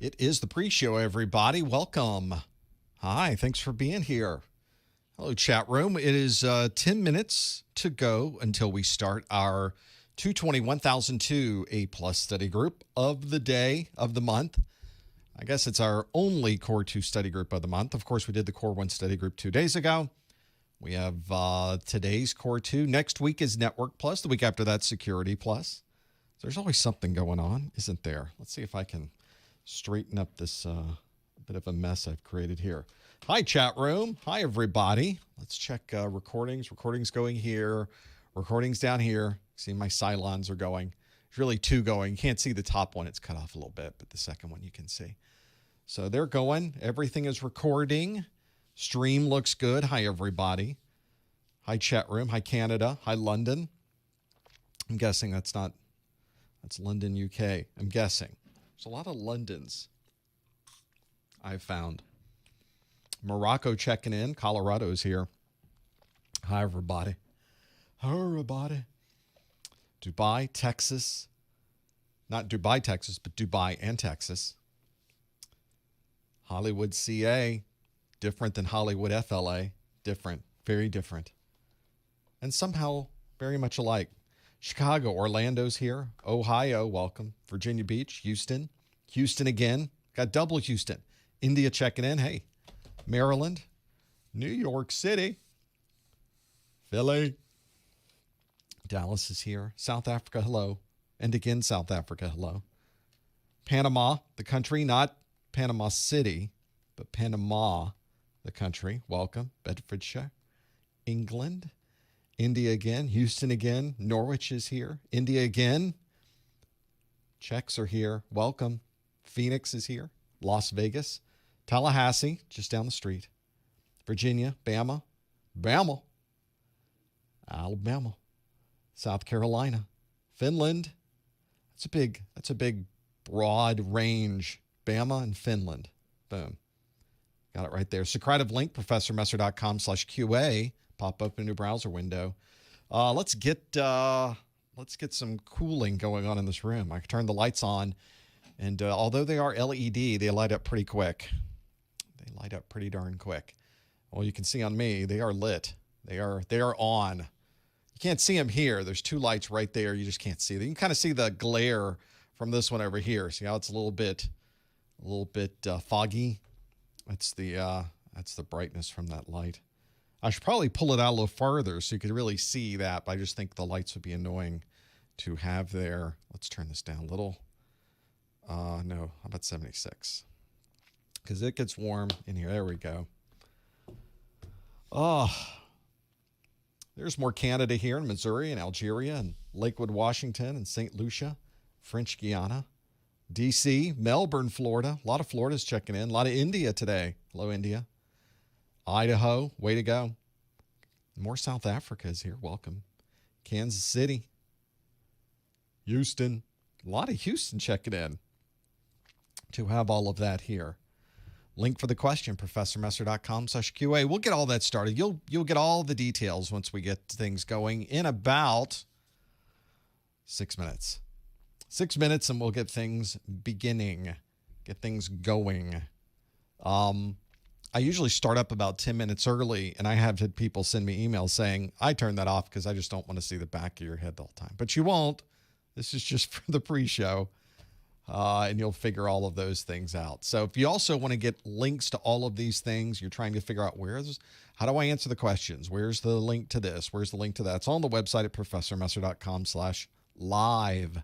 It is the pre-show, everybody. Welcome. Hi, thanks for being here. Hello, chat room. It is 10 minutes to go until we start our 220-1002 A+ study group of the day, of the month. I guess it's our only Core 2 study group of the month. Of course, we did the Core 1 study group 2 days ago. We have today's Core 2. Next week is Network Plus. The week after that, Security Plus. There's always something going on, isn't there? Let's see if I can straighten up this bit of a mess I've created here. Hi, chat room. Hi, everybody. Let's check recordings. Recordings going here. Recordings down here. See, my Cylons are going. There's really two going. You can't see the top one. It's cut off a little bit, but the second one you can see. So they're going. Everything is recording. Stream looks good. Hi, everybody. Hi, chat room. Hi, Canada. Hi, London. I'm guessing that's London, UK. I'm guessing. There's a lot of Londons I've found. Morocco checking in. Colorado's here. Hi, everybody. Hi, everybody. Dubai, Texas. Not Dubai, Texas, but Dubai and Texas. Hollywood, CA. Different than Hollywood, FLA. Different. Very different. And somehow very much alike. Chicago, Orlando's here. Ohio, welcome. Virginia Beach, Houston. Houston again. Got double Houston. India checking in. Hey. Maryland. New York City. Philly. Dallas is here. South Africa, hello. And again, South Africa, hello. Panama, the country, not Panama City, but Panama, the country. Welcome. Bedfordshire. England. India again. Houston again. Norwich is here. India again. Czechs are here. Welcome. Phoenix is here. Las Vegas. Tallahassee, just down the street. Virginia. Bama. Alabama. South Carolina. Finland. That's a big broad range. Bama and Finland. Boom. Got it right there. Socrative link, professormesser.com/QA. Pop open a new browser window. Let's get some cooling going on in this room. I can turn the lights on, and although they are LED, they light up pretty quick. They light up pretty darn quick. Well, you can see on me, they are lit. They are on. You can't see them here. There's two lights right there. You just can't see them. You can kind of see the glare from this one over here. See how it's a little bit foggy? That's the brightness from that light. I should probably pull it out a little farther so you could really see that, but I just think the lights would be annoying to have there. Let's turn this down a little. No, how about 76? Because it gets warm in here. There we go. Oh, there's more Canada here in Missouri and Algeria and Lakewood, Washington and St. Lucia, French Guiana, D.C., Melbourne, Florida. A lot of Florida's checking in. A lot of India today. Hello, India. Idaho, way to go. More South Africa is here. Welcome. Kansas City. Houston. A lot of Houston checking in to have all of that here. Link for the question, professormesser.com/QA. We'll get all that started. You'll get all the details once we get things going in about 6 minutes. 6 minutes and we'll get things beginning, get things going. I usually start up about 10 minutes early, and I have had people send me emails saying, I turn that off because I just don't want to see the back of your head the whole time. But you won't. This is just for the pre-show, and you'll figure all of those things out. So if you also want to get links to all of these things, you're trying to figure out how do I answer the questions? Where's the link to this? Where's the link to that? It's on the website at professormesser.com/live.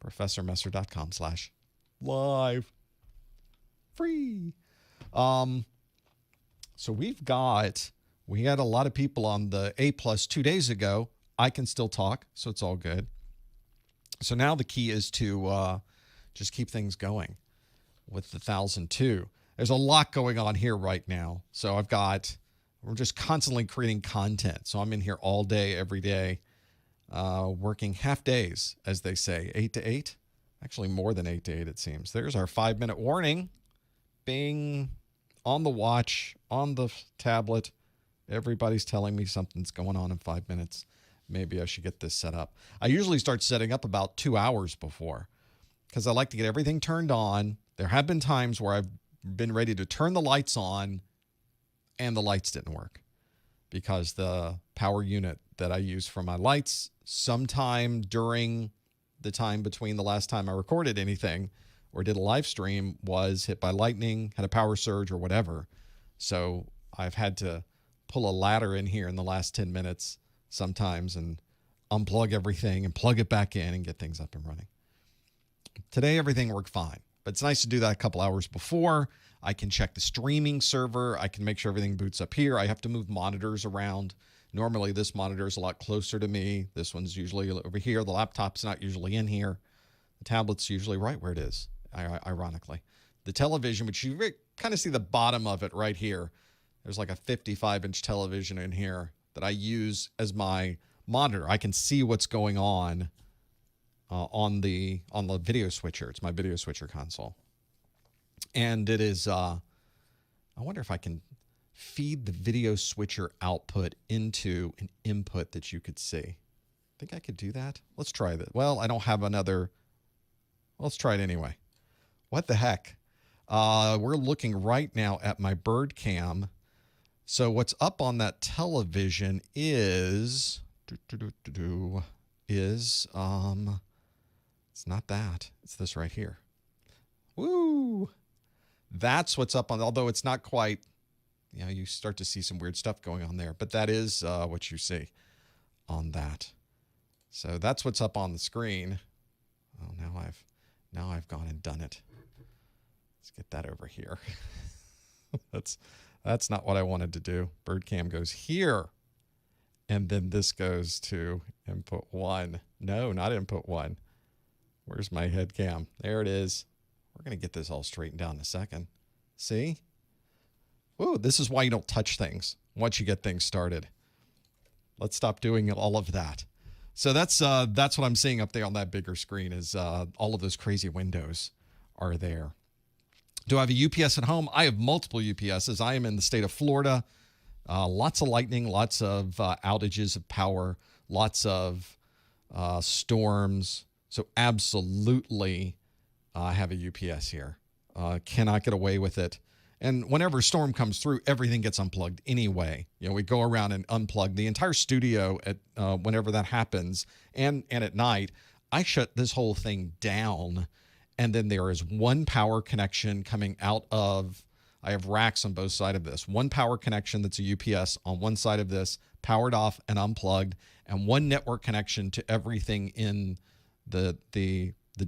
professormesser.com/live. Free. So we had a lot of people on the A+ 2 days ago. I can still talk, so it's all good. So now the key is to just keep things going with the 1002. There's a lot going on here right now. So we're just constantly creating content. So I'm in here all day, every day, working half days, as they say, 8 to 8. Actually, more than 8 to 8, it seems. There's our 5-minute warning. Bing. On the watch, on the tablet. Everybody's telling me something's going on in 5 minutes. Maybe I should get this set up. I usually start setting up about 2 hours before because I like to get everything turned on. There have been times where I've been ready to turn the lights on and the lights didn't work because the power unit that I use for my lights sometime during the time between the last time I recorded anything or did a live stream was hit by lightning, had a power surge or whatever. So I've had to pull a ladder in here in the last 10 minutes sometimes and unplug everything and plug it back in and get things up and running. Today, everything worked fine, but it's nice to do that a couple hours before. I can check the streaming server. I can make sure everything boots up here. I have to move monitors around. Normally, this monitor is a lot closer to me. This one's usually over here. The laptop's not usually in here. The tablet's usually right where it is, ironically. The television, which you kind of see the bottom of it right here. There's like a 55-inch television in here that I use as my monitor. I can see what's going on the video switcher. It's my video switcher console. And it is, I wonder if I can feed the video switcher output into an input that you could see. Think I could do that? Let's try that. Well, I don't have another. Let's try it anyway. What the heck? We're looking right now at my bird cam. So what's up on that television is, it's not that. It's this right here. Woo! That's what's up on, although it's not quite, you know, you start to see some weird stuff going on there, but that is what you see on that. So that's what's up on the screen. Oh, now I've gone and done it. Let's get that over here. That's not what I wanted to do. Birdcam goes here. And then this goes to input 1. No, not input 1. Where's my head cam? There it is. We're going to get this all straightened out in a second. See? Whoa, this is why you don't touch things once you get things started. Let's stop doing all of that. So that's what I'm seeing up there on that bigger screen is all of those crazy windows are there. Do I have a UPS at home? I have multiple UPSs. I am in the state of Florida. Lots of lightning, lots of outages of power, lots of storms. So absolutely I have a UPS here. Cannot get away with it. And whenever a storm comes through, everything gets unplugged anyway. You know, we go around and unplug the entire studio at whenever that happens. And at night, I shut this whole thing down. And then there is one power connection coming out of, I have racks on both sides of this. One power connection that's a UPS on one side of this, powered off and unplugged, and one network connection to everything in the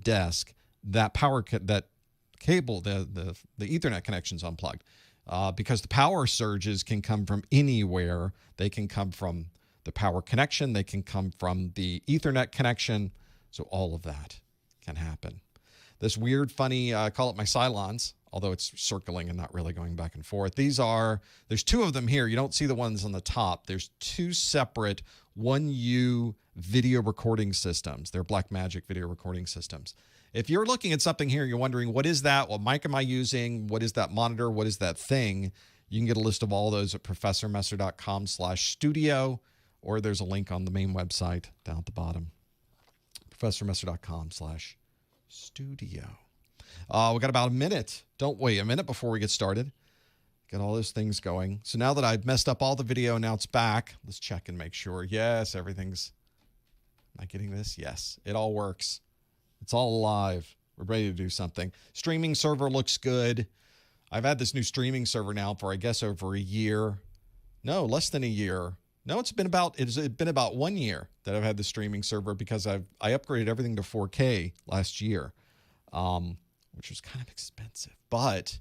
desk. That that cable, the Ethernet connection's unplugged. Because the power surges can come from anywhere. They can come from the power connection. They can come from the Ethernet connection. So all of that can happen. This weird, funny, I call it my Cylons, although it's circling and not really going back and forth. There's two of them here. You don't see the ones on the top. There's two separate 1U video recording systems. They're Blackmagic video recording systems. If you're looking at something here, you're wondering, what is that? What mic am I using? What is that monitor? What is that thing? You can get a list of all those at professormesser.com/studio, or there's a link on the main website down at the bottom, professormesser.com/studio. We got about a minute. Don't wait a minute before we get started. Get all those things going. So now that I've messed up all the video, now it's back. Let's check and make sure. Yes, everything's... Am I getting this? Yes, it all works. It's all alive. We're ready to do something. Streaming server looks good. I've had this new streaming server now for, I guess, over a year. No, less than a year. No, it's been about 1 year that I've had the streaming server because I upgraded everything to 4K last year, which was kind of expensive. But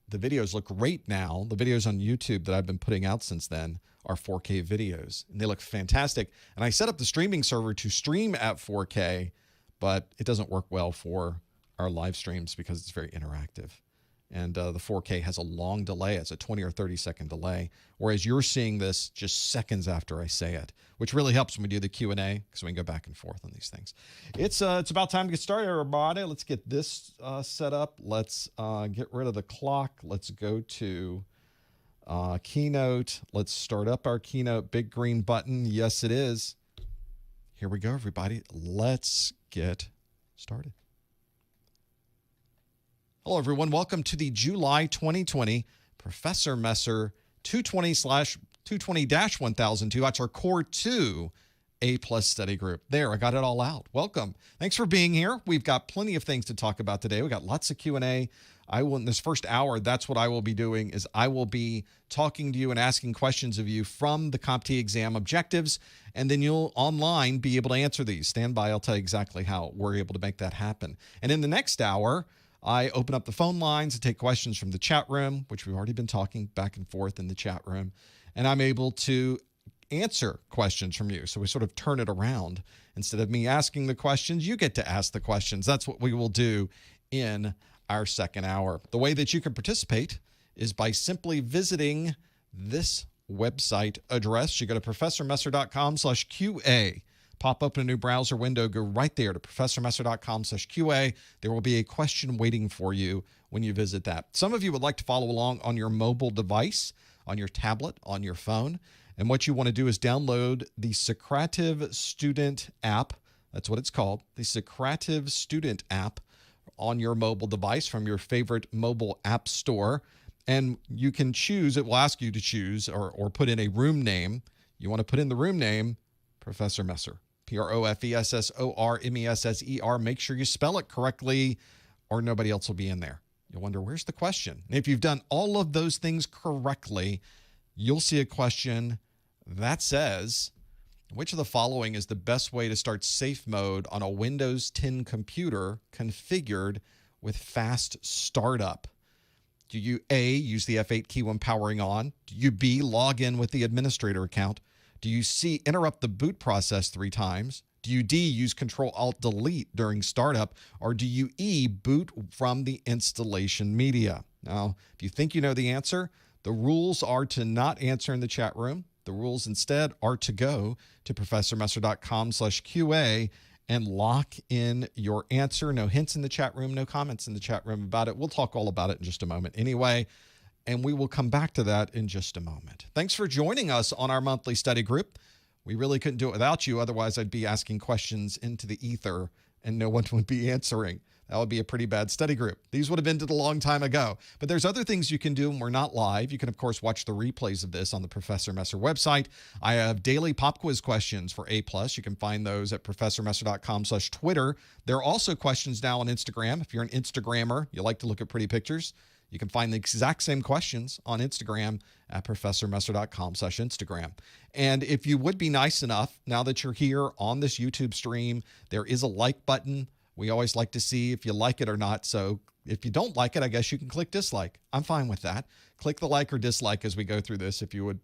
the videos look great now. The videos on YouTube that I've been putting out since then are 4K videos, and they look fantastic. And I set up the streaming server to stream at 4K, but it doesn't work well for our live streams because it's very interactive. And the 4K has a long delay. It's a 20 or 30 second delay, whereas you're seeing this just seconds after I say it, which really helps when we do the Q&A because we can go back and forth on these things. It's about time to get started, everybody. Let's get this set up. Let's get rid of the clock. Let's go to Keynote. Let's start up our Keynote. Big green button. Yes, it is. Here we go, everybody. Let's get started. Hello, everyone. Welcome to the July 2020 Professor Messer 220/220-1002. That's our Core 2 A+ study group. There, I got it all out. Welcome. Thanks for being here. We've got plenty of things to talk about today. We got lots of Q&A. In this first hour, that's what I will be doing, is I will be talking to you and asking questions of you from the CompTIA exam objectives, and then you'll online be able to answer these. Stand by, I'll tell you exactly how we're able to make that happen. And in the next hour, I open up the phone lines to take questions from the chat room, which we've already been talking back and forth in the chat room, and I'm able to answer questions from you. So we sort of turn it around. Instead of me asking the questions, you get to ask the questions. That's what we will do in our second hour. The way that you can participate is by simply visiting this website address. You go to professormesser.com/QA. Pop open a new browser window, go right there to professormesser.com/QA. There will be a question waiting for you when you visit that. Some of you would like to follow along on your mobile device, on your tablet, on your phone. And what you want to do is download the Socrative student app. That's what it's called, the Socrative student app on your mobile device from your favorite mobile app store. And you can choose, it will ask you to choose or put in a room name. You want to put in the room name, Professor Messer, PROFESSORMESSER. Make sure you spell it correctly or nobody else will be in there. You'll wonder, where's the question? And if you've done all of those things correctly, you'll see a question that says, which of the following is the best way to start safe mode on a Windows 10 computer configured with fast startup? Do you A, use the F8 key when powering on? Do you B, log in with the administrator account? Do you C, interrupt the boot process 3 times? Do you D, use Control-Alt-Delete during startup? Or do you E, boot from the installation media? Now, if you think you know the answer, the rules are to not answer in the chat room. The rules instead are to go to professormesser.com/QA and lock in your answer. No hints in the chat room, no comments in the chat room about it. We'll talk all about it in just a moment anyway, and we will come back to that in just a moment. Thanks for joining us on our monthly study group. We really couldn't do it without you. Otherwise, I'd be asking questions into the ether and no one would be answering. That would be a pretty bad study group. These would have ended a long time ago. But there's other things you can do when we're not live. You can, of course, watch the replays of this on the Professor Messer website. I have daily pop quiz questions for A+. You can find those at professormesser.com/Twitter. There are also questions now on Instagram. If you're an Instagrammer, you like to look at pretty pictures, you can find the exact same questions on Instagram at professormesser.com/Instagram. And if you would be nice enough, now that you're here on this YouTube stream, there is a like button. We always like to see if you like it or not. So if you don't like it, I guess you can click dislike. I'm fine with that. Click the like or dislike as we go through this if you would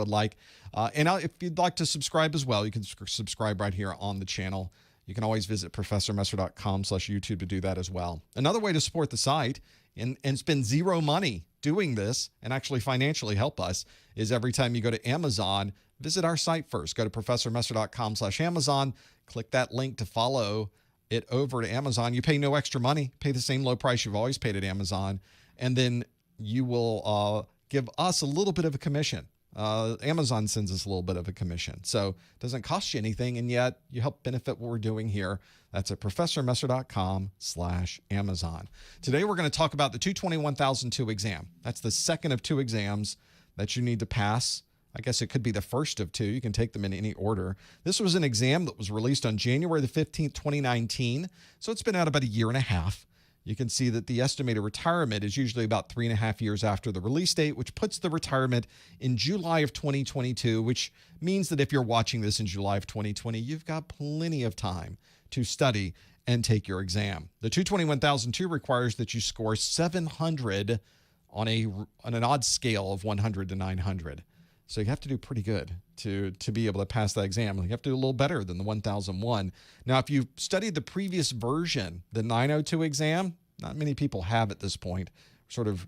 like. If you'd like to subscribe as well, you can subscribe right here on the channel. You can always visit professormesser.com/YouTube to do that as well. Another way to support the site and spend zero money doing this and actually financially help us is every time you go to Amazon, visit our site first. Go to professormesser.com/Amazon. Click that link to follow it over to Amazon. You pay no extra money, pay the same low price you've always paid at Amazon, and then you will give us a little bit of a commission. Amazon sends us a little bit of a commission. So it doesn't cost you anything, and yet you help benefit what we're doing here. That's at professormesser.com/Amazon. Today we're going to talk about the 220-1002 exam. That's the second of 2 exams that you need to pass. I guess it could be the first of 2. You can take them in any order. This was an exam that was released on January the 15th, 2019. So it's been out about a year and a half. You can see that the estimated retirement is usually about 3.5 years after the release date, which puts the retirement in July of 2022, which means that if you're watching this in July of 2020, you've got plenty of time to study and take your exam. The 220-1002 requires that you score 700 on an odd scale of 100 to 900. So you have to do pretty good to be able to pass that exam. You have to do a little better than the 1001. Now, if you've studied the previous version, the 902 exam, not many people have at this point, sort of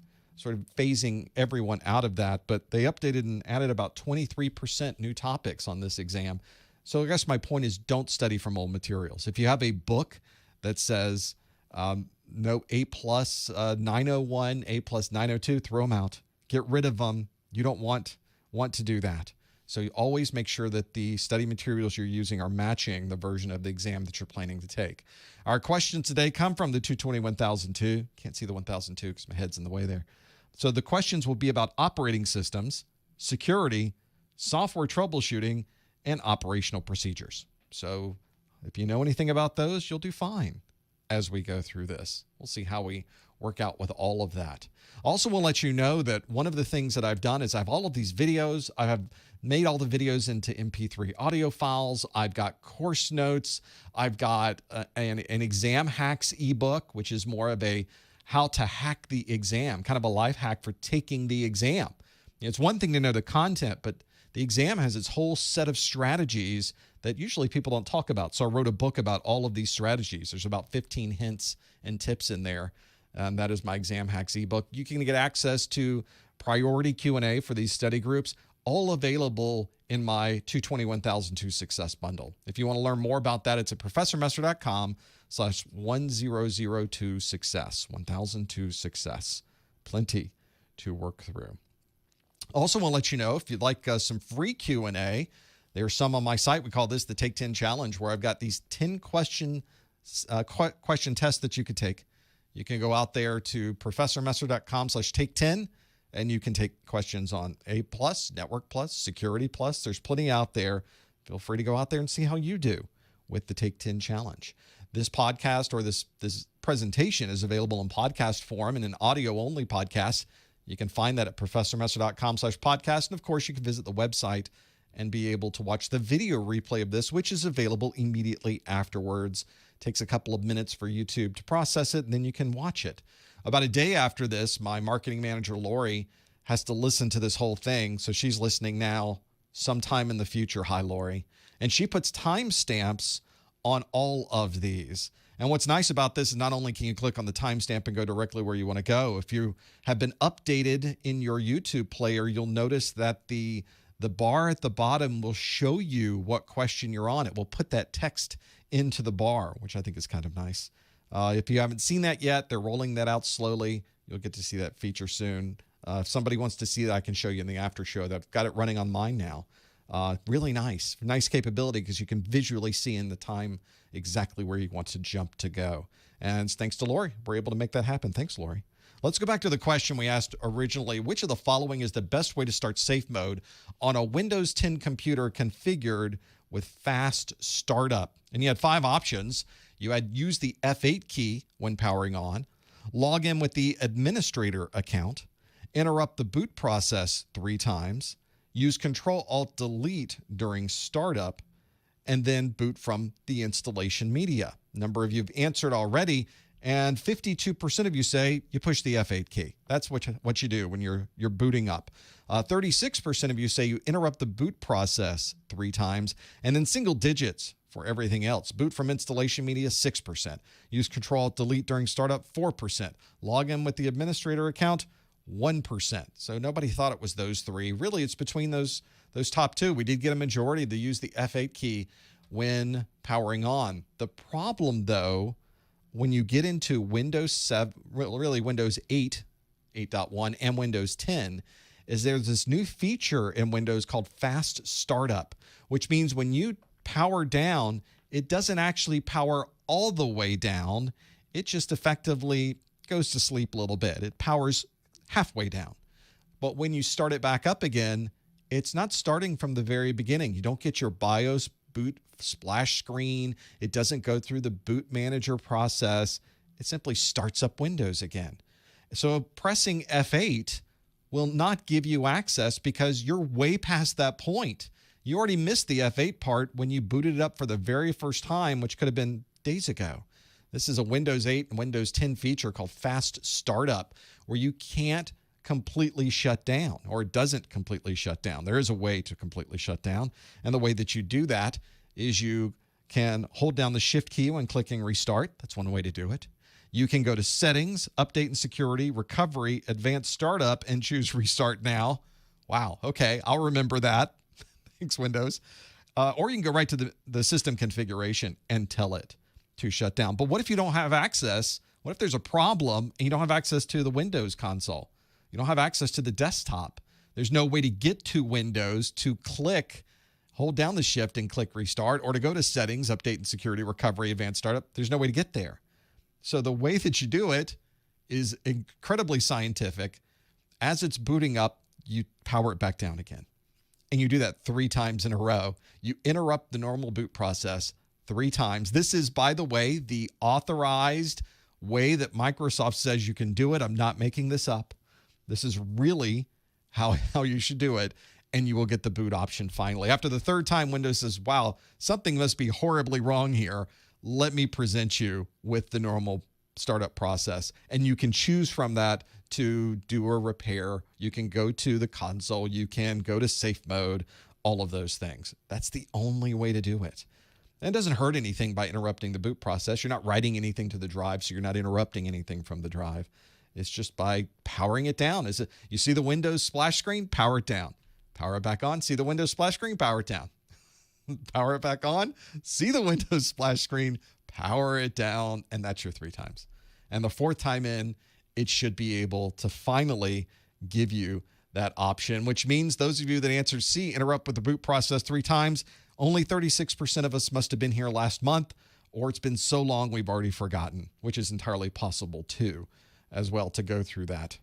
phasing everyone out of that, but they updated and added about 23% new topics on this exam. So I guess my point is, don't study from old materials. If you have a book that says no A+ 901, A+ 902, throw them out. Get rid of them. You don't want to do that. So you always make sure that the study materials you're using are matching the version of the exam that you're planning to take. Our questions today come from the 220-1002. Can't see the 1002 because my head's in the way there. So the questions will be about operating systems, security, software troubleshooting, and operational procedures. So if you know anything about those, you'll do fine as we go through this. We'll see how we work out with all of that. Also, we'll let you know that one of the things that I've done is I have all of these videos. I have made all the videos into MP3 audio files. I've got course notes. I've got an exam hacks ebook, which is more of a how to hack the exam, kind of a life hack for taking the exam. It's one thing to know the content, but the exam has its whole set of strategies that usually people don't talk about. So I wrote a book about all of these strategies. There's about 15 hints and tips in there. That is my exam hacks ebook. You can get access to priority Q&A for these study groups, all available in my 220-1002 Success Bundle. If you want to learn more about that, it's at professormesser.com/1002 Success, 1002 Success. Plenty to work through. Also want to let you know, if you'd like some free Q&A, there's some on my site. We call this the Take 10 Challenge, where I've got these 10 question tests that you could take. You can go out there to professormesser.com/take10, and you can take questions on A+, Network+, Security+. There's plenty out there. Feel free to go out there and see how you do with the Take 10 Challenge. This podcast or this presentation is available in podcast form and an audio-only podcast. You can find that at professormesser.com/podcast. And, of course, you can visit the website and be able to watch the video replay of this, which is available immediately afterwards. Takes a couple of minutes for YouTube to process it, and then you can watch it. About a day after this, my marketing manager, Lori, has to listen to this whole thing. So she's listening now sometime in the future. Hi, Lori. And she puts timestamps on all of these. And what's nice about this is not only can you click on the timestamp and go directly where you want to go, if you have been updated in your YouTube player, you'll notice that the bar at the bottom will show you what question you're on. It will put that text into the bar, which I think is kind of nice. If you haven't seen that yet, they're rolling that out slowly. You'll get to see that feature soon. If somebody wants to see that, I can show you in the after show. I've got it running on mine now. Really nice capability because you can visually see in the time exactly where you want to jump to go. And thanks to Lori, we're able to make that happen. Thanks, Lori. Let's go back to the question we asked originally. Which of the following is the best way to start safe mode on a Windows 10 computer configured with fast startup? And you had 5 options. You had use the F8 key when powering on, log in with the administrator account, interrupt the boot process 3 times, use Control-Alt-Delete during startup, and then boot from the installation media. A number of you have answered already, and 52% of you say you push the F8 key. That's what you do when you're booting up. 36% of you say you interrupt the boot process 3 times, and then single digits for everything else. Boot from installation media, 6%. Use Control-Delete during startup, 4%. Log in with the administrator account, 1%. So nobody thought it was those 3. Really, it's between those top 2. We did get a majority to use the F8 key when powering on. The problem, though, when you get into Windows 7, really Windows 8, 8.1, and Windows 10, is there's this new feature in Windows called Fast Startup, which means when you power down, it doesn't actually power all the way down. It just effectively goes to sleep a little bit. It powers halfway down. But when you start it back up again, it's not starting from the very beginning. You don't get your BIOS boot splash screen. It doesn't go through the boot manager process. It simply starts up Windows again. So pressing F8 will not give you access because you're way past that point. You already missed the F8 part when you booted it up for the very first time, which could have been days ago. This is a Windows 8 and Windows 10 feature called Fast Startup, where you can't completely shut down, or it doesn't completely shut down. There is a way to completely shut down, and the way that you do that is you can hold down the Shift key when clicking Restart. That's one way to do it. You can go to Settings, Update and Security, Recovery, Advanced Startup, and choose Restart Now. Wow, okay, I'll remember that. Thanks, Windows. Or you can go right to the system configuration and tell it to shut down. But what if you don't have access? What if there's a problem and you don't have access to the Windows console? You don't have access to the desktop? There's no way to get to Windows to hold down the shift and click restart, or to go to settings, update and security, recovery, advanced startup. There's no way to get there. So the way that you do it is incredibly scientific. As it's booting up, you power it back down again. And you do that 3 times in a row. You interrupt the normal boot process 3 times. This is, by the way, the authorized way that Microsoft says you can do it. I'm not making this up. This is really how you should do it, and you will get the boot option finally. After the 3rd time, Windows says, wow, something must be horribly wrong here. Let me present you with the normal startup process. And you can choose from that to do a repair. You can go to the console. You can go to safe mode, all of those things. That's the only way to do it. And it doesn't hurt anything by interrupting the boot process. You're not writing anything to the drive, so you're not interrupting anything from the drive. It's just by powering it down. You see the Windows splash screen? Power it down. Power it back on. See the Windows splash screen? Power it down. Power it back on. See the Windows splash screen? Power it down. And that's your 3 times. And the 4th time in, it should be able to finally give you that option, which means those of you that answered C, interrupt with the boot process 3 times, only 36% of us must have been here last month, or it's been so long we've already forgotten, which is entirely possible too, as well, to go through that.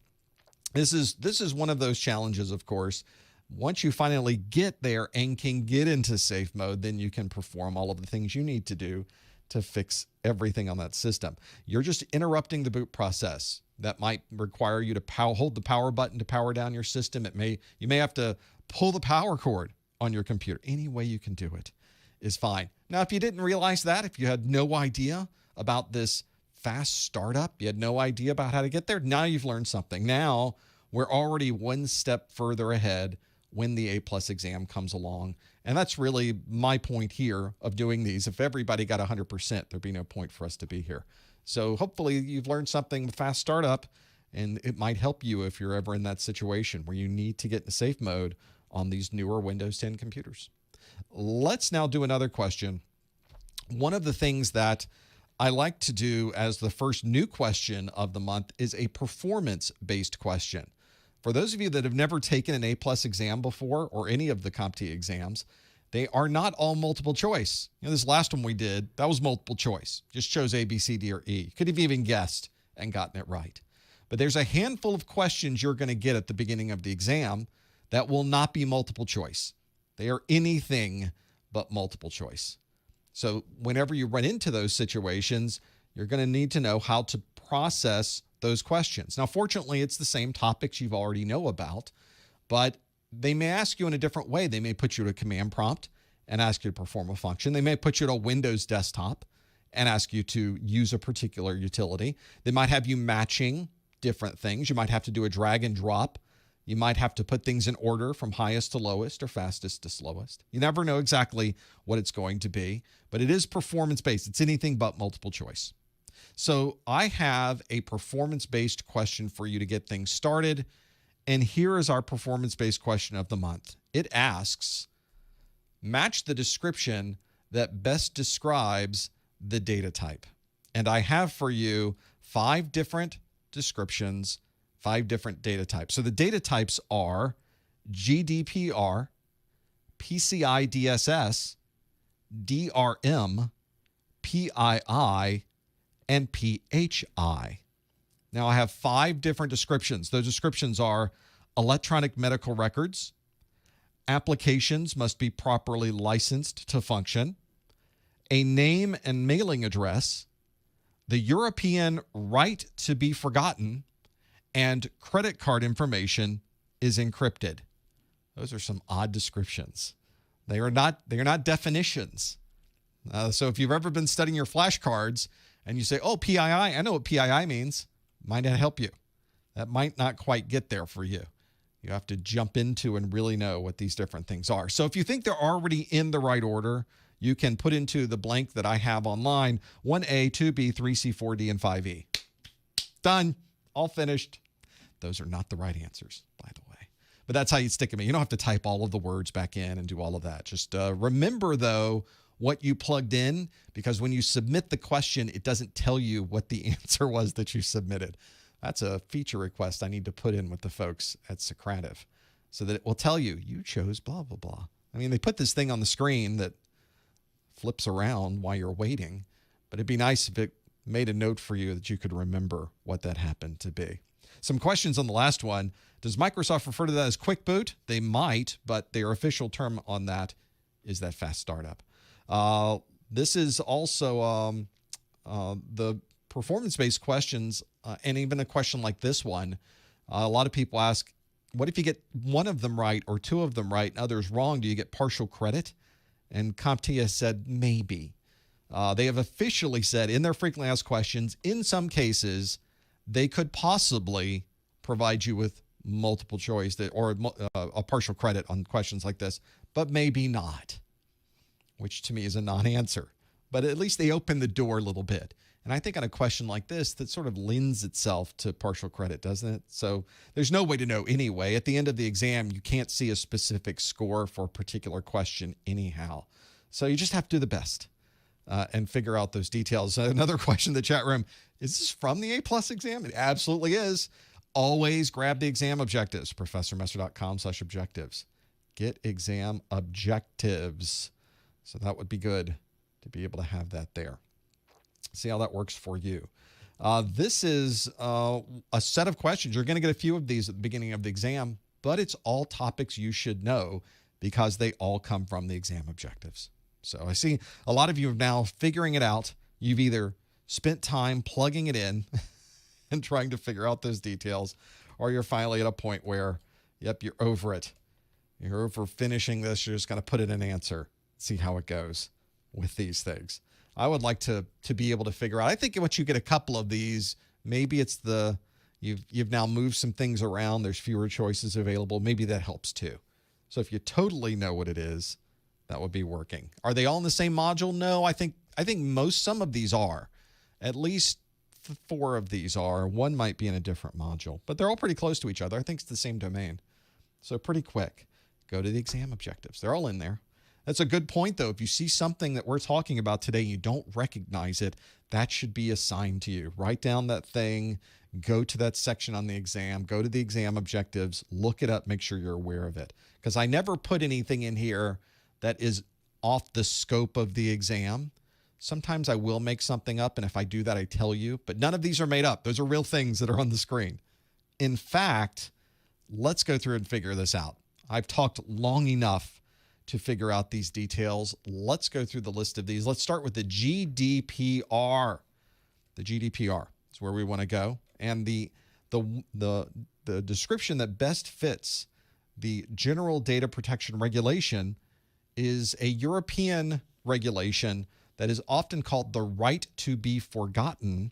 This is one of those challenges, of course. Once you finally get there and can get into safe mode, then you can perform all of the things you need to do to fix everything on that system. You're just interrupting the boot process. That might require you to hold the power button to power down your system. You may have to pull the power cord on your computer. Any way you can do it is fine. Now, if you didn't realize that, if you had no idea about this fast startup, you had no idea about how to get there, now you've learned something. Now we're already one step further ahead when the A+ exam comes along. And that's really my point here of doing these. If everybody got 100%, there'd be no point for us to be here. So hopefully you've learned something with fast startup, and it might help you if you're ever in that situation where you need to get into safe mode on these newer Windows 10 computers. Let's now do another question. One of the things that I like to do as the first new question of the month is a performance-based question. For those of you that have never taken an A+ exam before, or any of the CompTIA exams, they are not all multiple choice. This last one we did, that was multiple choice. Just chose A, B, C, D, or E. Could have even guessed and gotten it right. But there's a handful of questions you're going to get at the beginning of the exam that will not be multiple choice. They are anything but multiple choice. So whenever you run into those situations, you're going to need to know how to process those questions. Now, fortunately, it's the same topics you've already know about, but they may ask you in a different way. They may put you to a command prompt and ask you to perform a function. They may put you to a Windows desktop and ask you to use a particular utility. They might have you matching different things. You might have to do a drag and drop. You might have to put things in order from highest to lowest or fastest to slowest. You never know exactly what it's going to be, but it is performance-based. It's anything but multiple choice. So I have a performance-based question for you to get things started. And here is our performance-based question of the month. It asks, match the description that best describes the data type. And I have for you 5 different descriptions, 5 different data types. So the data types are GDPR, PCI DSS, DRM, PII, and PHI. Now I have 5 different descriptions. Those descriptions are electronic medical records, applications must be properly licensed to function, a name and mailing address, the European right to be forgotten, and credit card information is encrypted. Those are some odd descriptions. They are not definitions. So if you've ever been studying your flashcards and you say, oh, PII, I know what PII means, might not help you. That might not quite get there for you. You have to jump into and really know what these different things are. So if you think they're already in the right order, you can put into the blank that I have online, 1A, 2B, 3C, 4D, and 5E. Done. All finished. Those are not the right answers, by the way. But that's how you stick them in. You don't have to type all of the words back in and do all of that. Just remember, though, what you plugged in, because when you submit the question, it doesn't tell you what the answer was that you submitted. That's a feature request I need to put in with the folks at Socrative. so that it will tell you, you chose blah, blah, blah. I mean, they put this thing on the screen that flips around while you're waiting, but it'd be nice if it made a note for you that you could remember what that happened to be. Some questions on the last one. Does Microsoft refer to that as quick boot? They might, but their official term on that is that fast startup. This is also the performance-based questions, and even a question like this one. A lot of people ask, what if you get one of them right or two of them right and others wrong? Do you get partial credit? And CompTIA said maybe. They have officially said in their frequently asked questions, in some cases, they could possibly provide you with multiple choice or a partial credit on questions like this, but maybe not, which to me is a non-answer. But at least they open the door a little bit. And I think on a question like this, that sort of lends itself to partial credit, doesn't it? So there's no way to know anyway. At the end of the exam, you can't see a specific score for a particular question anyhow. So you just have to do the best and figure out those details. Another question in the chat room, is this from the A+ exam? It absolutely is. Always grab the exam objectives, professormesser.com/objectives. Get exam objectives. So that would be good to be able to have that there. See how that works for you. This is a set of questions. You're going to get a few of these at the beginning of the exam, but it's all topics you should know because they all come from the exam objectives. So I see a lot of you are now figuring it out. You've either spent time plugging it in and trying to figure out those details, or you're finally at a point where, yep, you're over it. You're over finishing this. You're just going to put in an answer, see how it goes with these things. I would like to be able to figure out. I think once you get a couple of these, maybe it's you've now moved some things around. There's fewer choices available. Maybe that helps too. So if you totally know what it is, that would be working. Are they all in the same module? No, I think some of these are. At least 4 of these are. One might be in a different module, but they're all pretty close to each other. I think it's the same domain. So pretty quick. Go to the exam objectives. They're all in there. That's a good point, though. If you see something that we're talking about today, you don't recognize it, that should be assigned to you. Write down that thing, go to that section on the exam, go to the exam objectives, look it up, make sure you're aware of it. Because I never put anything in here that is off the scope of the exam. Sometimes I will make something up, and if I do that, I tell you. But none of these are made up. Those are real things that are on the screen. In fact, let's go through and figure this out. I've talked long enough to figure out these details. Let's go through the list of these. Let's start with the GDPR. The GDPR is where we want to go. And the description that best fits the General Data Protection Regulation is a European regulation that is often called the right to be forgotten,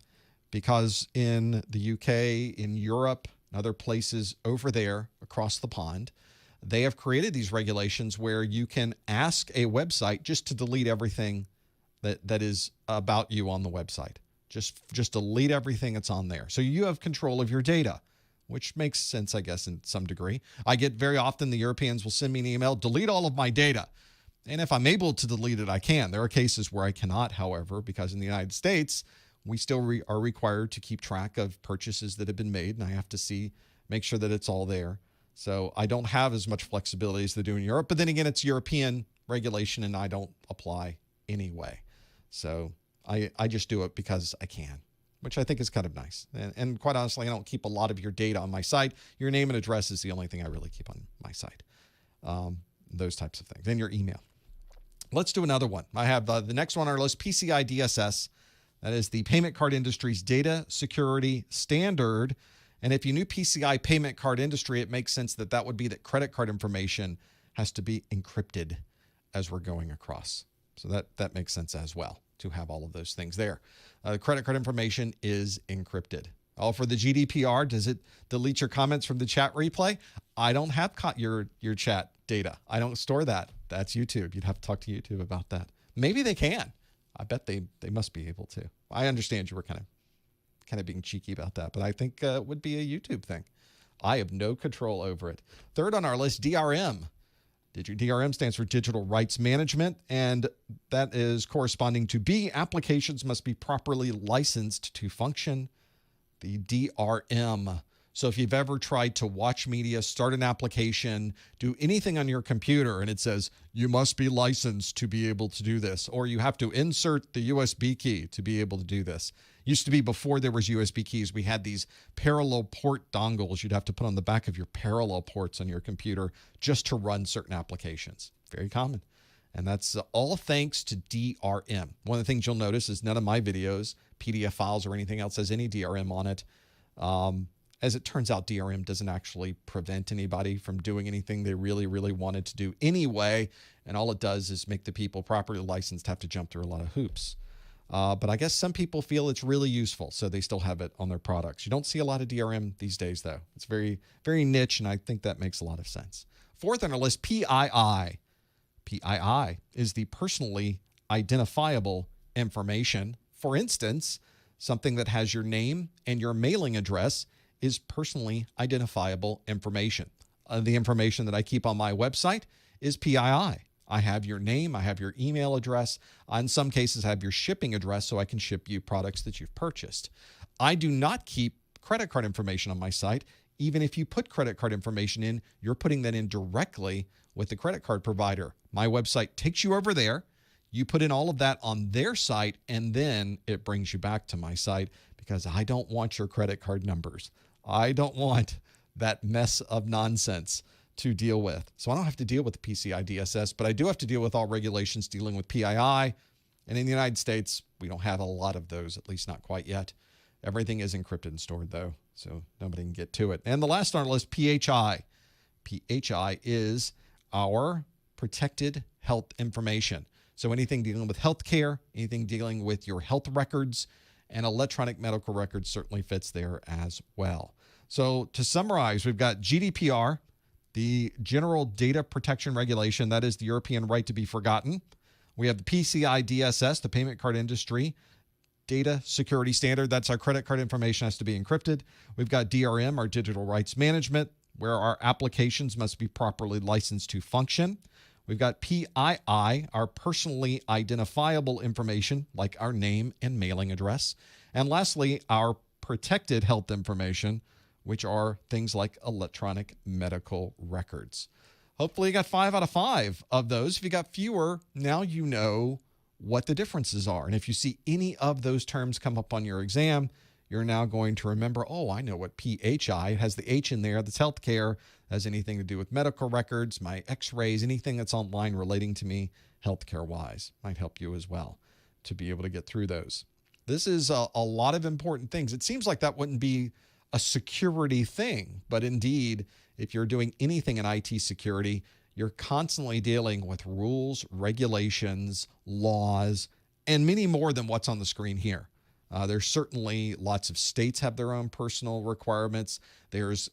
because in the UK, in Europe, and other places over there across the pond, they have created these regulations where you can ask a website just to delete everything that is about you on the website. Just delete everything that's on there. So you have control of your data, which makes sense, I guess, in some degree. I get very often the Europeans will send me an email, delete all of my data. And if I'm able to delete it, I can. There are cases where I cannot, however, because in the United States, we still are required to keep track of purchases that have been made, and I have to make sure that it's all there. So I don't have as much flexibility as they do in Europe. But then again, it's European regulation, and I don't apply anyway. So I just do it because I can, which I think is kind of nice. And quite honestly, I don't keep a lot of your data on my site. Your name and address is the only thing I really keep on my site. Those types of things. And your email. Let's do another one. I have the next one on our list, PCI DSS. That is the payment card industry's data security standard. And if you knew PCI payment card industry, it makes sense that would be that credit card information has to be encrypted as we're going across. So that makes sense as well, to have all of those things there. Credit card information is encrypted. Oh, for the GDPR, does it delete your comments from the chat replay? I don't have your chat data. I don't store that. That's YouTube. You'd have to talk to YouTube about that. Maybe they can. I bet they must be able to. I understand you were kind of being cheeky about that, but I think it would be a YouTube thing. I have no control over it. Third on our list, DRM. DRM stands for Digital Rights Management, and that is corresponding to B, applications must be properly licensed to function. The DRM So if you've ever tried to watch media, start an application, do anything on your computer, and it says, you must be licensed to be able to do this, or you have to insert the USB key to be able to do this. Used to be before there was USB keys, we had these parallel port dongles you'd have to put on the back of your parallel ports on your computer just to run certain applications. Very common. And that's all thanks to DRM. One of the things you'll notice is none of my videos, PDF files, or anything else has any DRM on it. As it turns out, DRM doesn't actually prevent anybody from doing anything they really, really wanted to do anyway. And all it does is make the people properly licensed have to jump through a lot of hoops. But I guess some people feel it's really useful, so they still have it on their products. You don't see a lot of DRM these days, though. It's very, very niche, and I think that makes a lot of sense. Fourth on our list, PII. PII is the personally identifiable information. For instance, something that has your name and your mailing address is personally identifiable information. The information that I keep on my website is PII. I have your name, I have your email address. In some cases, I have your shipping address so I can ship you products that you've purchased. I do not keep credit card information on my site. Even if you put credit card information in, you're putting that in directly with the credit card provider. My website takes you over there. You put in all of that on their site, and then it brings you back to my site because I don't want your credit card numbers. I don't want that mess of nonsense to deal with. So I don't have to deal with the PCI DSS, but I do have to deal with all regulations dealing with PII. And in the United States, we don't have a lot of those, at least not quite yet. Everything is encrypted and stored, though, so nobody can get to it. And the last on our list, PHI. PHI is our protected health information. So anything dealing with healthcare, anything dealing with your health records, and electronic medical records certainly fits there as well. So to summarize, we've got GDPR, the General Data Protection Regulation, that is the European right to be forgotten. We have the PCI DSS, the payment card industry data security standard. That's our credit card information has to be encrypted. We've got DRM, our digital rights management, where our applications must be properly licensed to function. We've got PII, our personally identifiable information, like our name and mailing address. And lastly, our protected health information, which are things like electronic medical records. Hopefully you got 5 out of 5 of those. If you got fewer, now you know what the differences are. And if you see any of those terms come up on your exam, you're now going to remember, oh, I know what PHI, it has the H in there, that's healthcare, has anything to do with medical records, my x-rays, anything that's online relating to me healthcare-wise. Might help you as well to be able to get through those. This is a lot of important things. It seems like that wouldn't be a security thing, but indeed, if you're doing anything in IT security, you're constantly dealing with rules, regulations, laws, and many more than what's on the screen here. There's certainly lots of states have their own personal requirements. There's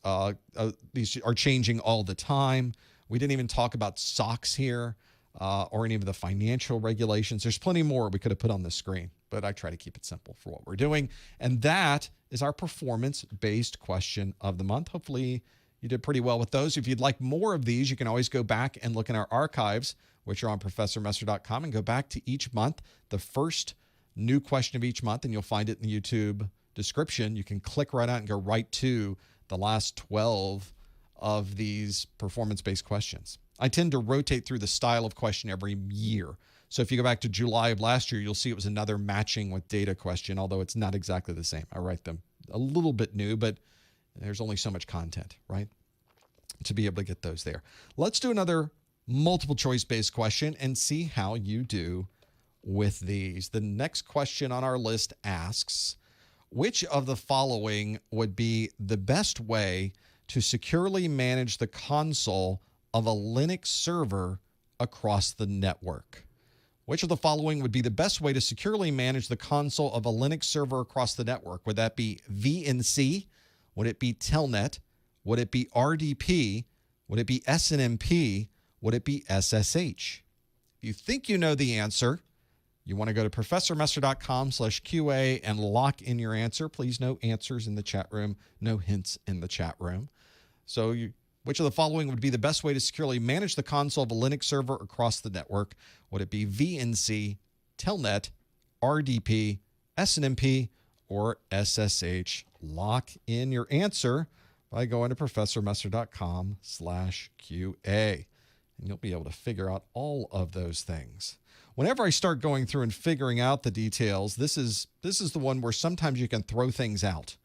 these are changing all the time. We didn't even talk about SOX here or any of the financial regulations. There's plenty more we could have put on the screen, but I try to keep it simple for what we're doing. And that is our performance-based question of the month. Hopefully you did pretty well with those. If you'd like more of these, you can always go back and look in our archives, which are on ProfessorMesser.com, and go back to each month, the first new question of each month, and you'll find it in the YouTube description. You can click right out and go right to the last 12 of these performance-based questions. I tend to rotate through the style of question every year. So if you go back to July of last year, you'll see it was another matching with data question, although it's not exactly the same. I write them a little bit new, but there's only so much content, right, to be able to get those there. Let's do another multiple choice-based question and see how you do with these. The next question on our list asks, which of the following would be the best way to securely manage the console of a Linux server across the network? Which of the following would be the best way to securely manage the console of a Linux server across the network? Would that be VNC? Would it be Telnet? Would it be RDP? Would it be SNMP? Would it be SSH? If you think you know the answer, you want to go to ProfessorMesser.com/QA and lock in your answer. Please, no answers in the chat room, no hints in the chat room. So which of the following would be the best way to securely manage the console of a Linux server across the network? Would it be VNC, Telnet, RDP, SNMP, or SSH? Lock in your answer by going to professormesser.com/QA. And you'll be able to figure out all of those things. Whenever I start going through and figuring out the details, this is the one where sometimes you can throw things out.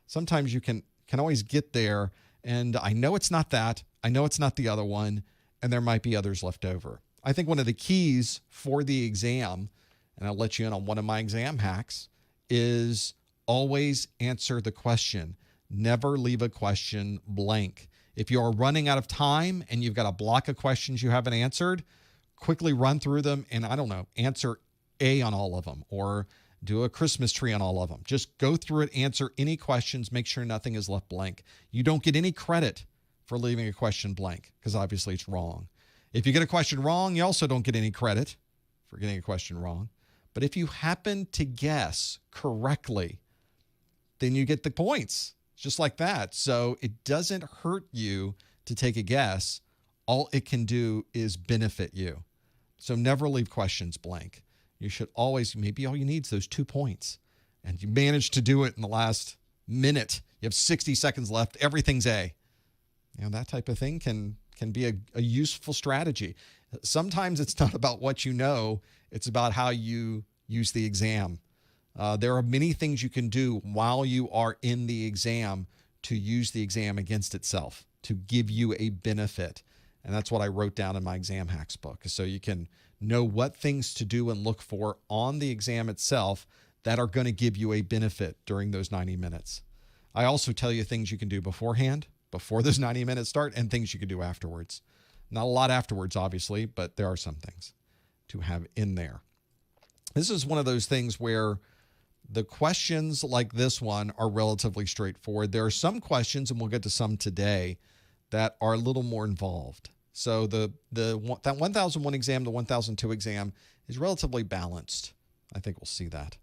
Sometimes you can always get there, and I know it's not that. I know it's not the other one, and there might be others left over. I think one of the keys for the exam, and I'll let you in on one of my exam hacks, is always answer the question. Never leave a question blank. If you are running out of time and you've got a block of questions you haven't answered, quickly run through them and, I don't know, answer A on all of them or do a Christmas tree on all of them. Just go through it, answer any questions, make sure nothing is left blank. You don't get any credit for leaving a question blank because obviously it's wrong. If you get a question wrong, you also don't get any credit for getting a question wrong. But if you happen to guess correctly, then you get the points. Just like that. So it doesn't hurt you to take a guess. All it can do is benefit you. So never leave questions blank. You should always, maybe all you need is those 2 points. And you managed to do it in the last minute. You have 60 seconds left. Everything's A. You know, that type of thing can be a useful strategy. Sometimes it's not about what you know. It's about how you use the exam. There are many things you can do while you are in the exam to use the exam against itself, to give you a benefit. And that's what I wrote down in my exam hacks book. So you can know what things to do and look for on the exam itself that are going to give you a benefit during those 90 minutes. I also tell you things you can do beforehand, before those 90 minutes start, and things you can do afterwards. Not a lot afterwards, obviously, but there are some things to have in there. This is one of those things where the questions like this one are relatively straightforward. There are some questions, and we'll get to some today, that are a little more involved. So that 1001 exam, the 1002 exam is relatively balanced. I think we'll see that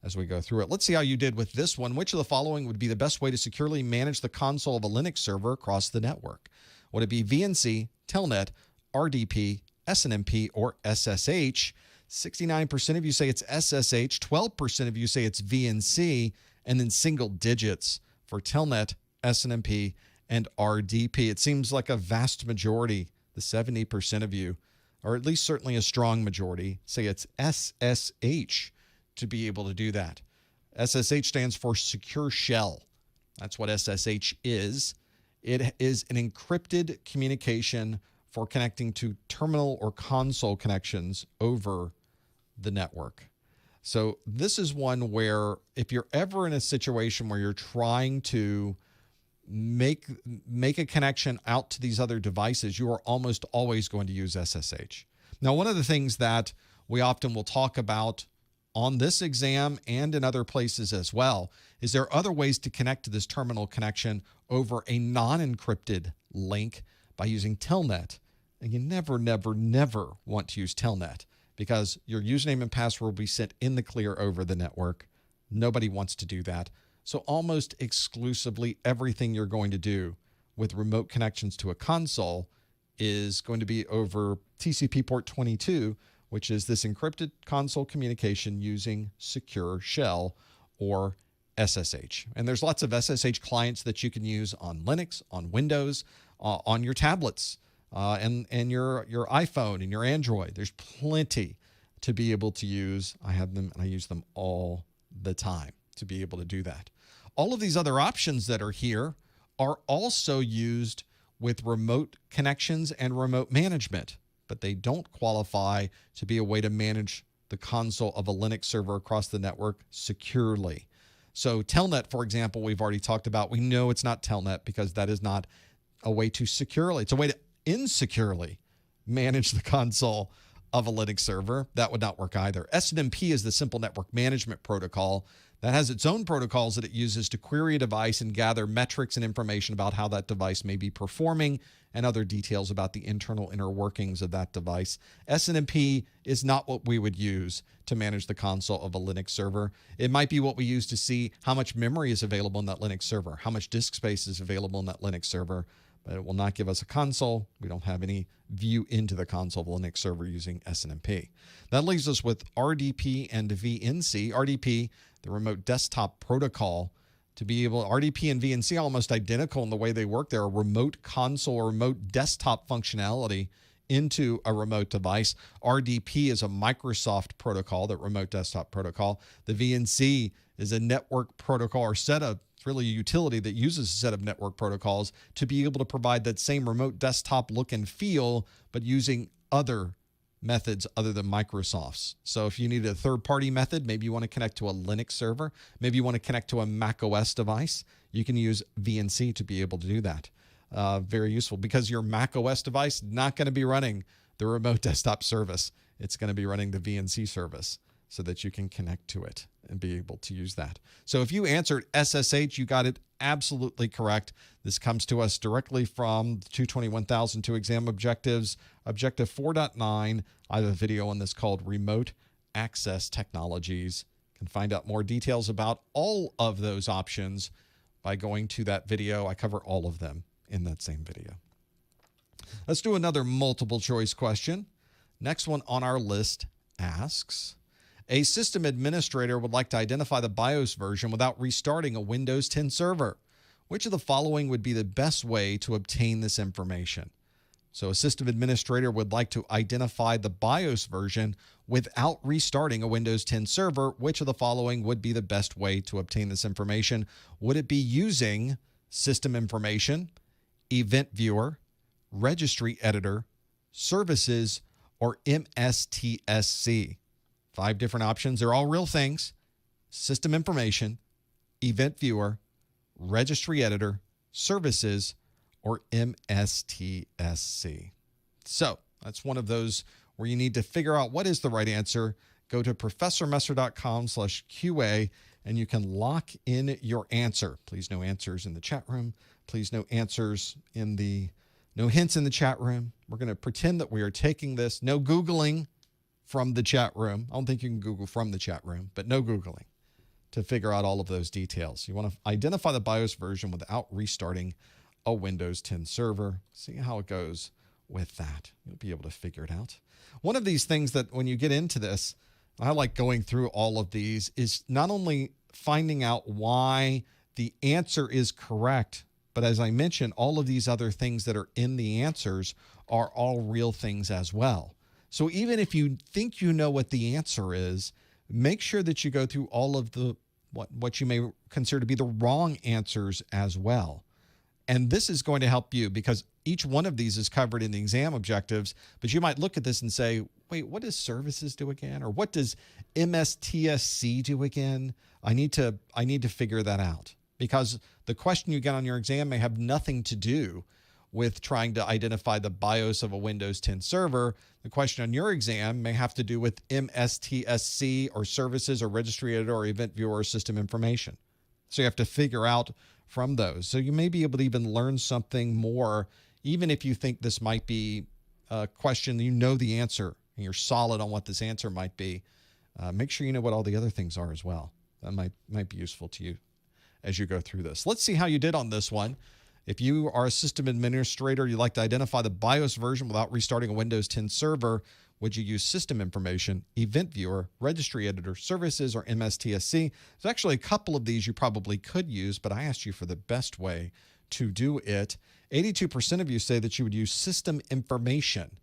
as we go through it. Let's see how you did with this one. Which of the following would be the best way to securely manage the console of a Linux server across the network? Would it be VNC, Telnet, RDP, SNMP, or SSH? 69% of you say it's SSH, 12% of you say it's VNC, and then single digits for Telnet, SNMP, and RDP. It seems like a vast majority, the 70% of you, or at least certainly a strong majority, say it's SSH to be able to do that. SSH stands for Secure Shell. That's what SSH is. It is an encrypted communication for connecting to terminal or console connections over the network. So this is one where if you're ever in a situation where you're trying to make a connection out to these other devices, you are almost always going to use SSH. Now, one of the things that we often will talk about on this exam and in other places as well is there are other ways to connect to this terminal connection over a non-encrypted link by using Telnet. And you never, never, never want to use Telnet, because your username and password will be sent in the clear over the network. Nobody wants to do that. So almost exclusively everything you're going to do with remote connections to a console is going to be over TCP port 22, which is this encrypted console communication using Secure Shell or SSH. And there's lots of SSH clients that you can use on Linux, on Windows, on your tablets, and your iPhone and your Android. There's plenty to be able to use. I have them and I use them all the time to be able to do that. All of these other options that are here are also used with remote connections and remote management, but they don't qualify to be a way to manage the console of a Linux server across the network securely. So Telnet, for example, we've already talked about. We know it's not Telnet because that is not a way to securely. It's a way to insecurely manage the console of a Linux server. That would not work either. SNMP is the Simple Network Management Protocol that has its own protocols that it uses to query a device and gather metrics and information about how that device may be performing and other details about the internal inner workings of that device. SNMP is not what we would use to manage the console of a Linux server. It might be what we use to see how much memory is available in that Linux server, how much disk space is available in that Linux server, but it will not give us a console. We don't have any view into the console of a Linux server using SNMP. That leaves us with RDP and VNC. RDP, the Remote Desktop Protocol. to be able, RDP and VNC are almost identical in the way they work. They're a remote console or remote desktop functionality into a remote device. RDP is a Microsoft protocol, that remote desktop protocol. The VNC is a network protocol or set of, really a utility that uses a set of network protocols to be able to provide that same remote desktop look and feel, but using other methods other than Microsoft's. So if you need a third-party method, maybe you want to connect to a Linux server, maybe you want to connect to a Mac OS device, you can use VNC to be able to do that. Very useful, because your Mac OS device not going to be running the remote desktop service. It's going to be running the VNC service so that you can connect to it and be able to use that. So if you answered SSH, you got it absolutely correct. This comes to us directly from 221,002 exam objectives, objective 4.9. I have a video on this called Remote Access Technologies. You can find out more details about all of those options by going to that video. I cover all of them in that same video. Let's do another multiple choice question. Next one on our list asks, a system administrator would like to identify the BIOS version without restarting a Windows 10 server. Which of the following would be the best way to obtain this information? So a system administrator would like to identify the BIOS version without restarting a Windows 10 server. Which of the following would be the best way to obtain this information? Would it be using system information, event viewer, registry editor, services, or MSTSC? 5 different options. They're all real things: system information, event viewer, registry editor, services, or MSTSC. So that's one of those where you need to figure out what is the right answer. Go to professormesser.com/QA and you can lock in your answer. Please no answers in the chat room. Please no answers in the, no hints in the chat room. We're going to pretend that we are taking this. No Googling from the chat room. I don't think you can Google from the chat room, but no Googling to figure out all of those details. You want to identify the BIOS version without restarting a Windows 10 server. See how it goes with that. You'll be able to figure it out. One of these things that when you get into this, I like going through all of these, is not only finding out why the answer is correct, but as I mentioned, all of these other things that are in the answers are all real things as well. So even if you think you know what the answer is, make sure that you go through all of the what you may consider to be the wrong answers as well. And this is going to help you because each one of these is covered in the exam objectives, but you might look at this and say, wait, what does services do again? Or what does MSTSC do again? I need to figure that out, because the question you get on your exam may have nothing to do with trying to identify the BIOS of a Windows 10 server. The question on your exam may have to do with MSTSC or services or registry editor or event viewer or system information. So you have to figure out from those. So you may be able to even learn something more, even if you think this might be a question, you know the answer, and you're solid on what this answer might be. Make sure you know what all the other things are as well. That might be useful to you as you go through this. Let's see how you did on this one. If you are a system administrator, you'd like to identify the BIOS version without restarting a Windows 10 server, would you use system information, event viewer, registry editor, services, or MSTSC? There's actually a couple of these you probably could use, but I asked you for the best way to do it. 82% of you say that you would use system information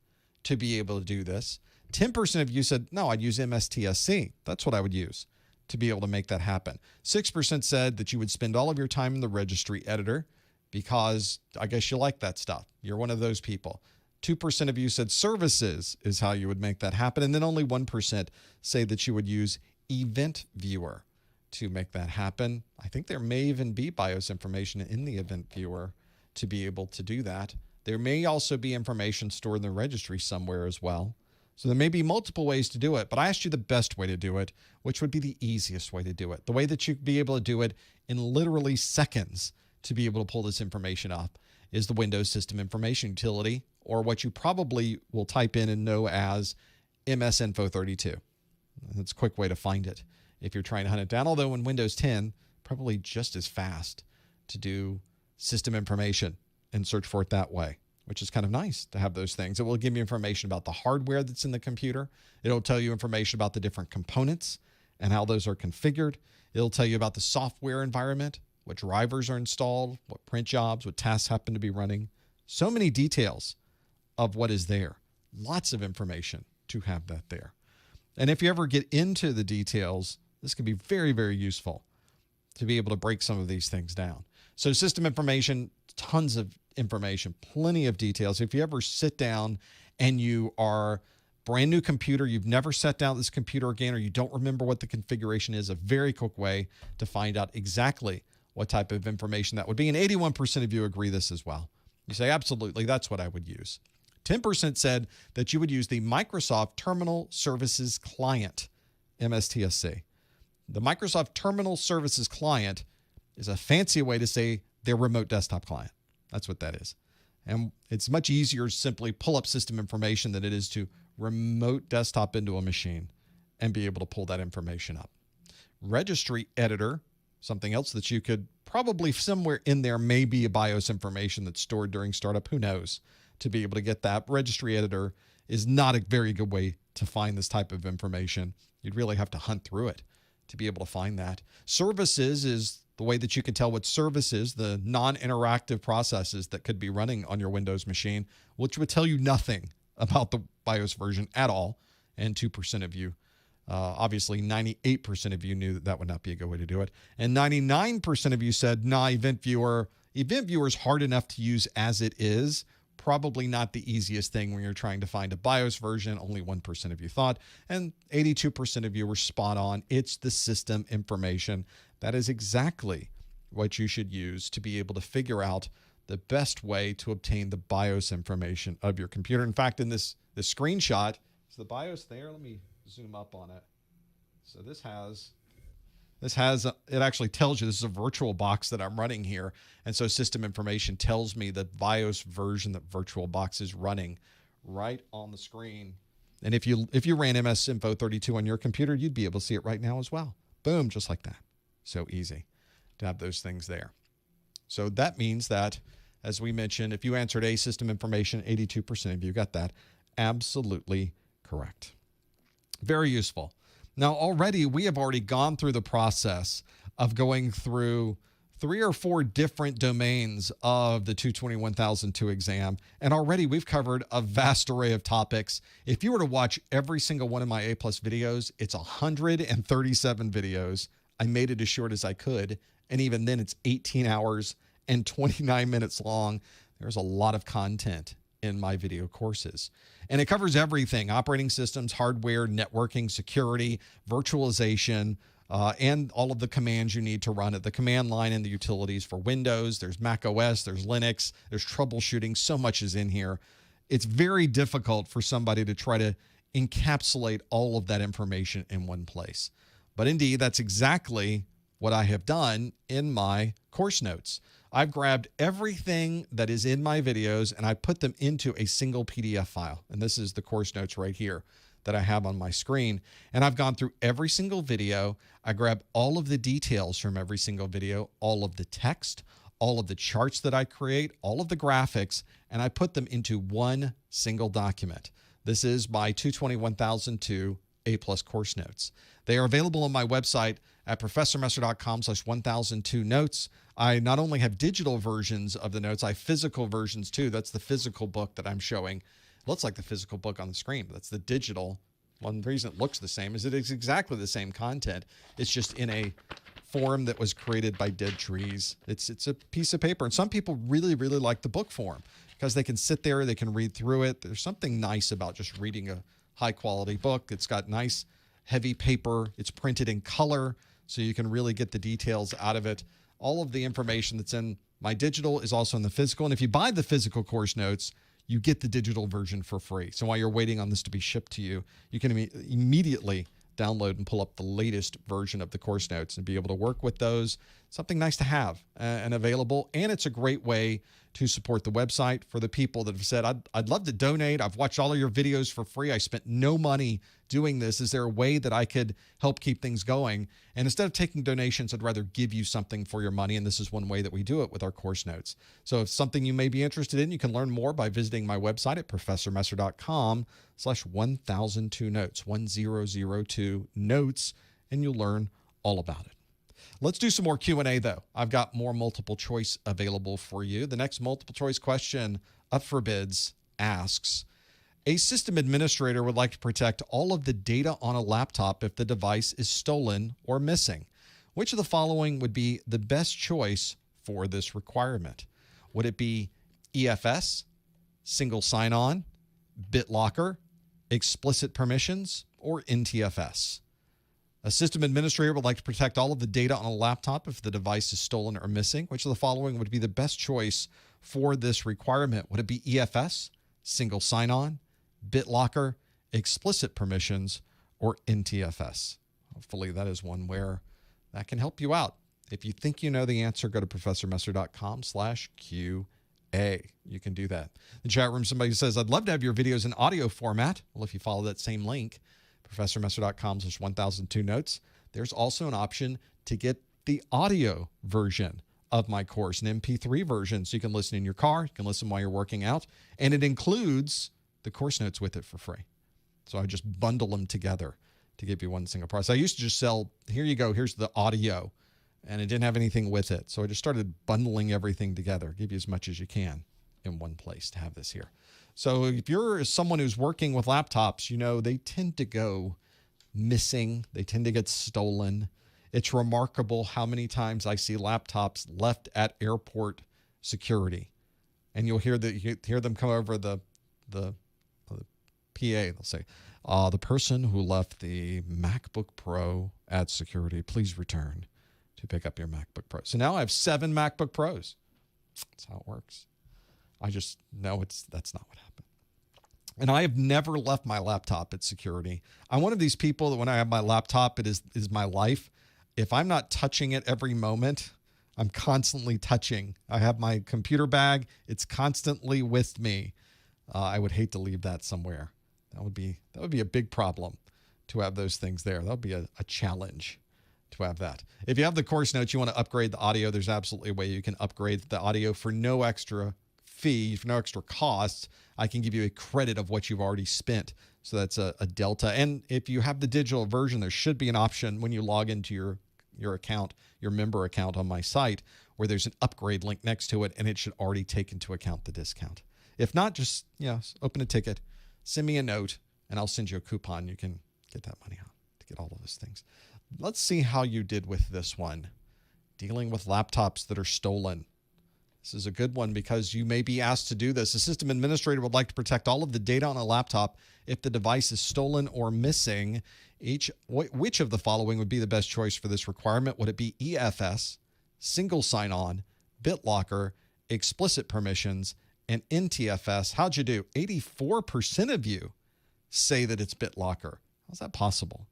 to be able to do this. 10% of you said, no, I'd use MSTSC. That's what I would use to be able to make that happen. 6% said that you would spend all of your time in the registry editor, because I guess you like that stuff. You're one of those people. 2% of you said services is how you would make that happen. And then only 1% say that you would use event viewer to make that happen. I think there may even be BIOS information in the event viewer to be able to do that. There may also be information stored in the registry somewhere as well. So there may be multiple ways to do it, but I asked you the best way to do it, which would be the easiest way to do it. The way that you'd be able to do it in literally seconds to be able to pull this information up is the Windows System Information Utility, or what you probably will type in and know as MSInfo32. That's a quick way to find it if you're trying to hunt it down, although in Windows 10, probably just as fast to do system information and search for it that way, which is kind of nice to have those things. It will give you information about the hardware that's in the computer. It'll tell you information about the different components and how those are configured. It'll tell you about the software environment, what drivers are installed, what print jobs, what tasks happen to be running. So many details of what is there. Lots of information to have that there. And if you ever get into the details, this can be very, very useful to be able to break some of these things down. So system information, tons of information, plenty of details. If you ever sit down and you are brand new computer, you've never set down this computer again, or you don't remember what the configuration is, a very quick way to find out exactly what type of information that would be. And 81% of you agree this as well. You say, absolutely, that's what I would use. 10% said that you would use the Microsoft Terminal Services Client, MSTSC. The Microsoft Terminal Services Client is a fancy way to say their remote desktop client. That's what that is. And it's much easier to simply pull up system information than it is to remote desktop into a machine and be able to pull that information up. Registry Editor, something else that you could probably somewhere in there may be a BIOS information that's stored during startup. Who knows? To be able to get that. Registry Editor is not a very good way to find this type of information. You'd really have to hunt through it to be able to find that. Services is the way that you can tell what services, the non-interactive processes that could be running on your Windows machine, which would tell you nothing about the BIOS version at all. And 2% of you, obviously 98% of you knew that that would not be a good way to do it. And 99% of you said, nah, Event Viewer is hard enough to use as it is. Probably not the easiest thing when you're trying to find a BIOS version. Only 1% of you thought, and 82% of you were spot on. It's the system information. That is exactly what you should use to be able to figure out the best way to obtain the BIOS information of your computer. In fact, in this screenshot, is the BIOS there? Let me zoom up on it. So this has, it actually tells you this is a virtual box that I'm running here. And so system information tells me the BIOS version that VirtualBox is running right on the screen. And if you ran MS Info 32 on your computer, you'd be able to see it right now as well. Boom, just like that. So easy to have those things there. So that means that, as we mentioned, if you answered A, system information, 82% of you got that. Absolutely correct. Very useful. Now, we have already gone through the process of going through 3 or 4 different domains of the 221,002 exam, and already we've covered a vast array of topics. If you were to watch every single one of my A+ videos, it's 137 videos. I made it as short as I could, and even then it's 18 hours and 29 minutes long. There's a lot of content in my video courses. And it covers everything: operating systems, hardware, networking, security, virtualization, and all of the commands you need to run at the command line and the utilities for Windows. There's Mac OS, there's Linux, there's troubleshooting. So much is in here. It's very difficult for somebody to try to encapsulate all of that information in one place. But indeed, that's exactly what I have done in my course notes. I've grabbed everything that is in my videos and I put them into a single PDF file. And this is the course notes right here that I have on my screen. And I've gone through every single video. I grab all of the details from every single video, all of the text, all of the charts that I create, all of the graphics, and I put them into one single document. This is my 221,002 A+ course notes. They are available on my website at professormesser.com/1002 notes. I not only have digital versions of the notes, I have physical versions too. That's the physical book that I'm showing. It looks like the physical book on the screen, but that's the digital. One reason it looks the same is it is exactly the same content. It's just in a form that was created by dead trees. It's a piece of paper. And some people really, really like the book form because they can sit there, they can read through it. There's something nice about just reading a high quality book. It's got nice heavy paper. It's printed in color, so you can really get the details out of it. All of the information that's in my digital is also in the physical. And if you buy the physical course notes, you get the digital version for free. So while you're waiting on this to be shipped to you, you can immediately download and pull up the latest version of the course notes and be able to work with those. Something nice to have and available. And it's a great way to support the website for the people that have said, I'd love to donate. I've watched all of your videos for free. I spent no money doing this. Is there a way that I could help keep things going? And instead of taking donations, I'd rather give you something for your money. And this is one way that we do it with our course notes. So if something you may be interested in, you can learn more by visiting my website at professormesser.com/1002 notes, 1002 notes, and you'll learn all about it. Let's do some more Q&A, though. I've got more multiple choice available for you. The next multiple choice question up for bids asks, a system administrator would like to protect all of the data on a laptop if the device is stolen or missing. Which of the following would be the best choice for this requirement? Would it be EFS, single sign-on, BitLocker, explicit permissions, or NTFS? A system administrator would like to protect all of the data on a laptop if the device is stolen or missing. Which of the following would be the best choice for this requirement? Would it be EFS, single sign-on, BitLocker, explicit permissions, or NTFS? Hopefully that is one where that can help you out. If you think you know the answer, go to professormesser.com/QA. You can do that. In the chat room, somebody says, I'd love to have your videos in audio format. Well, if you follow that same link, professormesser.com/1002 notes, there's also an option to get the audio version of my course, an MP3 version, so you can listen in your car, you can listen while you're working out, and it includes the course notes with it for free. So I just bundle them together to give you one single price. I used to just sell, here you go, here's the audio, and it didn't have anything with it. So I just started bundling everything together, give you as much as you can in one place to have this here. So if you're someone who's working with laptops, you know, they tend to go missing. They tend to get stolen. It's remarkable how many times I see laptops left at airport security. And you'll hear them come over the PA. They'll say, the person who left the MacBook Pro at security, please return to pick up your MacBook Pro. So now I have 7 MacBook Pros. That's how it works. I just know that's not what happened. And I have never left my laptop at security. I'm one of these people that when I have my laptop, it is my life. If I'm not touching it every moment, I'm constantly touching. I have my computer bag. It's constantly with me. I would hate to leave that somewhere. That would be a big problem to have those things there. That would be a challenge to have that. If you have the course notes, you want to upgrade the audio, there's absolutely a way you can upgrade the audio for no extra fee, for no extra cost. I can give you a credit of what you've already spent. So that's a delta. And if you have the digital version, there should be an option when you log into your account, your member account on my site, where there's an upgrade link next to it, and it should already take into account the discount. If not, just open a ticket, send me a note, and I'll send you a coupon. You can get that money out to get all of those things. Let's see how you did with this one. Dealing with laptops that are stolen. This is a good one because you may be asked to do this. A system administrator would like to protect all of the data on a laptop if the device is stolen or missing. Which of the following would be the best choice for this requirement? Would it be EFS, single sign-on, BitLocker, explicit permissions, and NTFS? How'd you do? 84% of you say that it's BitLocker. How's that possible?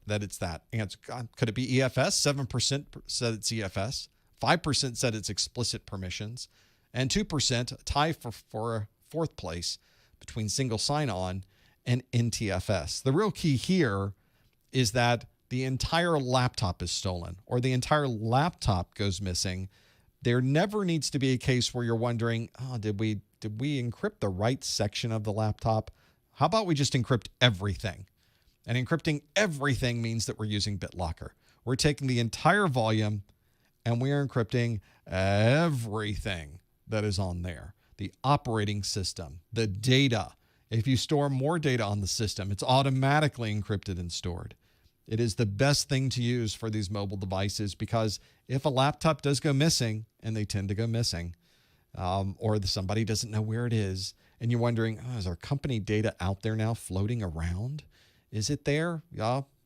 That it's that answer. God, could it be EFS? 7% said it's EFS. 5% said it's explicit permissions. And 2% tie for fourth place between single sign-on and NTFS. The real key here is that the entire laptop is stolen or the entire laptop goes missing. There never needs to be a case where you're wondering, did we encrypt the right section of the laptop? How about we just encrypt everything? And encrypting everything means that we're using BitLocker. We're taking the entire volume and we are encrypting everything that is on there. The operating system, the data. If you store more data on the system, it's automatically encrypted and stored. It is the best thing to use for these mobile devices because if a laptop does go missing, and they tend to go missing, or somebody doesn't know where it is, and you're wondering, is our company data out there now floating around? Is it there?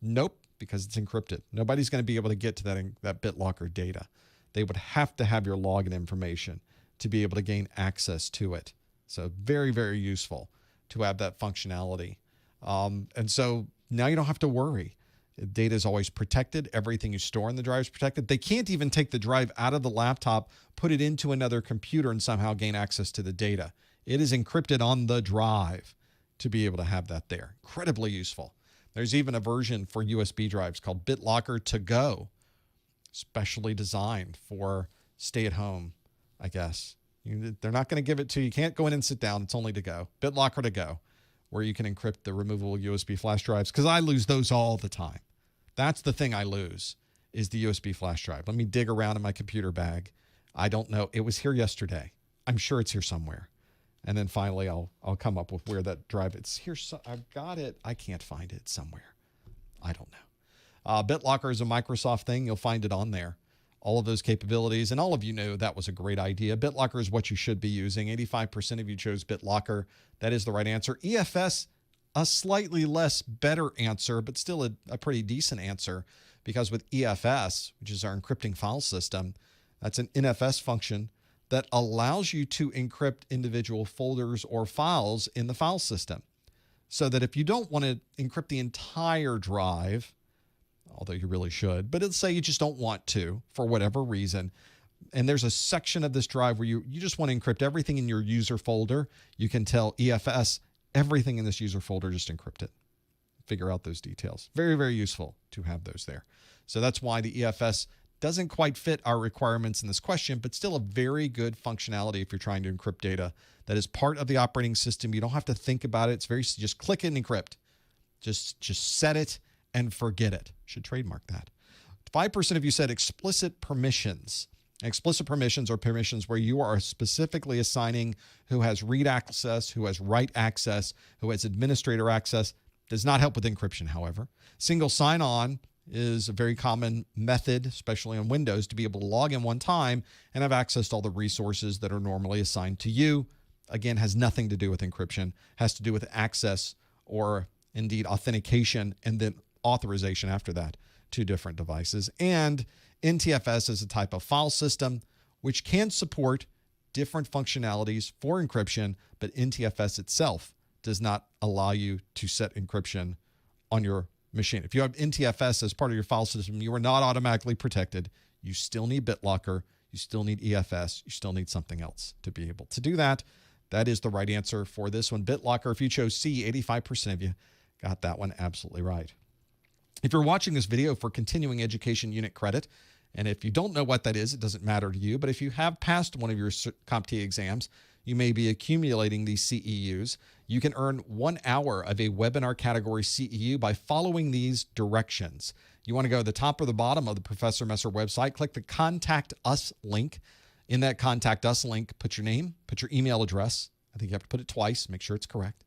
Nope, because it's encrypted. Nobody's going to be able to get to that BitLocker data. They would have to have your login information to be able to gain access to it. So very, very useful to have that functionality. And so now you don't have to worry. Data is always protected. Everything you store in the drive is protected. They can't even take the drive out of the laptop, put it into another computer, and somehow gain access to the data. It is encrypted on the drive to be able to have that there. Incredibly useful. There's even a version for USB drives called BitLocker To Go, specially designed for stay-at-home, I guess. They're not going to give it to you. You can't go in and sit down. It's only to go. BitLocker To Go, where you can encrypt the removable USB flash drives, because I lose those all the time. That's the thing I lose, is the USB flash drive. Let me dig around in my computer bag. I don't know. It was here yesterday. I'm sure it's here somewhere. And then finally, I'll come up with where that drive. It's here. So I've got it. I can't find it somewhere. I don't know. BitLocker is a Microsoft thing. You'll find it on there. All of those capabilities. And all of you know that was a great idea. BitLocker is what you should be using. 85% of you chose BitLocker. That is the right answer. EFS, a slightly less better answer, but still a pretty decent answer, because with EFS, which is our encrypting file system, that's an NFS function that allows you to encrypt individual folders or files in the file system. So that if you don't want to encrypt the entire drive, although you really should, but let's say you just don't want to for whatever reason, and there's a section of this drive where you just want to encrypt everything in your user folder, you can tell EFS everything in this user folder, just encrypt it. Figure out those details. Very, very useful to have those there. So that's why the EFS doesn't quite fit our requirements in this question, but still a very good functionality if you're trying to encrypt data that is part of the operating system. You don't have to think about it. It's very, just click it and encrypt. Just set it and forget it. Should trademark that. 5% of you said explicit permissions. Explicit permissions are permissions where you are specifically assigning who has read access, who has write access, who has administrator access. Does not help with encryption, however. Single sign-on is a very common method, especially on Windows, to be able to log in one time and have access to all the resources that are normally assigned to you. Again, has nothing to do with encryption, has to do with access or indeed authentication and then authorization after that to different devices. And MTFS is a type of file system which can support different functionalities for encryption, but MTFS itself does not allow you to set encryption on your machine. If you have MTFS as part of your file system, you are not automatically protected. You still need BitLocker. You still need EFS. You still need something else to be able to do that. That is the right answer for this one. BitLocker, if you chose C, 85% of you got that one absolutely right. If you're watching this video for continuing education unit credit, and if you don't know what that is, it doesn't matter to you, but if you have passed one of your CompTIA exams, you may be accumulating these CEUs. You can earn 1 hour of a webinar category CEU by following these directions. You want to go to the top or the bottom of the Professor Messer website, click the Contact Us link. In that Contact Us link, put your name, put your email address. I think you have to put it twice, make sure it's correct.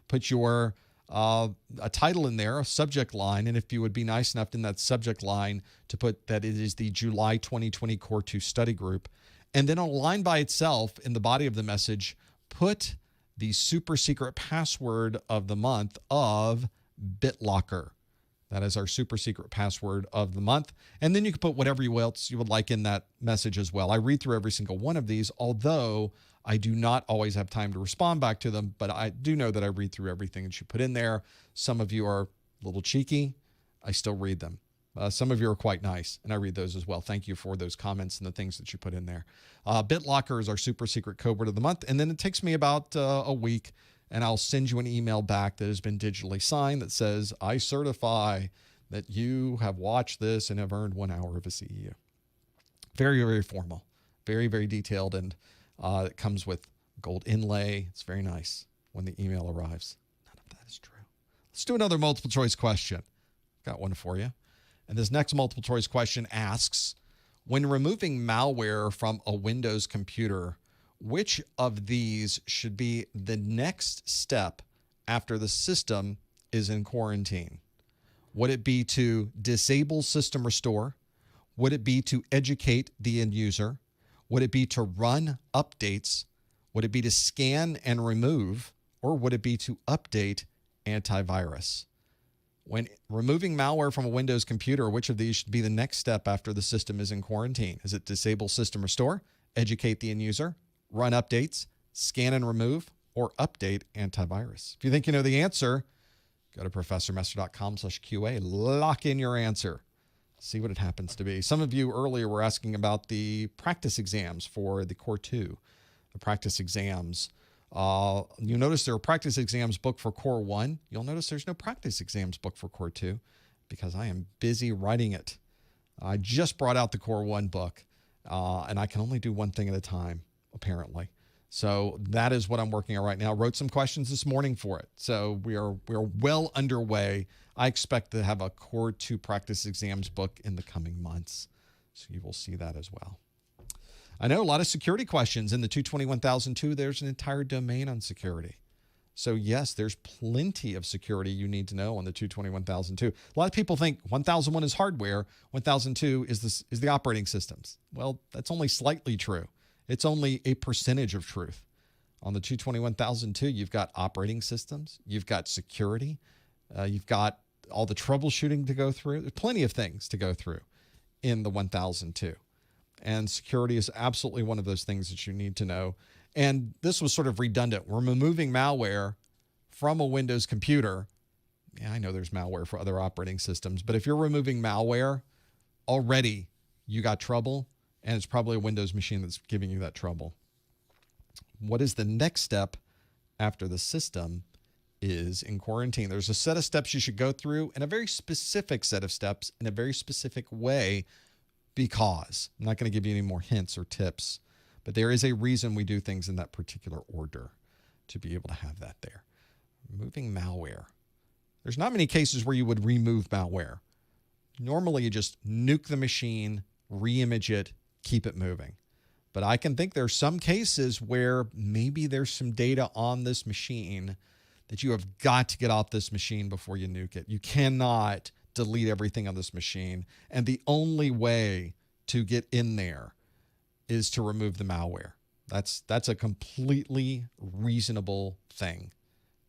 Put your a title in there, a subject line, and if you would be nice enough in that subject line to put that it is the July 2020 Core 2 study group. And then on a line by itself in the body of the message, put the super secret password of the month of BitLocker. That is our super secret password of the month. And then you can put whatever else you would like in that message as well. I read through every single one of these, although I do not always have time to respond back to them, but I do know that I read through everything that you put in there. Some of you are a little cheeky. I still read them. Some of you are quite nice, and I read those as well. Thank you for those comments and the things that you put in there. BitLocker is our super secret code word of the month, and then it takes me about a week, and I'll send you an email back that has been digitally signed that says, I certify that you have watched this and have earned 1 hour of a CEU. Very, very formal, very, very detailed, and it comes with gold inlay. It's very nice when the email arrives. None of that is true. Let's do another multiple choice question. Got one for you. And this next multiple choice question asks, when removing malware from a Windows computer, which of these should be the next step after the system is in quarantine? Would it be to disable system restore? Would it be to educate the end user? Would it be to run updates? Would it be to scan and remove? Or would it be to update antivirus? When removing malware from a Windows computer, which of these should be the next step after the system is in quarantine? Is it disable system restore, educate the end user, run updates, scan and remove, or update antivirus? If you think you know the answer, go to professormesser.com/QA, lock in your answer. See what it happens to be. Some of you earlier were asking about the practice exams for the Core 2. The practice exams. You notice there are practice exams booked for Core 1. You'll notice there's no practice exams booked for Core 2 because I am busy writing it. I just brought out the Core 1 book, and I can only do one thing at a time, apparently. So that is what I'm working on right now. Wrote some questions this morning for it. So we are well underway. I expect to have a Core 2 practice exams book in the coming months. So you will see that as well. I know a lot of security questions in the 221,002. There's an entire domain on security. So yes, there's plenty of security you need to know on the 221,002. A lot of people think 1001 is hardware, 1002 is the operating systems. Well, that's only slightly true. It's only a percentage of truth. On the 221,002, you've got operating systems, you've got security, you've got all the troubleshooting to go through. There's plenty of things to go through in the 1002. And security is absolutely one of those things that you need to know. And this was sort of redundant. We're removing malware from a Windows computer. Yeah, I know there's malware for other operating systems, but if you're removing malware, already you got trouble, and it's probably a Windows machine that's giving you that trouble. What is the next step after the system is in quarantine? There's a set of steps you should go through, and a very specific set of steps in a very specific way, because I'm not going to give you any more hints or tips, but there is a reason we do things in that particular order to be able to have that there. Removing malware. There's not many cases where you would remove malware. Normally, you just nuke the machine, re-image it, keep it moving. But I can think there's some cases where maybe there's some data on this machine that you have got to get off this machine before you nuke it. You cannot delete everything on this machine. And the only way to get in there is to remove the malware. That's a completely reasonable thing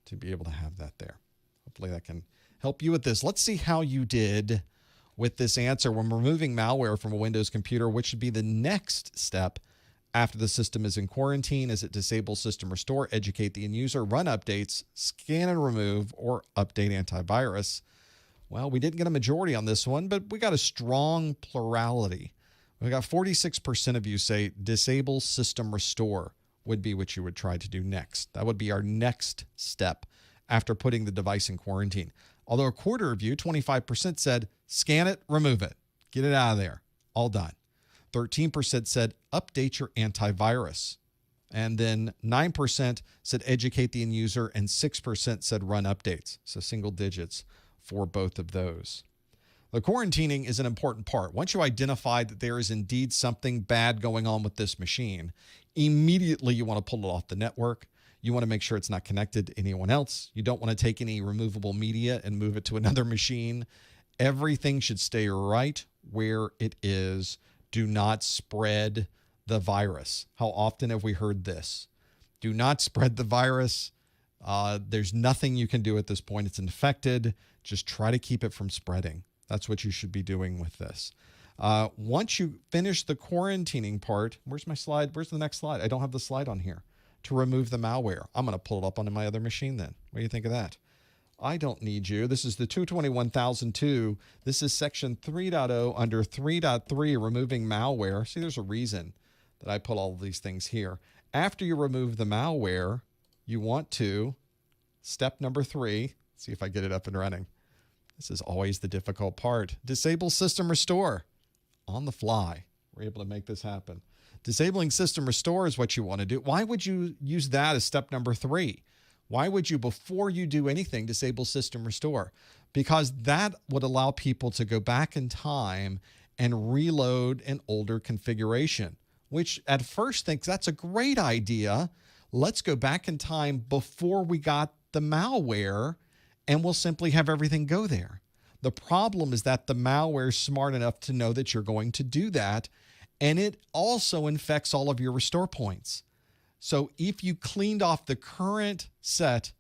to be able to have that there. Hopefully that can help you with this. Let's see how you did with this answer. When removing malware from a Windows computer, which should be the next step after the system is in quarantine? Is it disable system restore, educate the end user, run updates, scan and remove, or update antivirus? Well, we didn't get a majority on this one, but we got a strong plurality. We got 46% of you say disable system restore would be what you would try to do next. That would be our next step after putting the device in quarantine. Although a quarter of you, 25%, said scan it, remove it, get it out of there, all done. 13% said update your antivirus. And then 9% said educate the end user, and 6% said run updates. So single digits for both of those. The quarantining is an important part. Once you identify that there is indeed something bad going on with this machine, immediately you want to pull it off the network. You want to make sure it's not connected to anyone else. You don't want to take any removable media and move it to another machine. Everything should stay right where it is. Do not spread the virus. How often have we heard this? Do not spread the virus. There's nothing you can do at this point. It's infected. Just try to keep it from spreading. That's what you should be doing with this. Once you finish the quarantining part, where's my slide? Where's the next slide? I don't have the slide on here. To remove the malware. I'm going to pull it up onto my other machine then. What do you think of that? I don't need you. This is the 221,002. This is section 3.0 under 3.3, removing malware. See, there's a reason that I put all of these things here. After you remove the malware, you want to, step number 3, see if I get it up and running. This is always the difficult part. Disable system restore on the fly. We're able to make this happen. Disabling system restore is what you want to do. Why would you use that as step number 3? Why would you, before you do anything, disable system restore? Because that would allow people to go back in time and reload an older configuration, which at first thinks that's a great idea. Let's go back in time before we got the malware, and we'll simply have everything go there. The problem is that the malware is smart enough to know that you're going to do that, and it also infects all of your restore points. So if you cleaned off the current set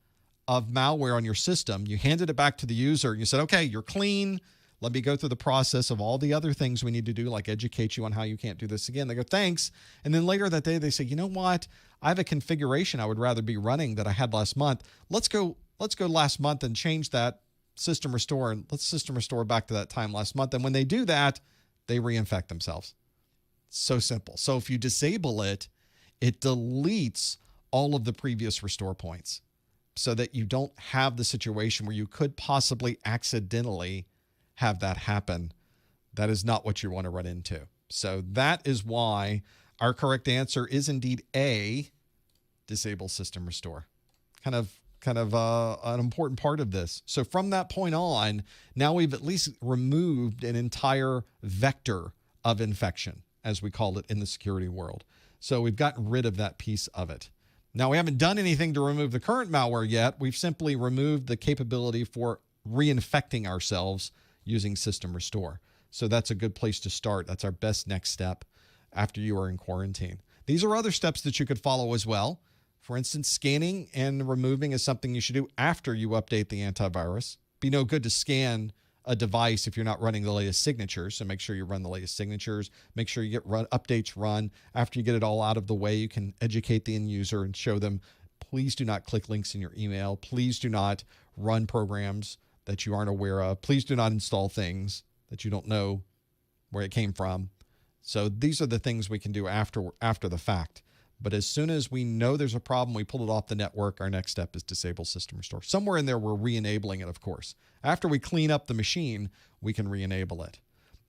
of malware on your system, you handed it back to the user, and you said, okay, you're clean. Let me go through the process of all the other things we need to do, like educate you on how you can't do this again. They go, thanks. And then later that day, they say, you know what? I have a configuration I would rather be running that I had last month. Let's go last month and change that system restore, and let's system restore back to that time last month. And when they do that, they reinfect themselves. So simple. So if you disable it, it deletes all of the previous restore points so that you don't have the situation where you could possibly accidentally have that happen. That is not what you want to run into. So that is why our correct answer is indeed A, disable system restore. Kind of an important part of this. So from that point on, now we've at least removed an entire vector of infection, as we call it in the security world. So we've gotten rid of that piece of it. Now, we haven't done anything to remove the current malware yet. We've simply removed the capability for reinfecting ourselves using system restore. So that's a good place to start. That's our best next step after you are in quarantine. These are other steps that you could follow as well. For instance, scanning and removing is something you should do after you update the antivirus. Be no good to scan a device if you're not running the latest signatures. So make sure you run the latest signatures. Make sure you get updates run. After you get it all out of the way, you can educate the end user and show them, please do not click links in your email. Please do not run programs that you aren't aware of. Please do not install things that you don't know where it came from. So these are the things we can do after the fact. But as soon as we know there's a problem, we pull it off the network, our next step is disable system restore. Somewhere in there, we're re-enabling it, of course. After we clean up the machine, we can re-enable it.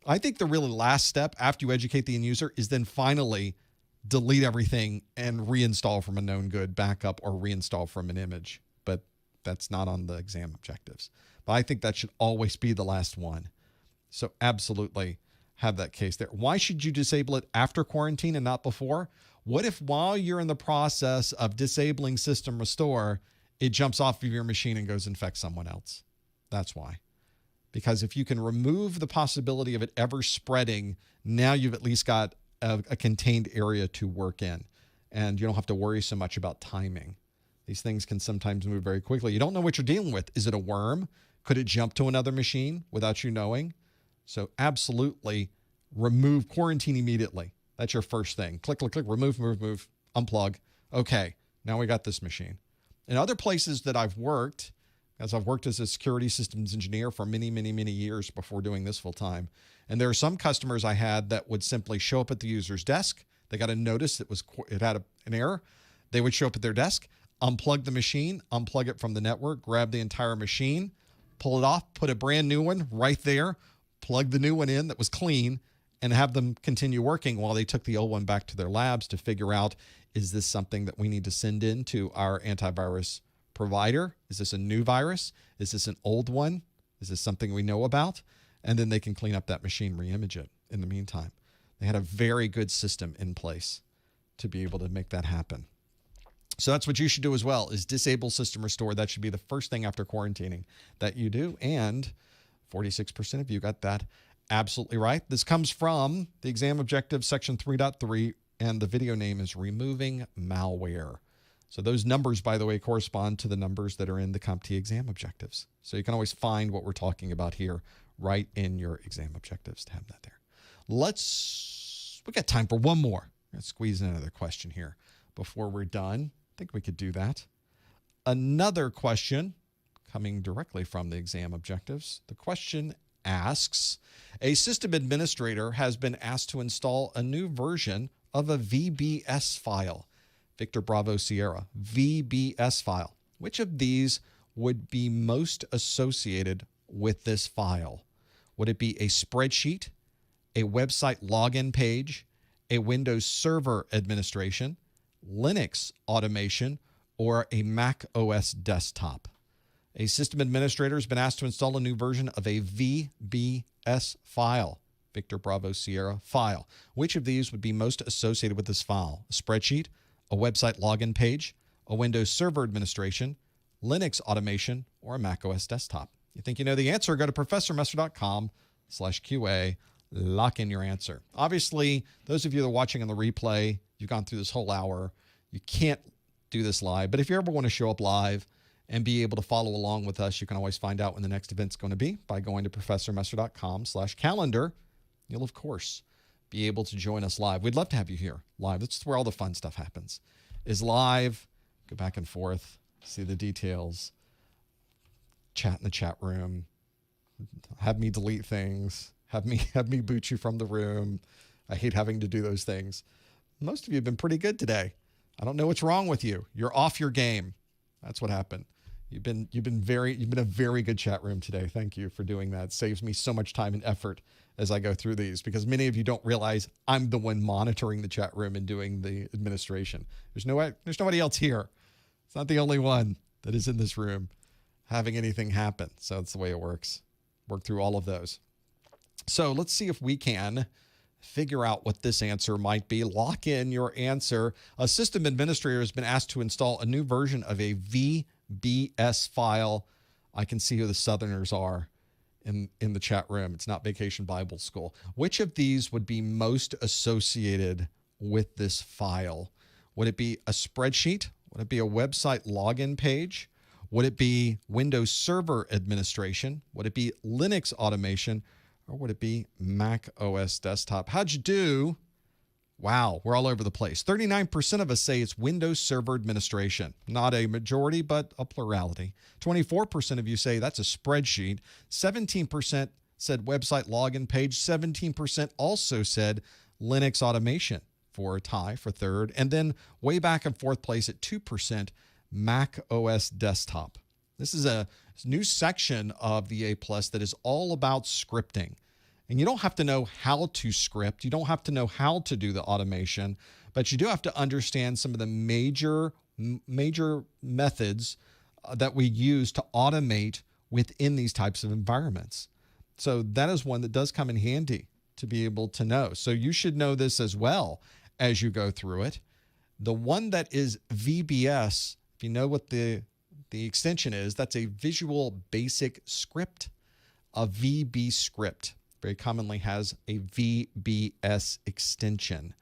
I think the really last step after you educate the end user is then finally delete everything and reinstall from a known good backup or reinstall from an image. But that's not on the exam objectives. But I think that should always be the last one. So absolutely have that case there. Why should you disable it after quarantine and not before? What if while you're in the process of disabling system restore, it jumps off of your machine and goes infect someone else? That's why. Because if you can remove the possibility of it ever spreading, now you've at least got a contained area to work in. And you don't have to worry so much about timing. These things can sometimes move very quickly. You don't know what you're dealing with. Is it a worm? Could it jump to another machine without you knowing? So absolutely remove quarantine immediately. That's your first thing. Click, click, click, remove, unplug. Okay, now we got this machine. In other places that I've worked, as I've worked as a security systems engineer for many, many, many years before doing this full time, and there are some customers I had that would simply show up at the user's desk. They got a notice it had an error. They would show up at their desk, unplug the machine, unplug it from the network, grab the entire machine, pull it off, put a brand new one right there, plug the new one in that was clean, and have them continue working while they took the old one back to their labs to figure out, is this something that we need to send in to our antivirus provider? Is this a new virus? Is this an old one? Is this something we know about? And then they can clean up that machine, re-image it in the meantime. They had a very good system in place to be able to make that happen. So that's what you should do as well, is disable system restore. That should be the first thing after quarantining that you do. And 46% of you got that absolutely right. This comes from the exam objective section 3.3, and the video name is removing malware. So those numbers, by the way, correspond to the numbers that are in the CompTIA exam objectives. So you can always find what we're talking about here right in your exam objectives to have that there. We got time for one more. Let's squeeze in another question here before we're done. I think we could do that. Another question coming directly from the exam objectives. The question asks, a system administrator has been asked to install a new version of a VBS file. Victor Bravo Sierra, VBS file. Which of these would be most associated with this file? Would it be a spreadsheet, a website login page, a Windows Server administration, Linux automation, or a Mac OS desktop? A system administrator has been asked to install a new version of a VBS file, Victor Bravo Sierra file. Which of these would be most associated with this file? A spreadsheet, a website login page, a Windows Server administration, Linux automation, or a Mac OS desktop? You think you know the answer? Go to professormesser.com/QA. Lock in your answer. Obviously, those of you that are watching on the replay, you've gone through this whole hour. You can't do this live, but if you ever want to show up live and be able to follow along with us, you can always find out when the next event's going to be by going to professormesser.com/calendar. You'll, of course, be able to join us live. We'd love to have you here live. That's where all the fun stuff happens, is live. Go back and forth, see the details, chat in the chat room, have me delete things, have me boot you from the room. I hate having to do those things. Most of you have been pretty good today. I don't know what's wrong with you. You're off your game. That's what happened. You've been a very good chat room today. Thank you for doing that. It saves me so much time and effort as I go through these, because many of you don't realize I'm the one monitoring the chat room and doing the administration. There's nobody else here. It's not the only one that is in this room having anything happen. So that's the way it works. Work through all of those. So let's see if we can figure out what this answer might be. Lock in your answer. A system administrator has been asked to install a new version of a VBS file. I can see who the Southerners are in the chat room. It's not Vacation Bible School. Which of these would be most associated with this file? Would it be a spreadsheet? Would it be a website login page? Would it be Windows Server administration? Would it be Linux automation? Or would it be Mac OS desktop? How'd you do? Wow, we're all over the place. 39% of us say it's Windows Server administration. Not a majority, but a plurality. 24% of you say that's a spreadsheet. 17% said website login page. 17% also said Linux automation for a tie for third. And then way back in fourth place at 2%, Mac OS desktop. This is a new section of the A+ that is all about scripting. And you don't have to know how to script. You don't have to know how to do the automation, but you do have to understand some of the major methods that we use to automate within these types of environments. So that is one that does come in handy to be able to know. So you should know this as well as you go through it. The one that is VBS, if you know what the extension is, that's a Visual Basic Script. A VB script very commonly has a VBS extension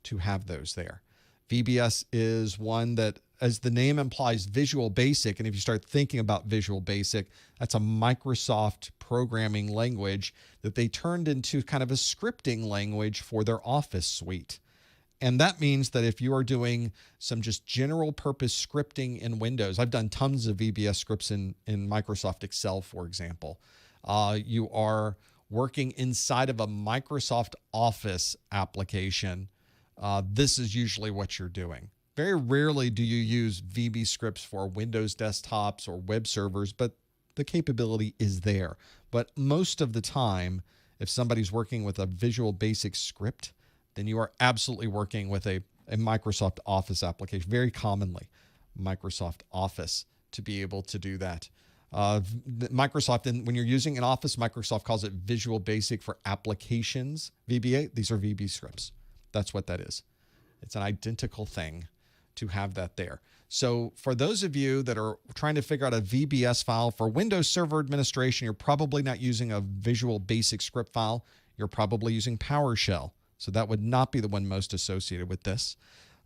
to have those there. VBS is one that, as the name implies, Visual Basic, and if you start thinking about Visual Basic, that's a Microsoft programming language that they turned into kind of a scripting language for their Office suite. And that means that if you are doing some just general purpose scripting in Windows, I've done tons of VBS scripts in Microsoft Excel, for example. You are working inside of a Microsoft Office application. This is usually what you're doing. Very rarely do you use VB scripts for Windows desktops or web servers, but the capability is there. But most of the time, if somebody's working with a Visual Basic script, then you are absolutely working with a Microsoft Office application, very commonly Microsoft Office, to be able to do that. Microsoft, and when you're using an Office, Microsoft calls it Visual Basic for applications. VBA, these are VB scripts. That's what that is. It's an identical thing to have that there. So for those of you that are trying to figure out a VBS file for Windows Server administration, you're probably not using a Visual Basic script file. You're probably using PowerShell. So that would not be the one most associated with this.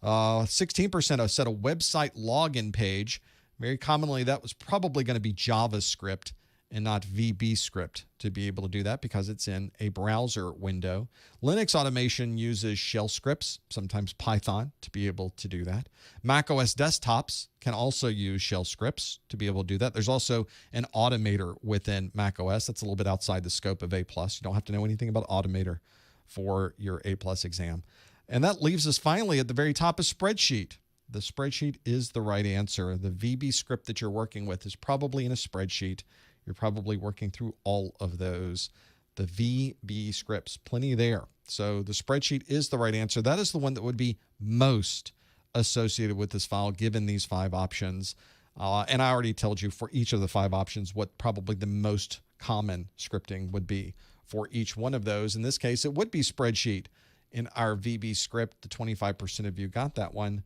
16% have said a website login page. Very commonly, that was probably going to be JavaScript and not VB script to be able to do that because it's in a browser window. Linux automation uses shell scripts, sometimes Python, to be able to do that. Mac OS desktops can also use shell scripts to be able to do that. There's also an automator within Mac OS. That's a little bit outside the scope of A+. You don't have to know anything about automator for your A+ exam. And that leaves us finally at the very top of spreadsheet. The spreadsheet is the right answer. The VB script that you're working with is probably in a spreadsheet. You're probably working through all of those. The VB scripts, plenty there. So the spreadsheet is the right answer. That is the one that would be most associated with this file, given these 5 options. And I already told you for each of the 5 options what probably the most common scripting would be for each one of those. In this case, it would be spreadsheet in our VB script. The 25% of you got that one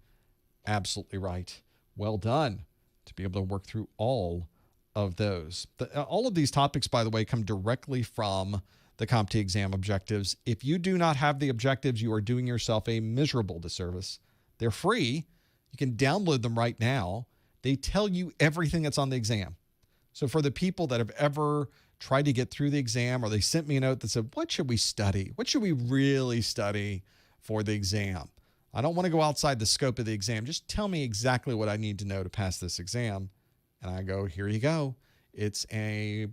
absolutely right. Well done to be able to work through all of those. All of these topics, by the way, come directly from the CompTIA exam objectives. If you do not have the objectives, you are doing yourself a miserable disservice. They're free. You can download them right now. They tell you everything that's on the exam. So for the people that have ever tried to get through the exam, or they sent me a note that said, what should we study? What should we really study for the exam? I don't want to go outside the scope of the exam. Just tell me exactly what I need to know to pass this exam. And I go, here you go. It's a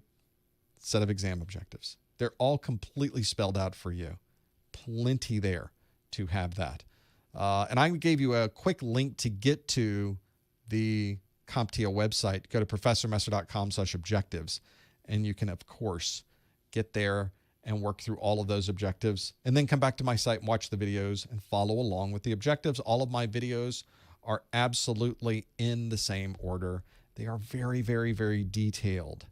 set of exam objectives. They're all completely spelled out for you. Plenty there to have that. And I gave you a quick link to get to the CompTIA website. Go to professormesser.com/objectives. And you can, of course, get there and work through all of those objectives, and then come back to my site and watch the videos and follow along with the objectives. All of my videos are absolutely in the same order. They are very, very, very detailed.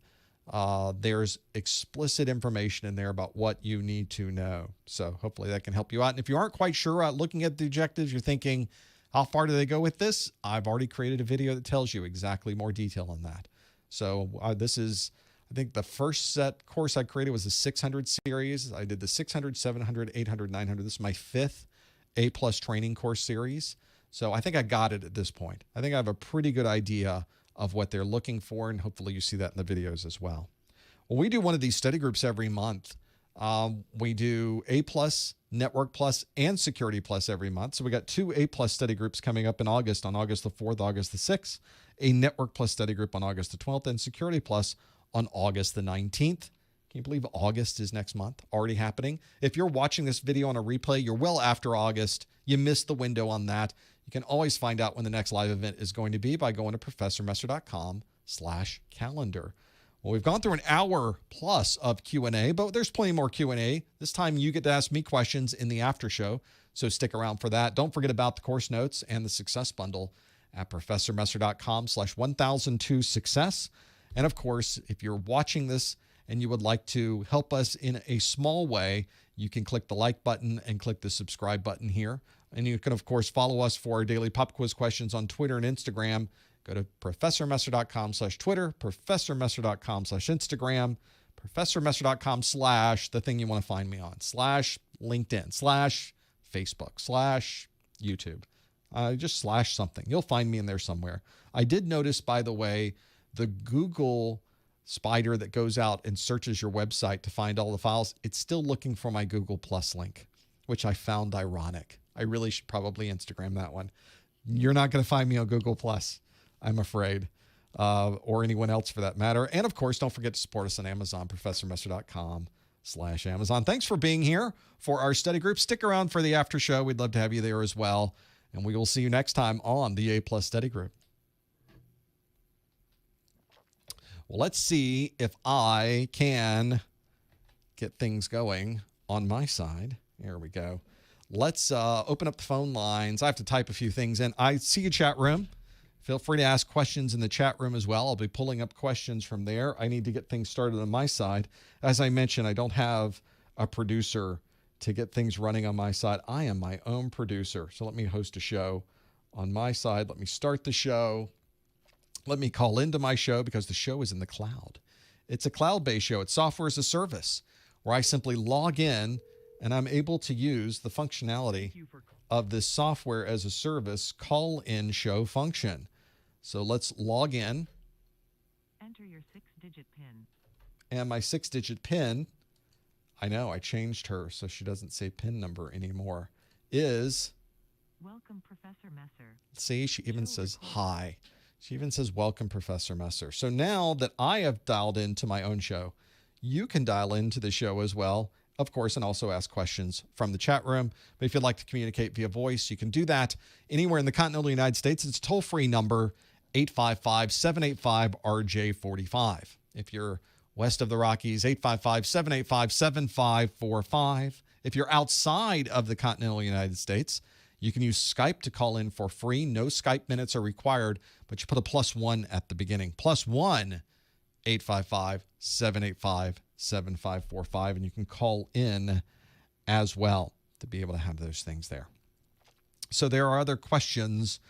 There's explicit information in there about what you need to know. So hopefully that can help you out. And if you aren't quite sure, looking at the objectives, you're thinking, how far do they go with this? I've already created a video that tells you exactly more detail on that. So this is, I think the first course I created was the 600 series. I did the 600, 700, 800, 900. This is my 5th A+ training course series. So I think I got it at this point. I think I have a pretty good idea of what they're looking for, and hopefully you see that in the videos as well. Well, we do one of these study groups every month. We do A+, Network Plus, and Security Plus every month. So we got 2 A+ study groups coming up in August, on August the 4th, August the 6th, a Network Plus study group on August the 12th, and Security Plus on August the 19th. Can you believe August is next month? Already happening. If you're watching this video on a replay, you're well after August. You missed the window on that. You can always find out when the next live event is going to be by going to professormesser.com/calendar. Well, we've gone through an hour plus of Q&A, but there's plenty more Q&A. This time you get to ask me questions in the after show, so stick around for that. Don't forget about the course notes and the success bundle at professormesser.com/1002success. And of course, if you're watching this and you would like to help us in a small way, you can click the like button and click the subscribe button here. And you can, of course, follow us for our daily pop quiz questions on Twitter and Instagram. Go to professormesser.com/Twitter, professormesser.com/Instagram, professormesser.com/ the thing you want to find me on, /LinkedIn, /Facebook, /YouTube. Just slash something. You'll find me in there somewhere. I did notice, by the way, the Google spider that goes out and searches your website to find all the files, it's still looking for my Google Plus link, which I found ironic. I really should probably Instagram that one. You're not going to find me on Google Plus, I'm afraid, or anyone else for that matter. And of course, don't forget to support us on Amazon, professormesser.com/Amazon. Thanks for being here for our study group. Stick around for the after show. We'd love to have you there as well. And we will see you next time on the A+ study group. Well, let's see if I can get things going on my side. Here we go. Let's open up the phone lines. I have to type a few things in. I see a chat room. Feel free to ask questions in the chat room as well. I'll be pulling up questions from there. I need to get things started on my side. As I mentioned, I don't have a producer to get things running on my side. I am my own producer. So let me host a show on my side. Let me start the show. Let me call into my show because the show is in the cloud. It's a cloud-based show. It's software as a service where I simply log in and I'm able to use the functionality of this software as a service call-in show function. So let's log in. Enter your 6-digit PIN. And my 6-digit PIN, I know I changed her so she doesn't say PIN number anymore, is... Welcome, Professor Messer. See, she even says hi. She even says, welcome, Professor Messer. So now that I have dialed into my own show, you can dial into the show as well, of course, and also ask questions from the chat room. But if you'd like to communicate via voice, you can do that anywhere in the continental United States. It's a toll-free number, 855-785-RJ45. If you're west of the Rockies, 855-785-7545. If you're outside of the continental United States, you can use Skype to call in for free. No Skype minutes are required, but you put a +1 at the beginning. +1, 855-785-7545, and you can call in as well to be able to have those things there. So there are other questions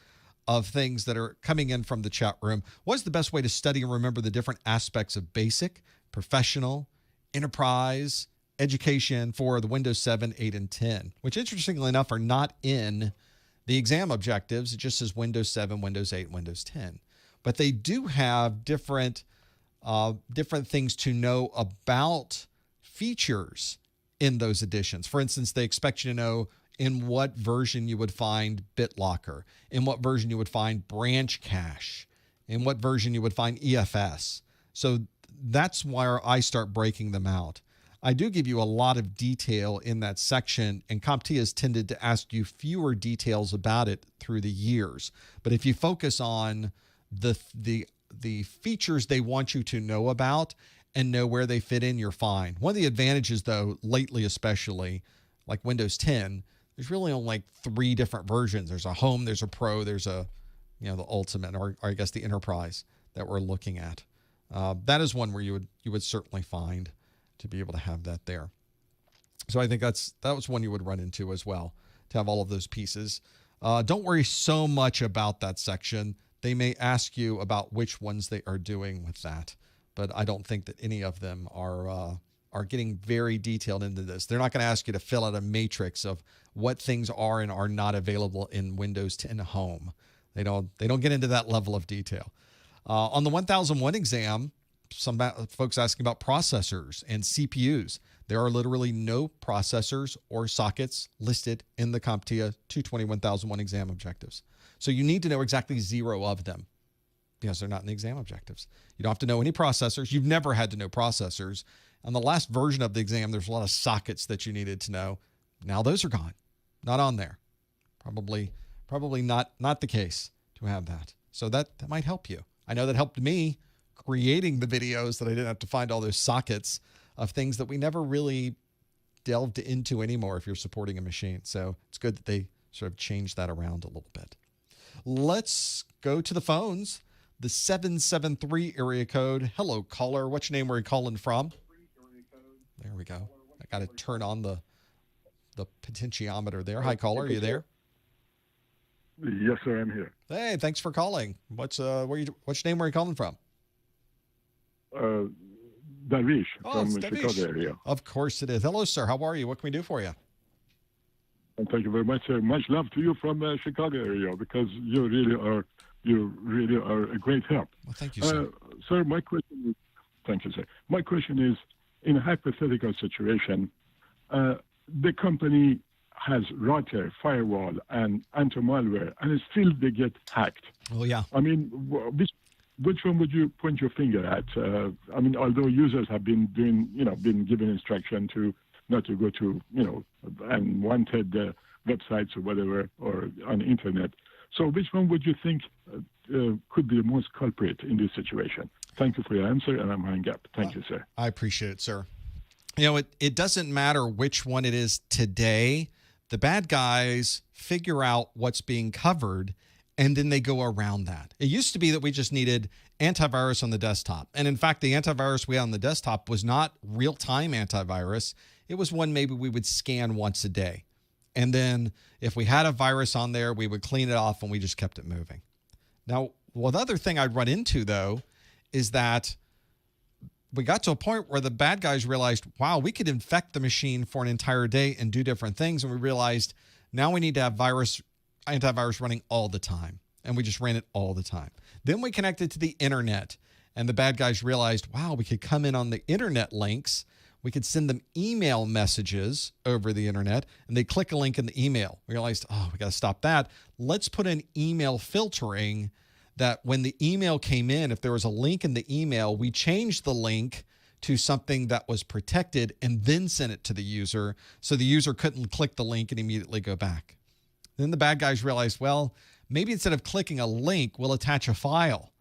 of things that are coming in from the chat room. What's the best way to study and remember the different aspects of basic, professional, enterprise, education for the Windows 7, 8, and 10, which interestingly enough are not in the exam objectives. It just says Windows 7, Windows 8, Windows 10. But they do have different things to know about features in those editions. For instance, they expect you to know in what version you would find BitLocker, in what version you would find branch cache, in what version you would find EFS. So that's where I start breaking them out. I do give you a lot of detail in that section, and CompTIA has tended to ask you fewer details about it through the years. But if you focus on the features they want you to know about and know where they fit in, you're fine. One of the advantages, though, lately especially, like Windows 10, there's really only like 3 different versions. There's a Home, there's a Pro, there's a, the Ultimate, or I guess the Enterprise that we're looking at. That is one where you would certainly find to be able to have that there. So I think that was one you would run into as well, to have all of those pieces. Don't worry so much about that section. They may ask you about which ones they are doing with that, but I don't think that any of them are getting very detailed into this. They're not going to ask you to fill out a matrix of what things are and are not available in Windows 10 Home. They don't get into that level of detail. On the 1001 exam, some folks asking about processors and CPUs. There are literally no processors or sockets listed in the CompTIA 220-1001 exam objectives. So you need to know exactly 0 of them because they're not in the exam objectives. You don't have to know any processors. You've never had to know processors. On the last version of the exam, there's a lot of sockets that you needed to know. Now those are gone, not on there. Probably not the case to have that. So that might help you. I know that helped me creating the videos, that I didn't have to find all those sockets of things that we never really delved into anymore if you're supporting a machine. So it's good that they sort of changed that around a little bit. Let's go to the phones. The 773 area code. Hello, caller. What's your name? Where are you calling from? There we go. I got to turn on the potentiometer there. Hi, caller. Are you there? Yes, sir. I'm here. Hey, thanks for calling. What's your name? Where are you calling from? Davish Oh, from it's Chicago Davish. area. Of course it is. Hello, sir. How are you? What can we do for you? And thank you very much, sir. Much love to you from Chicago area, because you really are a great help. Well, thank you, sir. Sir, my question is, thank you, sir. My question is, in a hypothetical situation, the company has router, firewall, and anti-malware, and still they get hacked. Oh, yeah. I mean, which one would you point your finger at? I mean, although users have been been given instruction to not to go to, unwanted websites or whatever, or on the internet. So which one would you think could be the most culprit in this situation? Thank you for your answer, and I'm hanging up. Thank you, sir. I appreciate it, sir. It doesn't matter which one it is today. The bad guys figure out what's being covered, and then they go around that. It used to be that we just needed antivirus on the desktop. And in fact, the antivirus we had on the desktop was not real-time antivirus. It was one maybe we would scan once a day. And then if we had a virus on there, we would clean it off and we just kept it moving. Now, one other thing I'd run into, though, is that we got to a point where the bad guys realized, wow, we could infect the machine for an entire day and do different things. And we realized now we need to have antivirus running all the time. And we just ran it all the time. Then we connected to the internet, and the bad guys realized, wow, we could come in on the internet links. We could send them email messages over the internet, and they click a link in the email. We realized, oh, we got to stop that. Let's put in email filtering, that when the email came in, if there was a link in the email, we changed the link to something that was protected and then sent it to the user, so the user couldn't click the link and immediately go back. Then the bad guys realized, well, maybe instead of clicking a link, we'll attach a file.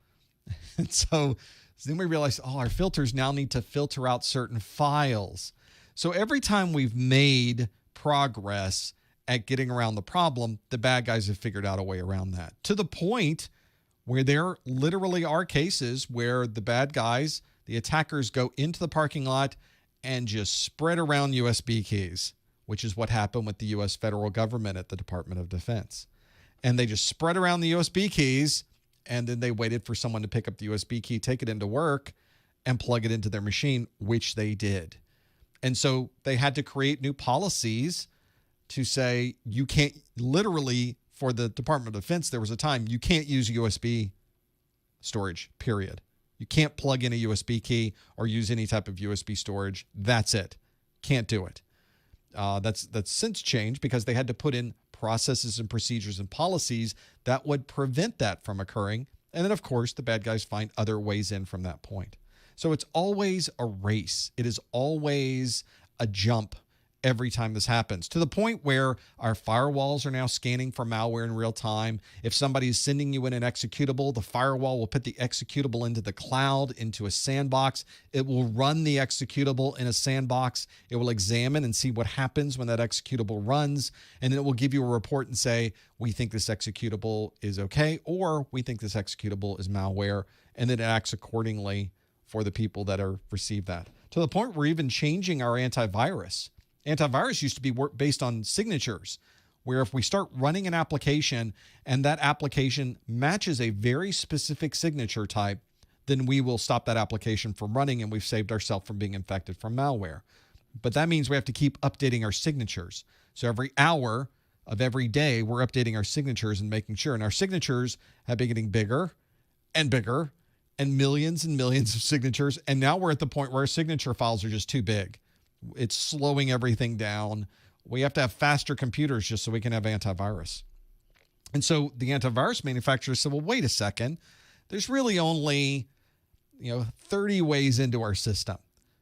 And so then we realized, oh, our filters now need to filter out certain files. So every time we've made progress at getting around the problem, the bad guys have figured out a way around that, to the point where there literally are cases where the bad guys, the attackers, go into the parking lot and just spread around USB keys, which is what happened with the U.S. federal government at the Department of Defense. And they just spread around the USB keys, and then they waited for someone to pick up the USB key, take it into work, and plug it into their machine, which they did. And so they had to create new policies to say you can't, literally, for the Department of Defense, there was a time you can't use USB storage, period. You can't plug in a USB key or use any type of USB storage. That's it. Can't do it. That's since changed because they had to put in processes and procedures and policies that would prevent that from occurring. And then, of course, the bad guys find other ways in from that point. So it's always a race. It is always a jump every time this happens, to the point where our firewalls are now scanning for malware in real time. If somebody is sending you in an executable, the firewall will put the executable into the cloud, into a sandbox. It will run the executable in a sandbox. It will examine and see what happens when that executable runs, and then it will give you a report and say, we think this executable is okay, or we think this executable is malware, and then it acts accordingly for the people that are receive that. To the point we're even changing our antivirus. Antivirus used to be based on signatures, where if we start running an application and that application matches a very specific signature type, then we will stop that application from running and we've saved ourselves from being infected from malware. But that means we have to keep updating our signatures. So every hour of every day, we're updating our signatures and making sure. And our signatures have been getting bigger and bigger and millions of signatures. And now we're at the point where our signature files are just too big. It's slowing everything down. We have to have faster computers just so we can have antivirus. And so the antivirus manufacturers said, well, wait a second. There's really only 30 ways into our system.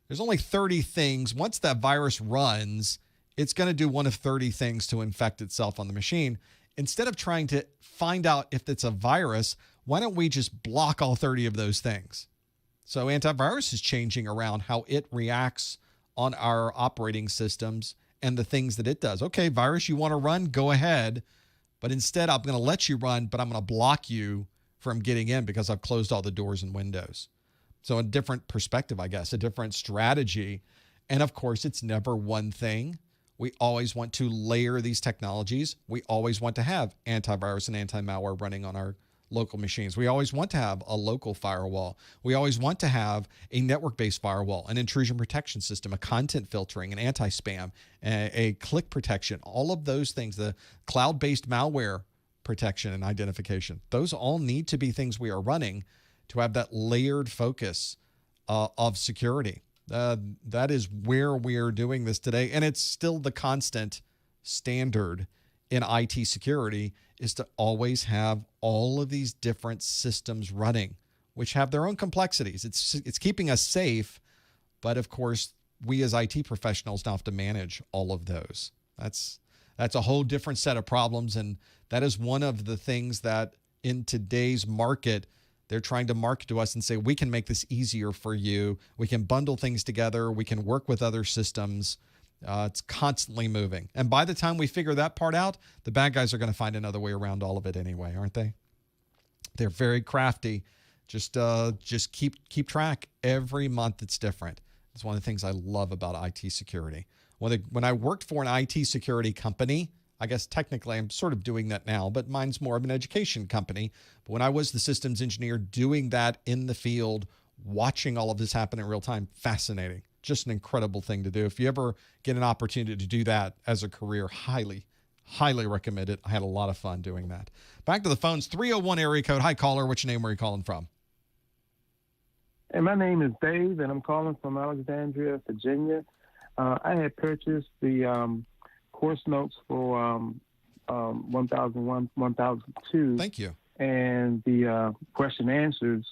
There's only 30 things. Once that virus runs, it's going to do one of 30 things to infect itself on the machine. Instead of trying to find out if it's a virus, why don't we just block all 30 of those things? So antivirus is changing around how it reacts on our operating systems and the things that it does. Okay, virus, you want to run? Go ahead. But instead, I'm going to let you run, but I'm going to block you from getting in because I've closed all the doors and windows. So a different perspective, I guess, a different strategy. And of course, it's never one thing. We always want to layer these technologies. We always want to have antivirus and anti-malware running on our local machines. We always want to have a local firewall. We always want to have a network-based firewall, an intrusion protection system, a content filtering, an anti-spam, a click protection, all of those things, the cloud-based malware protection and identification. Those all need to be things we are running to have that layered focus of security. That is where we are doing this today. And it's still the constant standard in IT security is to always have all of these different systems running, which have their own complexities. It's keeping us safe, but of course, we as IT professionals now have to manage all of those. That's a whole different set of problems, and that is one of the things that in today's market, they're trying to market to us and say, we can make this easier for you. We can bundle things together. We can work with other systems. It's constantly moving. And by the time we figure that part out, the bad guys are going to find another way around all of it anyway, aren't they? They're very crafty. Just keep track. Every month it's different. It's one of the things I love about IT security. When I worked for an IT security company, I guess technically I'm sort of doing that now, but mine's more of an education company. But when I was the systems engineer doing that in the field, watching all of this happen in real time, fascinating. Just an incredible thing to do. If you ever get an opportunity to do that as a career, highly recommend it. I had a lot of fun doing that. Back to the phones, 301 area code. Hi, caller. What's your name? Where are you calling from? Hey, my name is Dave, and I'm calling from Alexandria, Virginia. I had purchased the course notes for 1001, 1002. Thank you. And the question answers.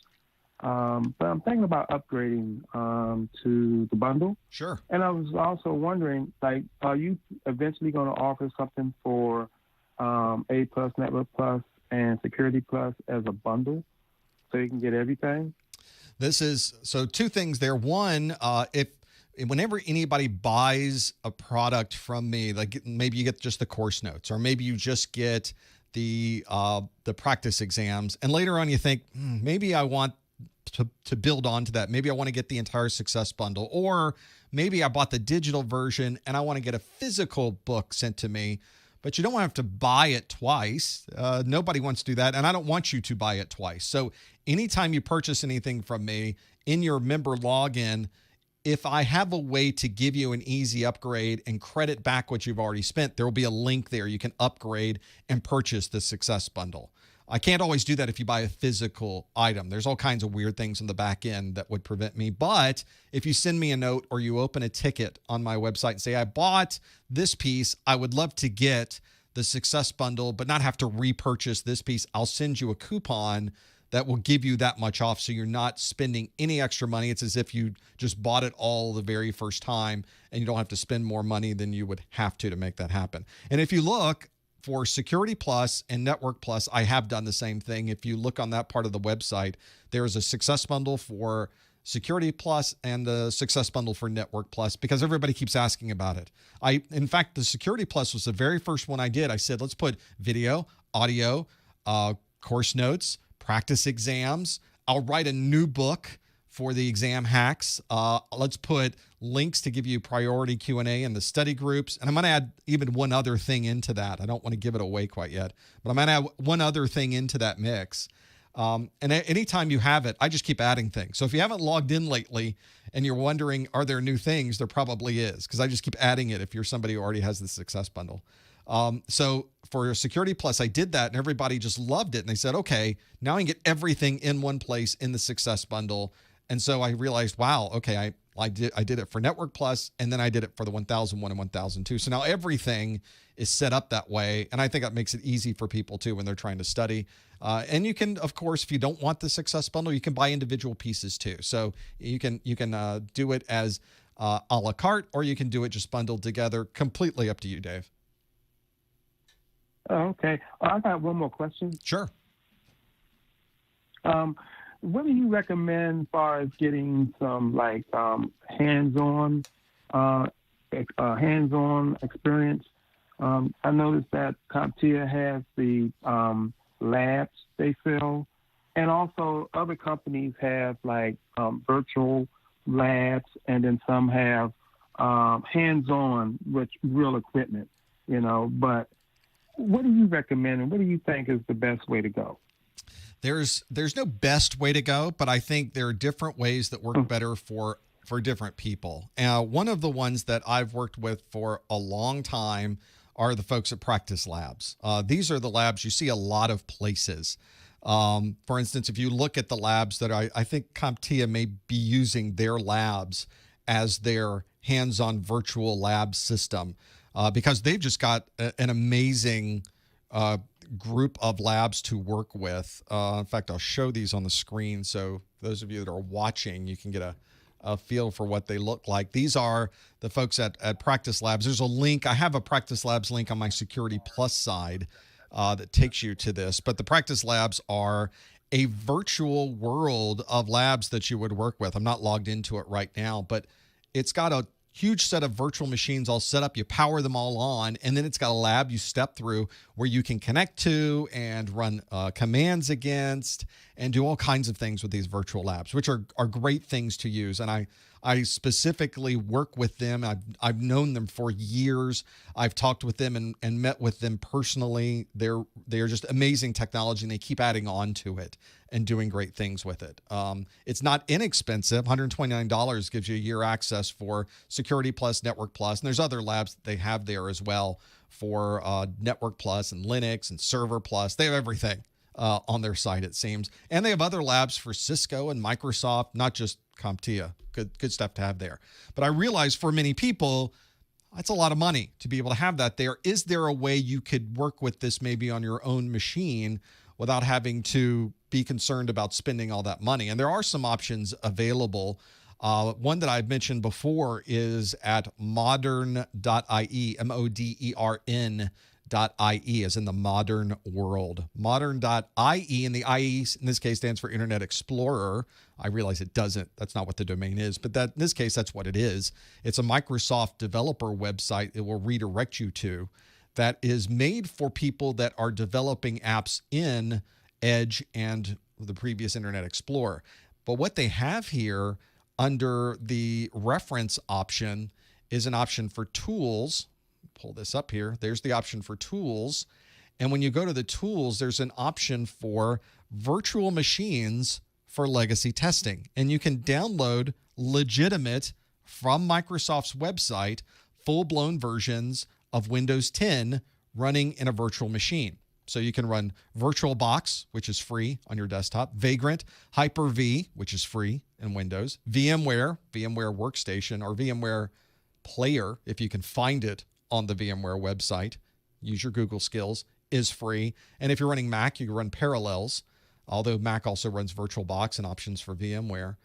But I'm thinking about upgrading to the bundle. Sure. And I was also wondering, are you eventually going to offer something for A Plus, Network Plus, and Security Plus as a bundle so you can get everything? So two things there. One, whenever anybody buys a product from me, like maybe you get just the course notes, or maybe you just get the practice exams, and later on you think, maybe I want to build onto that. Maybe I want to get the entire success bundle, or maybe I bought the digital version and I want to get a physical book sent to me, but you don't have to buy it twice. Nobody wants to do that, and I don't want you to buy it twice. So anytime you purchase anything from me in your member login, if I have a way to give you an easy upgrade and credit back what you've already spent, there will be a link there. You can upgrade and purchase the success bundle. I can't always do that if you buy a physical item. There's all kinds of weird things on the back end that would prevent me. But if you send me a note or you open a ticket on my website and say, I bought this piece, I would love to get the success bundle, but not have to repurchase this piece, I'll send you a coupon that will give you that much off. So you're not spending any extra money. It's as if you just bought it all the very first time, and you don't have to spend more money than you would have to make that happen. And if you look for Security Plus and Network Plus, I have done the same thing. If you look on that part of the website, there is a success bundle for Security Plus and the success bundle for Network Plus, because everybody keeps asking about it. In fact, the Security Plus was the very first one I did. I said, let's put video, audio, course notes, practice exams. I'll write a new book for the exam hacks. Let's put links to give you priority Q&A in the study groups. And I'm going to add even one other thing into that. I don't want to give it away quite yet, but I'm going to add one other thing into that mix. And anytime you have it, I just keep adding things. So if you haven't logged in lately and you're wondering, are there new things? There probably is, because I just keep adding it if you're somebody who already has the success bundle. So for Security Plus, I did that, and everybody just loved it. And they said, okay, now I can get everything in one place in the success bundle. And so I realized, wow, okay, I did it for Network Plus, and then I did it for the 1001 and 1002. So now everything is set up that way, and I think that makes it easy for people too when they're trying to study. And you can, of course, if you don't want the success bundle, you can buy individual pieces too. So you can do it as a la carte, or you can do it just bundled together. Completely up to you, Dave. Oh, okay. I got one more question. Sure. What do you recommend as far as getting some hands-on experience? I noticed that CompTIA has the labs they sell, and also other companies have virtual labs, and then some have hands-on with real equipment. But what do you recommend, and what do you think is the best way to go? There's no best way to go, but I think there are different ways that work better for different people. One of the ones that I've worked with for a long time are the folks at Practice Labs. These are the labs you see a lot of places. For instance, if you look at the labs that I think CompTIA may be using their labs as their hands-on virtual lab system, because they've just got an amazing group of labs to work with. In fact, I'll show these on the screen, so those of you that are watching, you can get a feel for what they look like. These are the folks at Practice Labs. There's a link. I have a Practice Labs link on my Security Plus side that takes you to this. But the Practice Labs are a virtual world of labs that you would work with. I'm not logged into it right now, but it's got a huge set of virtual machines all set up. You power them all on, and then it's got a lab you step through where you can connect to and run commands against and do all kinds of things with these virtual labs, which are great things to use. And I specifically work with them. I've known them for years. I've talked with them and met with them personally. They're just amazing technology, and they keep adding on to it and doing great things with it. It's not inexpensive. $129 gives you a year access for Security Plus, Network Plus, and there's other labs that they have there as well for Network Plus and Linux and Server Plus. They have everything on their site, it seems. And they have other labs for Cisco and Microsoft, not just CompTIA. Good stuff to have there. But I realize for many people, that's a lot of money to be able to have that there. Is there a way you could work with this maybe on your own machine without having to be concerned about spending all that money? And there are some options available. One that I've mentioned before is at modern.ie, modern.ie, as in the modern world. Modern.ie, and the IE in this case stands for Internet Explorer. I realize it doesn't. That's not what the domain is, but that in this case, that's what it is. It's a Microsoft developer website it will redirect you to that is made for people that are developing apps in Edge and the previous Internet Explorer. But what they have here under the reference option is an option for tools. Pull this up here. There's the option for tools. And when you go to the tools, there's an option for virtual machines for legacy testing. And you can download legitimate from Microsoft's website, full-blown versions of Windows 10 running in a virtual machine. So you can run VirtualBox, which is free on your desktop, Vagrant, Hyper-V, which is free in Windows, VMware Workstation, or VMware Player, if you can find it on the VMware website. Use your Google skills, is free. And if you're running Mac, you can run Parallels. although Mac also runs VirtualBox and options for VMware.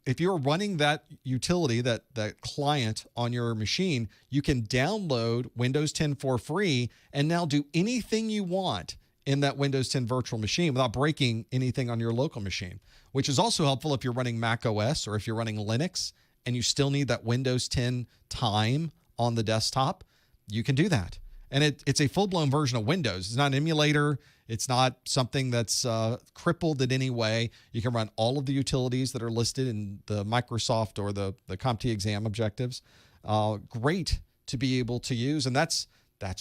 If you're running that utility, that client on your machine, you can download Windows 10 for free and now do anything you want in that Windows 10 virtual machine without breaking anything on your local machine, which is also helpful if you're running Mac OS or if you're running Linux and you still need that Windows 10 time on the desktop. You can do that. And it's a full-blown version of Windows. It's not an emulator. It's not something that's crippled in any way. You can run all of the utilities that are listed in the Microsoft or the CompTIA exam objectives. Great to be able to use, and that's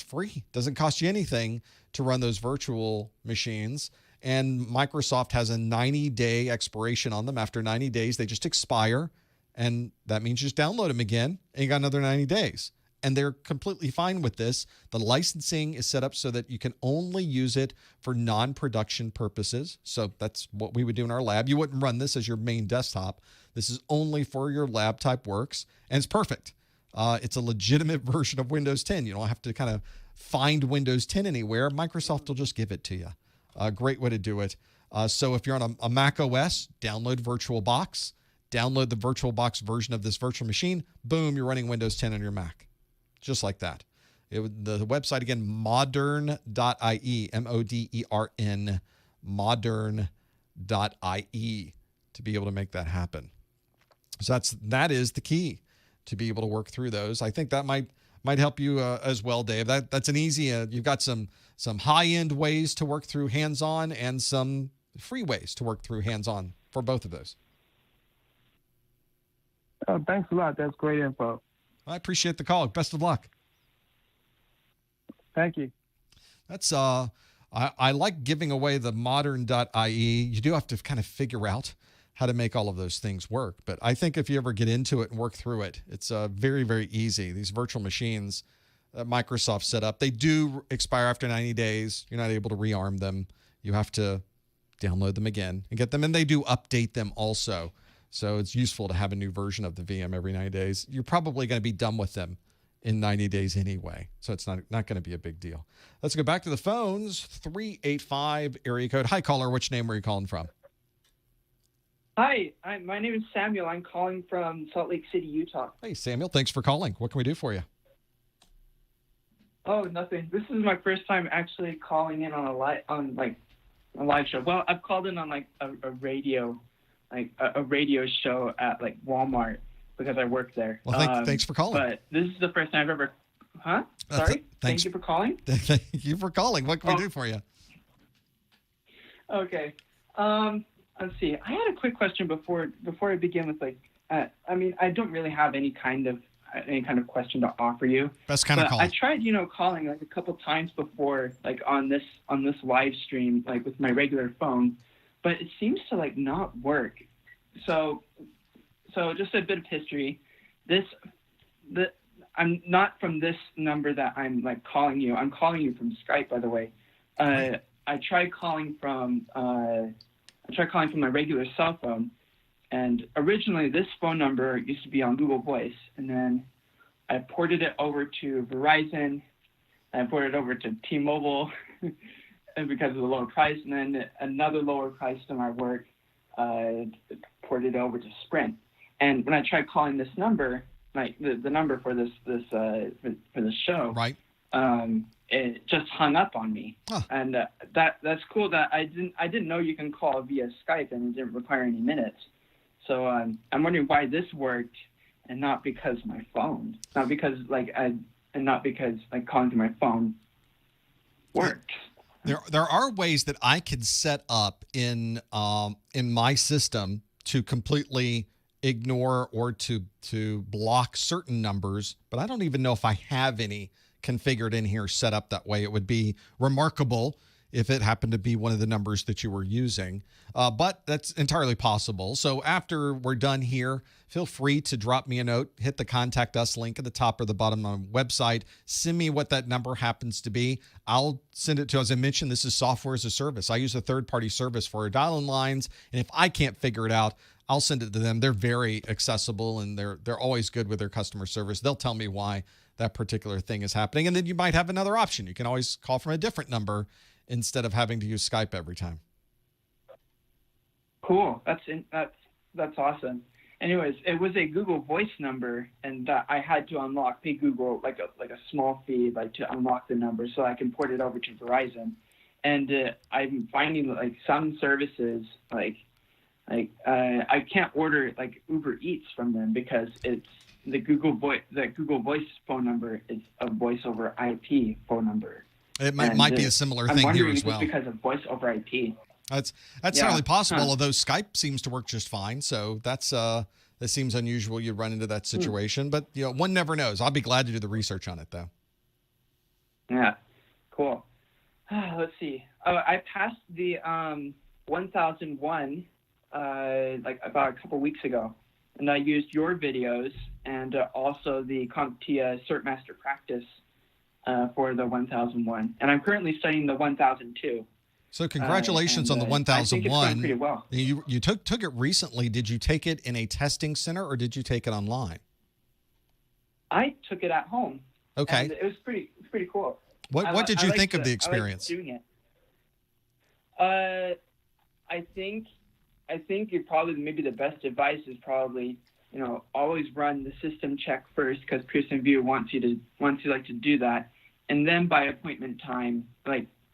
free. Doesn't cost you anything to run those virtual machines. And Microsoft has a 90-day expiration on them. After 90 days, they just expire, and that means you just download them again, and you got another 90 days. And they're completely fine with this. The licensing is set up so that you can only use it for non-production purposes. So that's what we would do in our lab. You wouldn't run this as your main desktop. This is only for your lab type works, and it's perfect. It's a legitimate version of Windows 10. You don't have to kind of find Windows 10 anywhere. Microsoft will just give it to you. Great way to do it. So if you're on a Mac OS, download VirtualBox. Download the VirtualBox version of this virtual machine. Boom, you're running Windows 10 on your Mac. Just like that. The website, again, modern.ie, M-O-D-E-R-N, modern.ie, to be able to make that happen. So that is the key to be able to work through those. I think that might help you as well, Dave. That's an easy, you've got some high-end ways to work through hands-on and some free ways to work through hands-on for both of those. Thanks a lot. That's great info. I appreciate the call. Best of luck. Thank you. That's I like giving away the modern.ie. You do have to kind of figure out how to make all of those things work. But I think if you ever get into it and work through it, it's very, very easy. These virtual machines that Microsoft set up, they do expire after 90 days. You're not able to rearm them. You have to download them again and get them. And they do update them also. So it's useful to have a new version of the VM every 90 days. You're probably going to be done with them in 90 days anyway. So it's not going to be a big deal. Let's go back to the phones. 385 area code. Hi, caller. Which name were you calling from? Hi, my name is Samuel. I'm calling from Salt Lake City, Utah. Hey, Samuel. Thanks for calling. What can we do for you? Oh, nothing. This is my first time actually calling in on a live show. Well, I've called in on a radio. A radio show at Walmart because I work there. Well, thanks for calling. But this is the first time I've ever. Huh? Sorry. Thank you for calling. Thank you for calling. What can we do for you? Okay. Let's see. I had a quick question before I begin with I don't really have any kind of question to offer you. Best kind of call. I tried, calling a couple times before, on this live stream, with my regular phone. But it seems to not work. So just a bit of history. I'm not from this number that I'm calling you. I'm calling you from Skype, by the way. I tried calling from my regular cell phone, and originally this phone number used to be on Google Voice, and then I ported it over to Verizon. I ported it over to T-Mobile. Because of the lower price, and then another lower price to my work ported over to Sprint. And when I tried calling this number, the number for this show, right? It just hung up on me. Huh. And that's cool. That I didn't know you can call via Skype and it didn't require any minutes. So I'm wondering why this worked and not because my phone, not because calling to my phone works. There are ways that I can set up in my system to completely ignore or to block certain numbers, but I don't even know if I have any configured in here set up that way. It would be remarkable if it happened to be one of the numbers that you were using, but that's entirely possible. So after we're done here, feel free to drop me a note, hit the contact us link at the top or the bottom of the website, send me what that number happens to be. I'll send it to, as I mentioned, this is software as a service. I use a third-party service for our dial-in lines, and if I can't figure it out, I'll send it to them. They're very accessible, and they're always good with their customer service. They'll tell me why that particular thing is happening, and then you might have another option. You can always call from a different number instead of having to use Skype every time. Cool. That's awesome. Anyways, it was a Google Voice number, and I had to pay Google like a small fee to unlock the number so I can port it over to Verizon. And I'm finding like some services I can't order like Uber Eats from them because it's the Google Voice phone number is a voice over IP phone number. It might be a similar thing here as well. I'm wondering if it's because of voice over IP. That's certainly possible, although Skype seems to work just fine. So that seems unusual you run into that situation, but one never knows. I'll be glad to do the research on it though. Yeah, cool. Let's see. I passed the 1001 like about a couple weeks ago, and I used your videos and also the CompTIA Cert Master Practice for the 1001, and I'm currently studying the 1002. So congratulations on the 1001. I think it's going pretty well. You took it recently. Did you take it in a testing center or did you take it online? I took it at home. Okay. And it was pretty cool. What did you think of the experience? I liked doing it. I think probably maybe the best advice is probably always run the system check first, because Pearson Vue wants you to do that, and then by appointment time,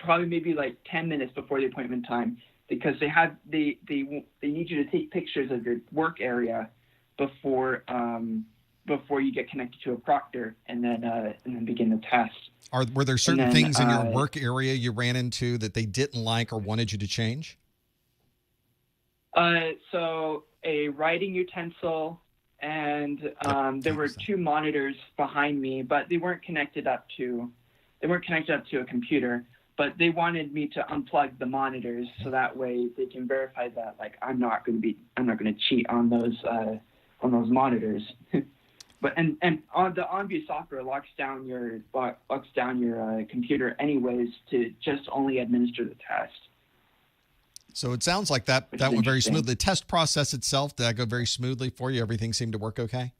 probably maybe 10 minutes before the appointment time, because they need you to take pictures of your work area before you get connected to a proctor, and then begin the test. Were there certain things in your work area you ran into that they didn't like or wanted you to change? So a writing utensil, and there were two monitors behind me, but they weren't connected up to a computer. But they wanted me to unplug the monitors so that way they can verify that I'm not going to cheat on those monitors. But and on the OnView software locks down your computer anyways to just only administer the test. So it sounds like that went very smoothly. The test process itself, did that go very smoothly for you? Everything seemed to work okay?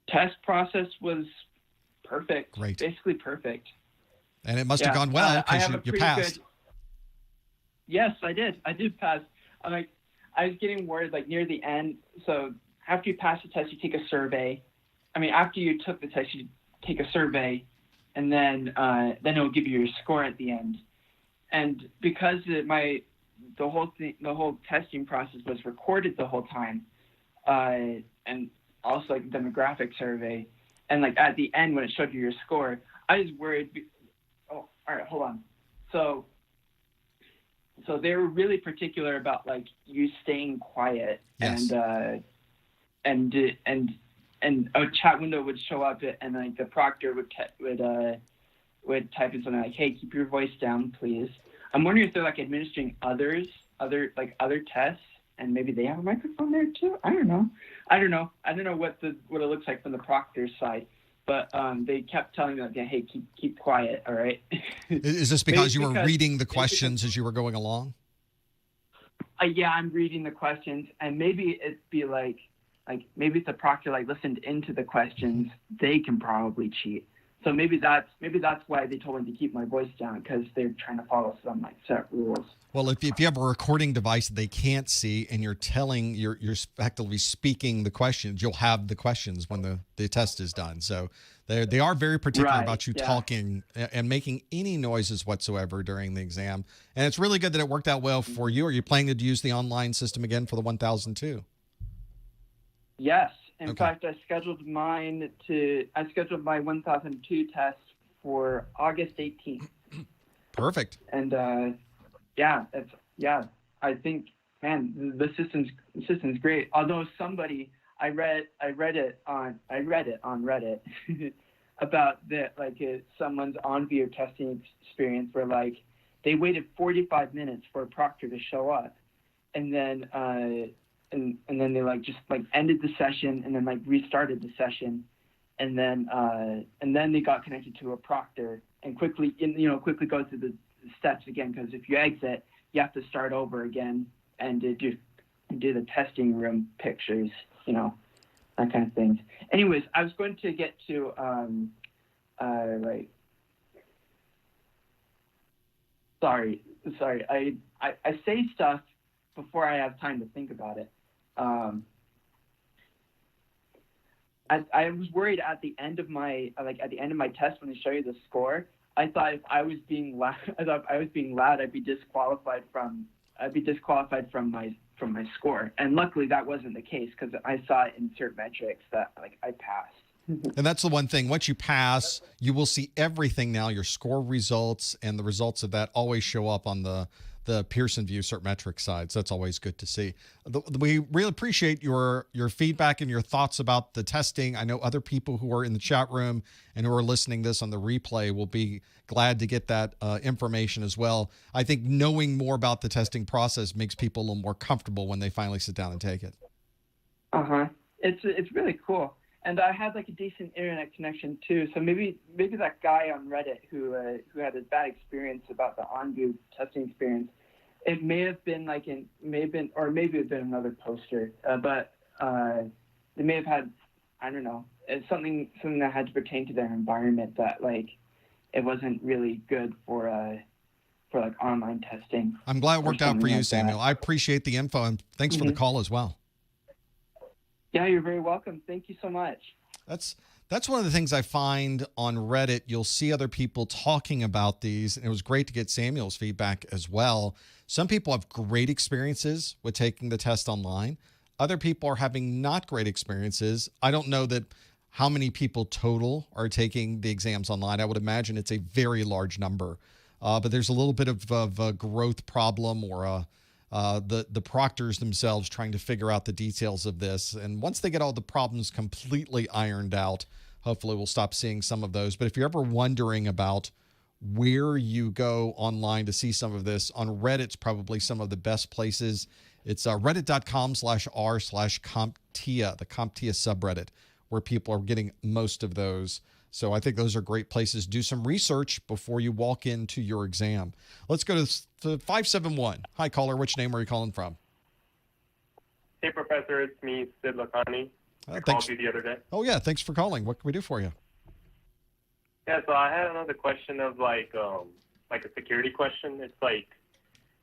Test process was perfect. Great. Basically perfect. And it must have gone well because you passed. Yes, I did. I did pass. I was getting worried near the end. So after you pass the test, you take a survey. After you took the test, you take a survey, and then it will give you your score at the end. And because the whole testing process was recorded the whole time, and also a demographic survey, and at the end when it showed you your score, I was worried. Oh, all right, hold on. So they were really particular about you staying quiet. Yes. And a chat window would show up, and the proctor would type in something hey, keep your voice down, please. I'm wondering if they're administering other tests, and maybe they have a microphone there too. I don't know what it looks like from the proctor's side. But they kept telling me, hey, keep quiet, all right? Is this because you were reading the questions as you were going along? Yeah, I'm reading the questions, and maybe it'd be maybe if the proctor listened into the questions, they can probably cheat. So maybe that's why they told me to keep my voice down, because they're trying to follow some set rules. Well, if you have a recording device that they can't see and you're effectively speaking the questions, you'll have the questions when the test is done. So they are very particular about you talking and making any noises whatsoever during the exam. And it's really good that it worked out well for you. Are you planning to use the online system again for the 1002? Yes. In fact, I scheduled my 1002 test for August 18th. Perfect. And I think, man, the system's great. Although I read it on Reddit about someone's OnView testing experience where they waited 45 minutes for a proctor to show up, and then and then they just ended the session and then restarted the session, and then they got connected to a proctor and quickly go through the steps again, because if you exit, you have to start over again and do the testing room pictures, that kind of thing. Anyways, I was going to get to sorry. I say stuff before I have time to think about it. I was worried at the end of my test when they show you the score. I thought if I was being loud, I'd be disqualified from my score. And luckily that wasn't the case because I saw it in cert metrics that I passed. And that's the one thing. Once you pass, you will see everything now. Your score results and the results of that always show up on the Pearson Vue cert metric side. So that's always good to see. We really appreciate your feedback and your thoughts about the testing. I know other people who are in the chat room and who are listening to this on the replay will be glad to get that information as well. I think knowing more about the testing process makes people a little more comfortable when they finally sit down and take it. It's really cool. And I had a decent internet connection too. So maybe that guy on Reddit who had a bad experience about the OnView testing experience, it may have been or maybe it had been another poster. But they may have had, I don't know, it's something that had to pertain to their environment that it wasn't really good for online testing. I'm glad it worked out for you, Samuel. I appreciate the info and thanks for the call as well. Yeah, you're very welcome. Thank you so much. That's one of the things I find on Reddit. You'll see other people talking about these, and it was great to get Samuel's feedback as well. Some people have great experiences with taking the test online. Other people are having not great experiences. I don't know how many people total are taking the exams online. I would imagine it's a very large number, but there's a little bit of a growth problem or the proctors themselves trying to figure out the details of this. And once they get all the problems completely ironed out, hopefully we'll stop seeing some of those. But if you're ever wondering about where you go online to see some of this, on Reddit's probably some of the best places. It's reddit.com/r/CompTIA, the CompTIA subreddit, where people are getting most of those. So I think those are great places. Do some research before you walk into your exam. Let's go to 571. Hi, caller. Which name are you calling from? Hey, Professor. It's me, Sid Lakhani. I called you the other day. Oh, yeah. Thanks for calling. What can we do for you? Yeah, so I had another question of a security question. It's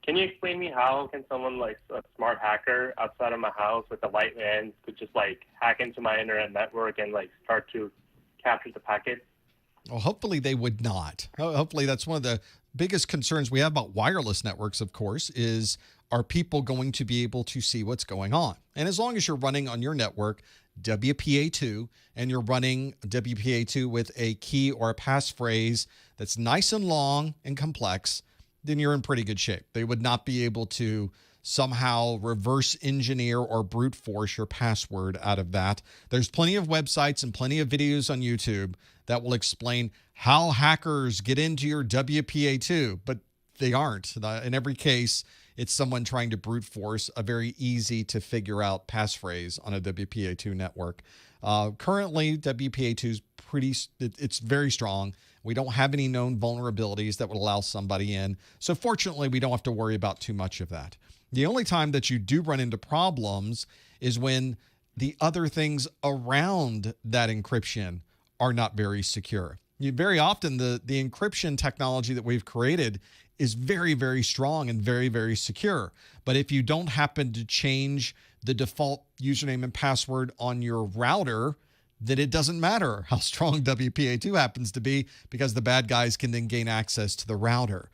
can you explain me how can someone a smart hacker outside of my house with a light lens could just hack into my internet network and start to capture the packet? Well, hopefully they would not. Hopefully that's one of the biggest concerns we have about wireless networks, of course, is are people going to be able to see what's going on? And as long as you're running on your network WPA2 and you're running WPA2 with a key or a passphrase that's nice and long and complex, then you're in pretty good shape. They would not be able to somehow reverse engineer or brute force your password out of that. There's plenty of websites and plenty of videos on YouTube that will explain how hackers get into your WPA2, but they aren't. In every case, it's someone trying to brute force a very easy to figure out passphrase on a WPA2 network. Currently, WPA2 is it's very strong. We don't have any known vulnerabilities that would allow somebody in. So fortunately, we don't have to worry about too much of that. The only time that you do run into problems is when the other things around that encryption are not very secure. Very often, the encryption technology that we've created is very, very strong and very, very secure. But if you don't happen to change the default username and password on your router, then it doesn't matter how strong WPA2 happens to be because the bad guys can then gain access to the router.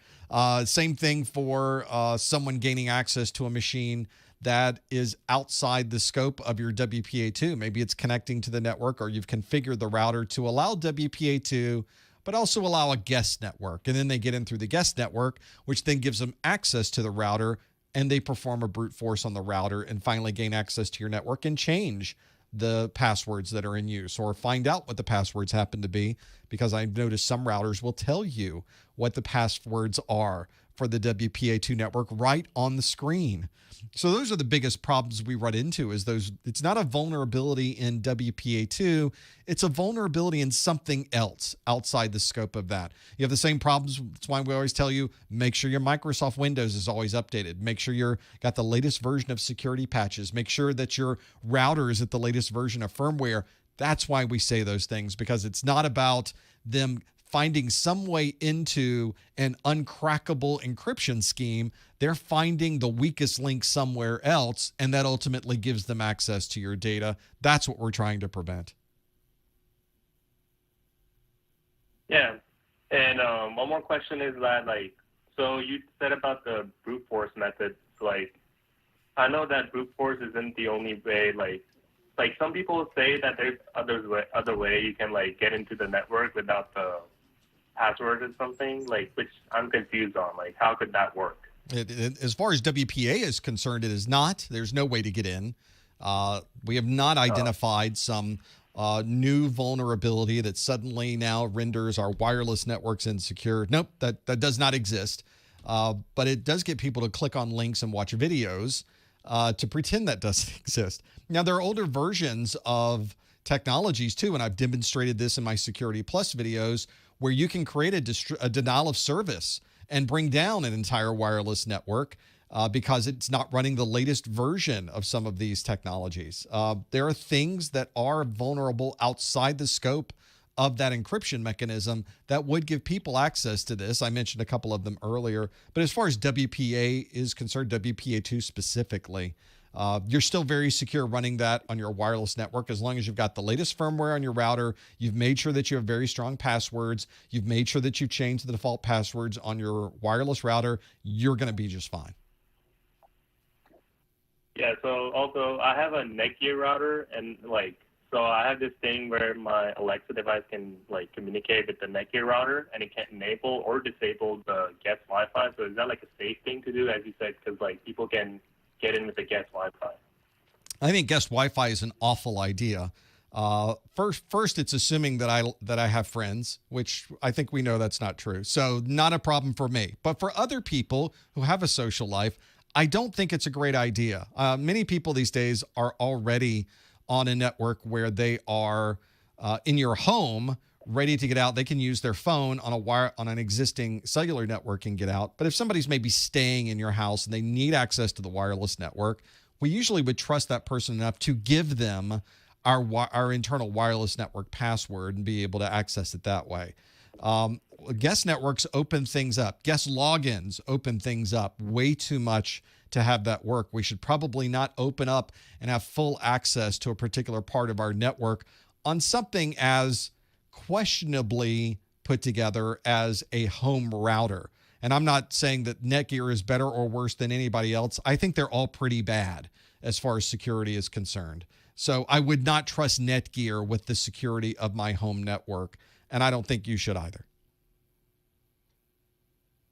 Same thing for someone gaining access to a machine that is outside the scope of your WPA2. Maybe it's connecting to the network or you've configured the router to allow WPA2, but also allow a guest network. And then they get in through the guest network, which then gives them access to the router, and they perform a brute force on the router and finally gain access to your network and change the passwords that are in use or find out what the passwords happen to be, because I've noticed some routers will tell you what the passwords are for the WPA2 network right on the screen. So those are the biggest problems we run into is those. It's not a vulnerability in WPA2. It's a vulnerability in something else outside the scope of that. You have the same problems. That's why we always tell you, make sure your Microsoft Windows is always updated. Make sure you're got the latest version of security patches. Make sure that your router is at the latest version of firmware. That's why we say those things, because it's not about them finding some way into an uncrackable encryption scheme. They're finding the weakest link somewhere else, and that ultimately gives them access to your data. That's what we're trying to prevent. Yeah. And one more question is that, like, so you said about the brute force method. Like, I know that brute force isn't the only way. Like some people say that there's other way you can like get into the network without the password or something. Like, which I'm confused on. Like, how could that work? As far as WPA is concerned, it is not. There's no way to get in. We have not identified some new vulnerability that suddenly now renders our wireless networks insecure. Nope, that does not exist. But it does get people to click on links and watch videos to pretend that doesn't exist. Now, there are older versions of technologies too, and I've demonstrated this in my Security Plus videos, where you can create a denial of service and bring down an entire wireless network because it's not running the latest version of some of these technologies. There are things that are vulnerable outside the scope of that encryption mechanism that would give people access to this. I mentioned a couple of them earlier, but as far as WPA is concerned, WPA2 specifically, you're still very secure running that on your wireless network as long as you've got the latest firmware on your router. You've made sure that you have very strong passwords. You've made sure that you've changed the default passwords on your wireless router. You're going to be just fine. Yeah, so also I have a Netgear router, and so I have this thing where my Alexa device can like communicate with the Netgear router, and it can enable or disable the guest Wi-Fi. So is that like a safe thing to do, as you said, because like people can get in with the guest Wi-Fi? I think guest Wi-Fi is an awful idea. First, it's assuming that I have friends, which I think we know that's not true. So not a problem for me. But for other people who have a social life, I don't think it's a great idea. Many people these days are already on a network where they are in your home, ready to get out. They can use their phone on an existing cellular network and get out. But if somebody's maybe staying in your house and they need access to the wireless network, we usually would trust that person enough to give them our internal wireless network password and be able to access it that way. Guest networks open things up. Guest logins open things up way too much to have that work. We should probably not open up and have full access to a particular part of our network on something as questionably put together as a home router. And I'm not saying that Netgear is better or worse than anybody else. I think they're all pretty bad as far as security is concerned. So I would not trust Netgear with the security of my home network, and I don't think you should either.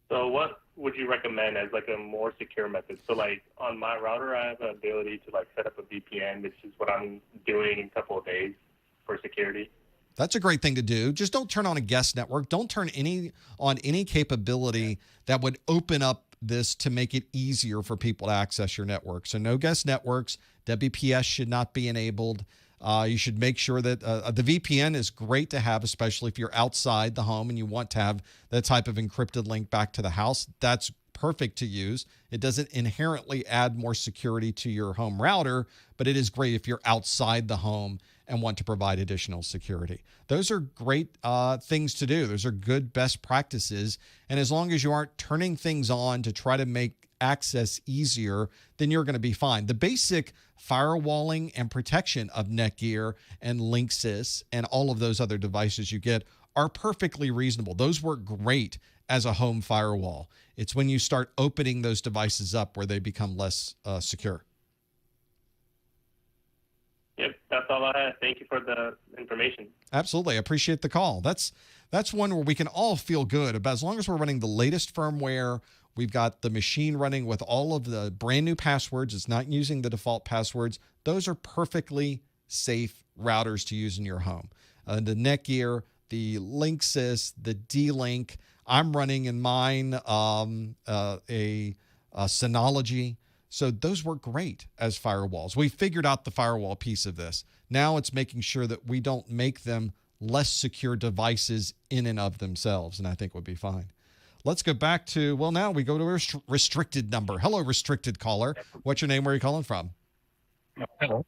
So what would you recommend as like a more secure method? So like on my router, I have the ability to like set up a VPN, which is what I'm doing in a couple of days for security. That's a great thing to do. Just don't turn on a guest network. Don't turn on any capability that would open up this to make it easier for people to access your network. So no guest networks. WPS should not be enabled. You should make sure that the VPN is great to have, especially if you're outside the home and you want to have that type of encrypted link back to the house. That's perfect to use. It doesn't inherently add more security to your home router, but it is great if you're outside the home and want to provide additional security. Those are great things to do. Those are good best practices. And as long as you aren't turning things on to try to make access easier, then you're going to be fine. The basic firewalling and protection of Netgear and Linksys and all of those other devices you get are perfectly reasonable. Those work great as a home firewall. It's when you start opening those devices up where they become less secure. Yep, that's all I had. Thank you for the information. Absolutely. I appreciate the call. That's one where we can all feel good about, as long as we're running the latest firmware, we've got the machine running with all of the brand new passwords. It's not using the default passwords. Those are perfectly safe routers to use in your home. The Netgear, the Linksys, the D-Link. I'm running in mine a Synology. So those work great as firewalls. We figured out the firewall piece of this. Now it's making sure that we don't make them less secure devices in and of themselves, and I think would be fine. Let's go back to, well, now we go to a restricted number. Hello, restricted caller. What's your name? Where are you calling from? Hello.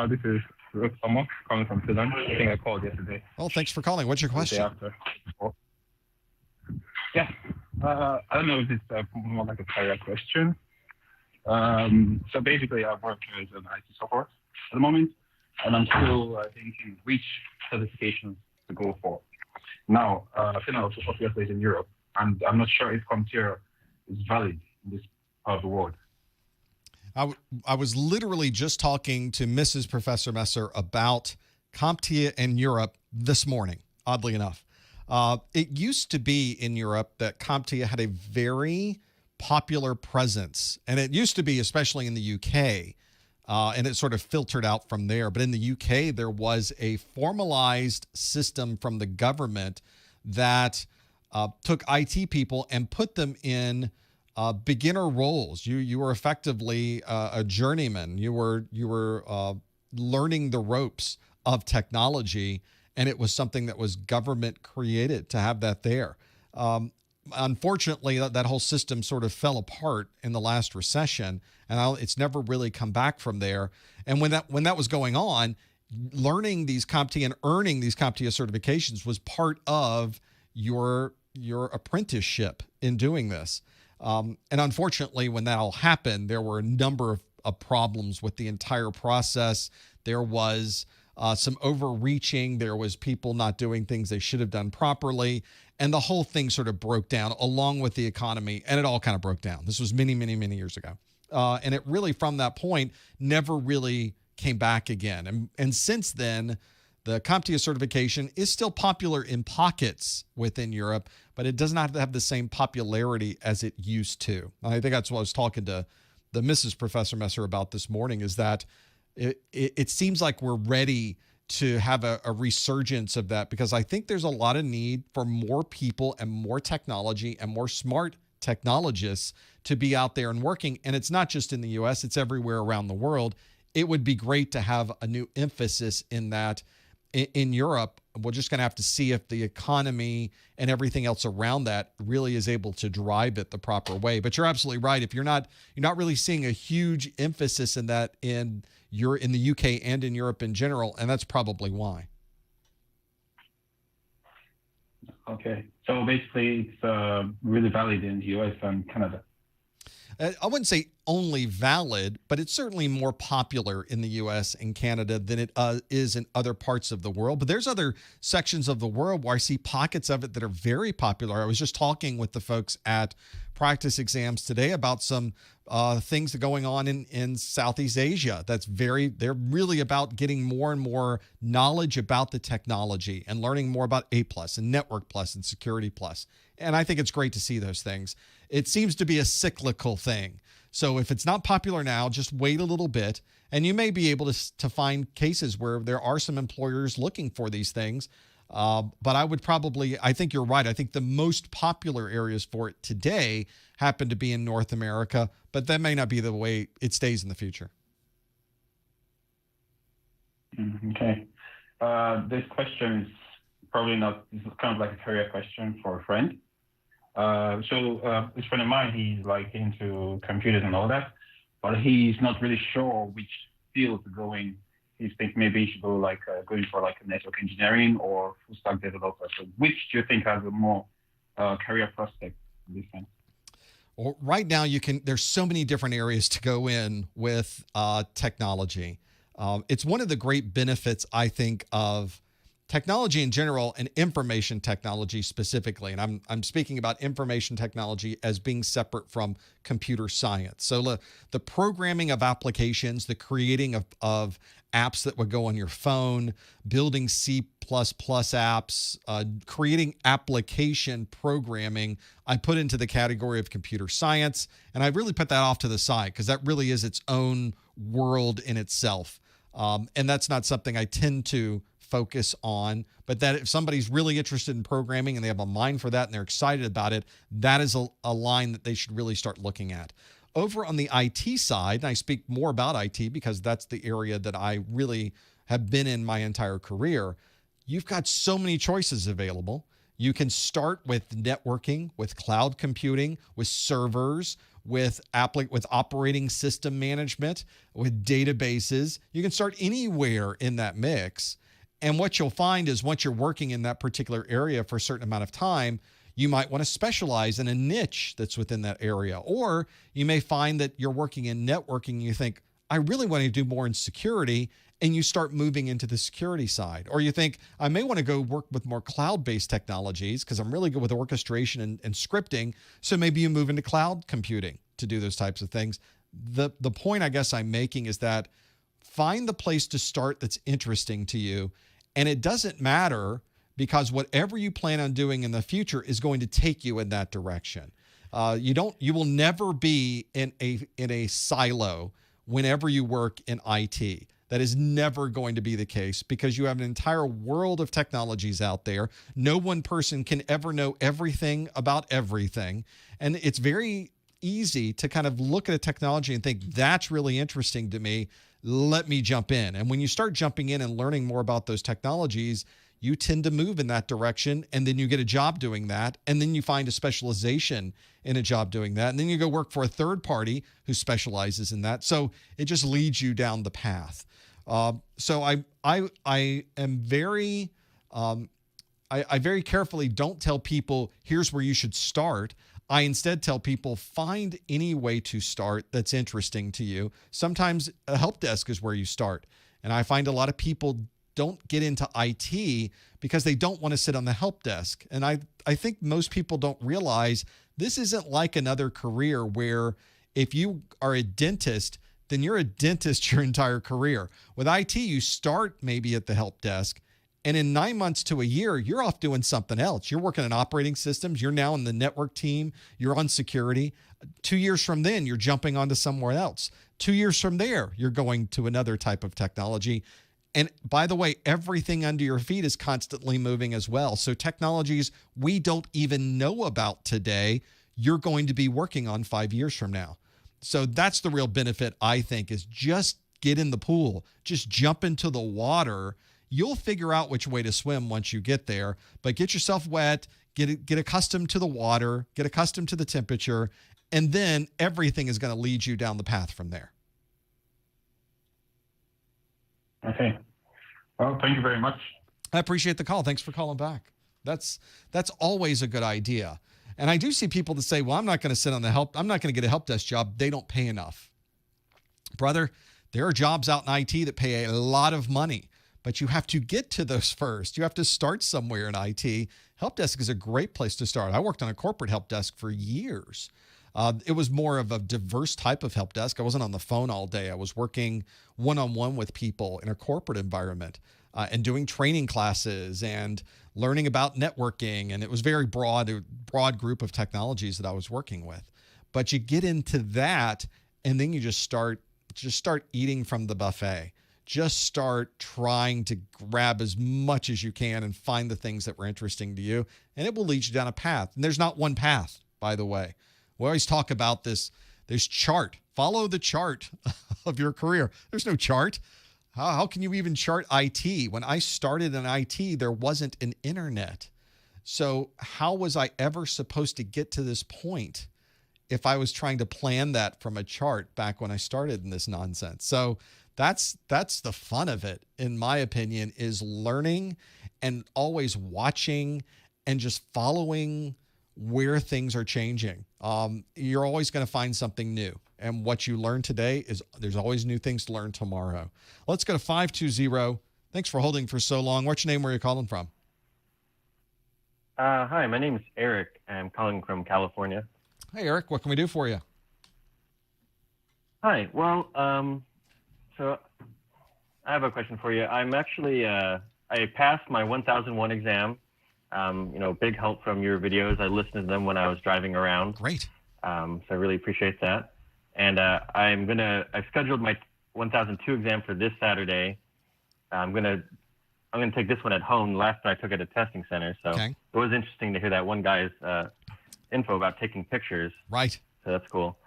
This is Someone calling from Finland. I think I called yesterday. Well, thanks for calling. What's your question? After. Yeah. I don't know if it's more like a career question. So basically, I work as an IT support at the moment, and I'm still thinking which certifications to go for. Now, Finland also obviously is in Europe, and I'm not sure if CompTIA is valid in this part of the world. I was literally just talking to Mrs. Professor Messer about CompTIA in Europe this morning, oddly enough. It used to be in Europe that CompTIA had a very popular presence, and it used to be especially in the UK, and it sort of filtered out from there. But in the UK, there was a formalized system from the government that took IT people and put them in beginner roles. You were effectively a journeyman. You were learning the ropes of technology, and it was something that was government created to have that there. Unfortunately, that whole system sort of fell apart in the last recession, and it's never really come back from there. And when that was going on, learning these CompTIA and earning these CompTIA certifications was part of your apprenticeship in doing this. And unfortunately, when that all happened, there were a number of problems with the entire process. There was some overreaching. There was people not doing things they should have done properly. And the whole thing sort of broke down along with the economy. And it all kind of broke down. This was many, many, many years ago. And it really, from that point, never really came back again. And since then, the CompTIA certification is still popular in pockets within Europe, but it does not have the same popularity as it used to. I think that's what I was talking to the Mrs. Professor Messer about this morning, is that it seems like we're ready to have a resurgence of that, because I think there's a lot of need for more people and more technology and more smart technologists to be out there and working. And it's not just in the US, it's everywhere around the world. It would be great to have a new emphasis in that in Europe. We're just going to have to see if the economy and everything else around that really is able to drive it the proper way. But you're absolutely right. If you're not really seeing a huge emphasis in that in the UK and in Europe in general, and that's probably why. Okay, so basically it's really valid in the US and Canada. I wouldn't say only valid, but it's certainly more popular in the U.S. and Canada than it is in other parts of the world. But there's other sections of the world where I see pockets of it that are very popular. I was just talking with the folks at Practice Exams today about some things that are going on in Southeast Asia. They're really about getting more and more knowledge about the technology and learning more about A+ and Network+ and Security+. And I think it's great to see those things. It seems to be a cyclical thing. So if it's not popular now, just wait a little bit, and you may be able to find cases where there are some employers looking for these things. But I think you're right. I think the most popular areas for it today happen to be in North America, but that may not be the way it stays in the future. Okay. This question is probably not, this is kind of like a career question for a friend. So this friend of mine, he's like into computers and all that, but he's not really sure which field to go in. He's thinking maybe he should go going for a network engineering or full stack developer. So which do you think has a more career prospect in this sense? Well, right now there's so many different areas to go in with technology. It's one of the great benefits, I think, of technology in general and information technology specifically. And I'm speaking about information technology as being separate from computer science. So the programming of applications, the creating of apps that would go on your phone, building C++ apps, creating application programming, I put into the category of computer science. And I really put that off to the side because that really is its own world in itself. And that's not something I tend to focus on, but that if somebody's really interested in programming and they have a mind for that and they're excited about it, that is a line that they should really start looking at. Over on the IT side, and I speak more about IT because that's the area that I really have been in my entire career, you've got so many choices available. You can start with networking, with cloud computing, with servers, with operating system management, with databases. You can start anywhere in that mix. And what you'll find is once you're working in that particular area for a certain amount of time, you might want to specialize in a niche that's within that area. Or you may find that you're working in networking and you think, I really want to do more in security, and you start moving into the security side. Or you think, I may want to go work with more cloud-based technologies because I'm really good with orchestration and scripting, so maybe you move into cloud computing to do those types of things. The point I guess I'm making is that find the place to start that's interesting to you, and it doesn't matter because whatever you plan on doing in the future is going to take you in that direction. You will never be in a silo whenever you work in IT. That is never going to be the case because you have an entire world of technologies out there. No one person can ever know everything about everything. And it's very easy to kind of look at a technology and think, that's really interesting to me. Let me jump in. And when you start jumping in and learning more about those technologies, you tend to move in that direction, and then you get a job doing that, and then you find a specialization in a job doing that, and then you go work for a third party who specializes in that. So it just leads you down the path. So I am very I very carefully don't tell people here's where you should start. I instead tell people find any way to start that's interesting to you. Sometimes a help desk is where you start, and I find a lot of people don't get into IT because they don't want to sit on the help desk. And I think most people don't realize this isn't like another career where if you are a dentist, then you're a dentist your entire career. With IT, you start maybe at the help desk, and in 9 months to a year, you're off doing something else. You're working on operating systems. You're now in the network team. You're on security. 2 years from then, you're jumping onto somewhere else. 2 years from there, you're going to another type of technology. And by the way, everything under your feet is constantly moving as well. So technologies we don't even know about today, you're going to be working on 5 years from now. So that's the real benefit, I think, is just get in the pool, just jump into the water. You'll figure out which way to swim once you get there, but get yourself wet, get accustomed to the water, get accustomed to the temperature, and then everything is going to lead you down the path from there. Okay. Well, thank you very much. I appreciate the call. Thanks for calling back. That's always a good idea. And I do see people that say, well, I'm not going to sit on the help. I'm not going to get a help desk job. They don't pay enough. Brother, there are jobs out in IT that pay a lot of money, but you have to get to those first. You have to start somewhere in IT. Help desk is a great place to start. I worked on a corporate help desk for years. It was more of a diverse type of help desk. I wasn't on the phone all day. I was working one-on-one with people in a corporate environment and doing training classes and learning about networking. And it was very broad group of technologies that I was working with. But you get into that, and then you just start eating from the buffet. Just start trying to grab as much as you can and find the things that were interesting to you, and it will lead you down a path. And there's not one path, by the way. We always talk about this chart. Follow the chart of your career. There's no chart. How can you even chart IT? When I started in IT, there wasn't an internet. So how was I ever supposed to get to this point if I was trying to plan that from a chart back when I started in this nonsense? So that's the fun of it, in my opinion, is learning and always watching and just following where things are changing. You're always going to find something new. And what you learn today is there's always new things to learn tomorrow. Let's go to 520. Thanks for holding for so long. What's your name? Where are you calling from? Hi, my name is Eric. I'm calling from California. Hey, Eric. What can we do for you? Hi. Well, so I have a question for you. I'm actually, I passed my 1001 exam. Big help from your videos. I listened to them when I was driving around. Great. So I really appreciate that. And I've scheduled my 1002 exam for this Saturday. I'm gonna take this one at home. Last night I took it at a testing center. So okay. It was interesting to hear that one guy's info about taking pictures. Right. So that's cool.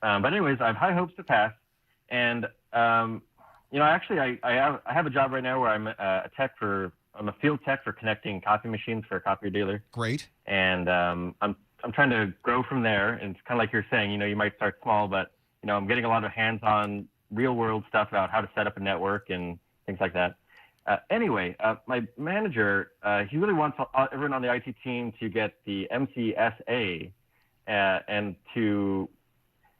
But anyways, I have high hopes to pass. And, I have a job right now where I'm a tech for I'm a field tech for connecting copy machines for a copier dealer. Great. And I'm trying to grow from there. And it's kind of like you're saying, you might start small, but I'm getting a lot of hands-on real-world stuff about how to set up a network and things like that. Anyway, my manager, he really wants everyone on the IT team to get the MTFA, and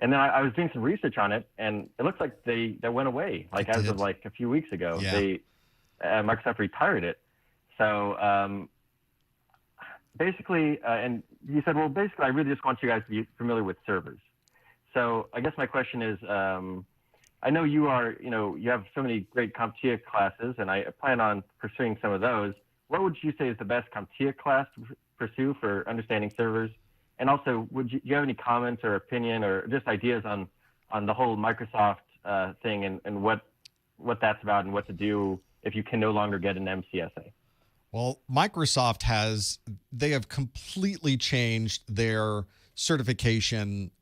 then I was doing some research on it, and it looks like that went away, as of a few weeks ago. Yeah. Microsoft retired it. So basically, and you said, well, basically, I really just want you guys to be familiar with servers. So I guess my question is, I know you have so many great CompTIA classes, and I plan on pursuing some of those. What would you say is the best CompTIA class to pursue for understanding servers? And also, do you have any comments or opinion or just ideas on the whole Microsoft thing and what that's about and what to do if you can no longer get an MCSA? Well, Microsoft they have completely changed their certification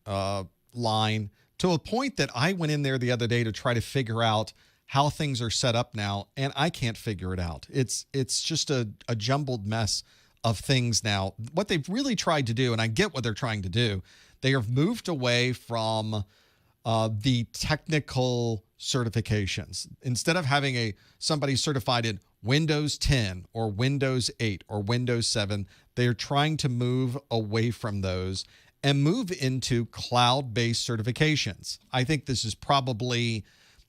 line to a point that I went in there the other day to try to figure out how things are set up now, and I can't figure it out. It's just a jumbled mess of things now. What they've really tried to do, and I get what they're trying to do, they have moved away from the technical certifications. Instead of having somebody certified in Windows 10 or Windows 8 or Windows 7, they're trying to move away from those and move into cloud-based certifications. I think this is probably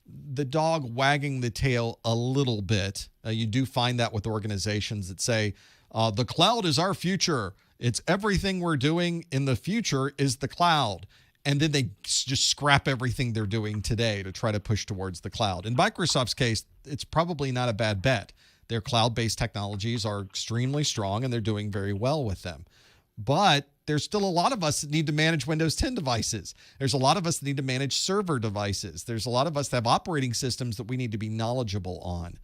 the dog wagging the tail a little bit. You do find that with organizations that say, the cloud is our future. It's everything we're doing in the future is the cloud. And then they just scrap everything they're doing today to try to push towards the cloud. In Microsoft's case, it's probably not a bad bet. Their cloud-based technologies are extremely strong, and they're doing very well with them. But there's still a lot of us that need to manage Windows 10 devices. There's a lot of us that need to manage server devices. There's a lot of us that have operating systems that we need to be knowledgeable on.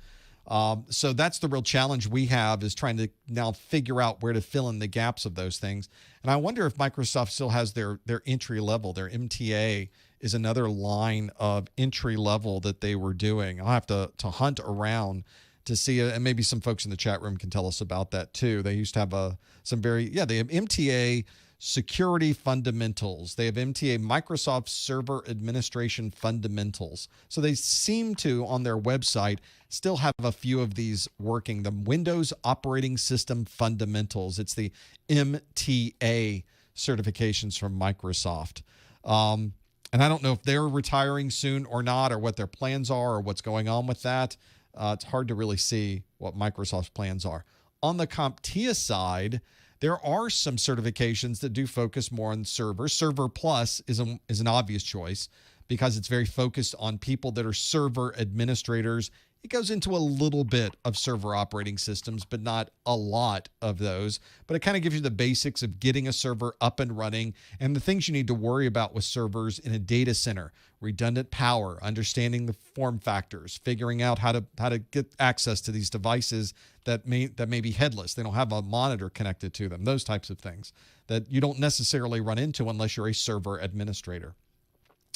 So that's the real challenge we have, is trying to now figure out where to fill in the gaps of those things. And I wonder if Microsoft still has their entry level. Their MTA is another line of entry level that they were doing. I'll have to hunt around to see it, and maybe some folks in the chat room can tell us about that too. They used to have they have MTA Security Fundamentals. They have MTA Microsoft Server Administration Fundamentals. So they seem to, on their website, still have a few of these working. The Windows Operating System Fundamentals. It's the MTA certifications from Microsoft. And I don't know if they're retiring soon or not, or what their plans are, or what's going on with that. It's hard to really see what Microsoft's plans are. On the CompTIA side, there are some certifications that do focus more on servers. Server Plus is an obvious choice because it's very focused on people that are server administrators. It goes into a little bit of server operating systems, but not a lot of those. But it kind of gives you the basics of getting a server up and running and the things you need to worry about with servers in a data center: redundant power, understanding the form factors, figuring out how to get access to these devices that may be headless. They don't have a monitor connected to them. Those types of things that you don't necessarily run into unless you're a server administrator.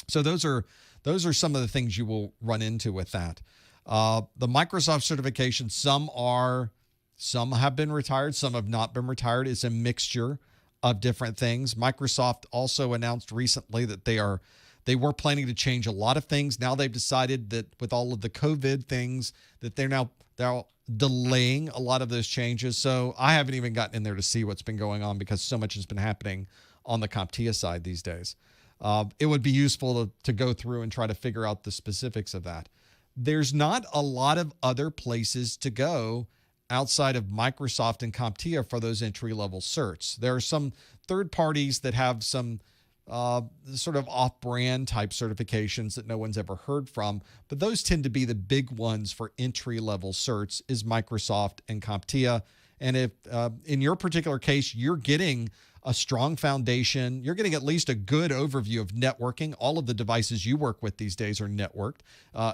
So those are some of the things you will run into with that. The Microsoft certifications, some have been retired, some have not been retired. It's a mixture of different things. Microsoft also announced recently that they were planning to change a lot of things. Now they've decided that with all of the COVID things that they're delaying a lot of those changes. So I haven't even gotten in there to see what's been going on because so much has been happening on the CompTIA side these days. It would be useful to go through and try to figure out the specifics of that. There's not a lot of other places to go outside of Microsoft and CompTIA for those entry-level certs. There are some third parties that have some sort of off-brand type certifications that no one's ever heard from, but those tend to be the big ones for entry-level certs is Microsoft and CompTIA. And if in your particular case, you're getting a strong foundation, you're getting at least a good overview of networking. All of the devices you work with these days are networked,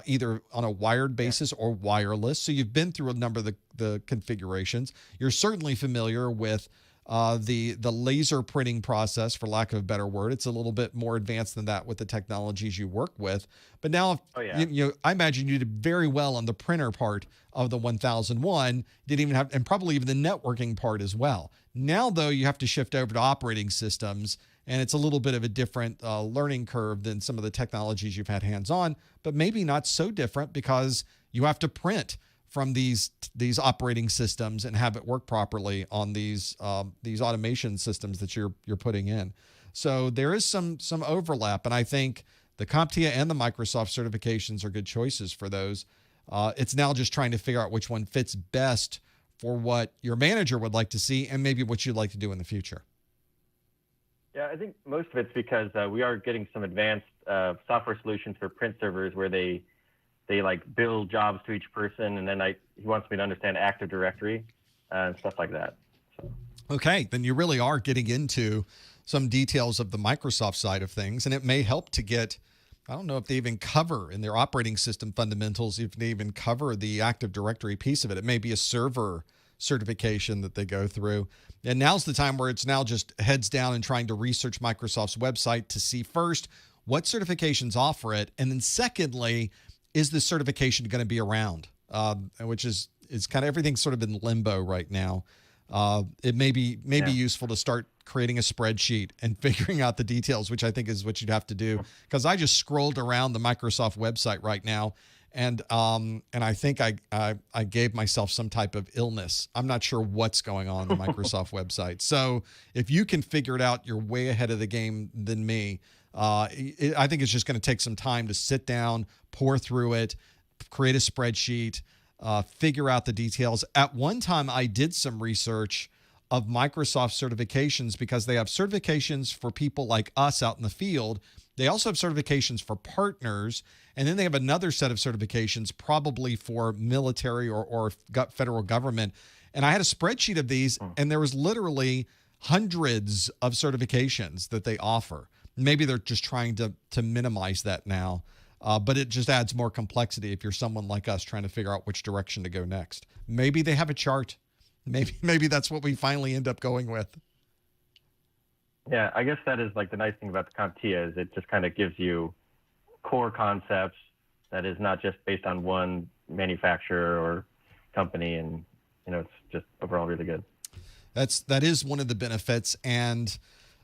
either on a wired basis or wireless. So you've been through a number of the configurations. You're certainly familiar with the laser printing process, for lack of a better word. It's a little bit more advanced than that with the technologies you work with. But now, I imagine you did very well on the printer part of the 1001. Didn't even have, and probably even the networking part as well. Now, though, you have to shift over to operating systems, and it's a little bit of a different learning curve than some of the technologies you've had hands-on, but maybe not so different because you have to print from these operating systems and have it work properly on these automation systems that you're putting in. So there is some overlap, and I think the CompTIA and the Microsoft certifications are good choices for those. It's now just trying to figure out which one fits best for what your manager would like to see and maybe what you'd like to do in the future. Yeah, I think most of it's because we are getting some advanced software solutions for print servers where they like build jobs to each person, and then he wants me to understand Active Directory and stuff like that. So. Okay, then you really are getting into some details of the Microsoft side of things, and it may help to get, I don't know if they even cover in their operating system fundamentals, if they even cover the Active Directory piece of it. It may be a server certification that they go through. And now's the time where it's now just heads down and trying to research Microsoft's website to see first what certifications offer it, and then secondly, is this certification going to be around? Which is kind of everything's sort of in limbo right now. It may be useful to start creating a spreadsheet and figuring out the details, which I think is what you'd have to do. Because I just scrolled around the Microsoft website right now, and I think I gave myself some type of illness. I'm not sure what's going on the Microsoft website. So if you can figure it out, you're way ahead of the game than me. I think it's just going to take some time to sit down, pour through it, create a spreadsheet, figure out the details. At one time, I did some research of Microsoft certifications because they have certifications for people like us out in the field. They also have certifications for partners, and then they have another set of certifications probably for military or federal government. And I had a spreadsheet of these, and there was literally hundreds of certifications that they offer. Maybe they're just trying to minimize that now, but it just adds more complexity if you're someone like us trying to figure out which direction to go next. Maybe they have a chart. Maybe that's what we finally end up going with. Yeah, I guess that is like the nice thing about the CompTIA is it just kind of gives you core concepts that is not just based on one manufacturer or company, and it's just overall really good. That is one of the benefits, and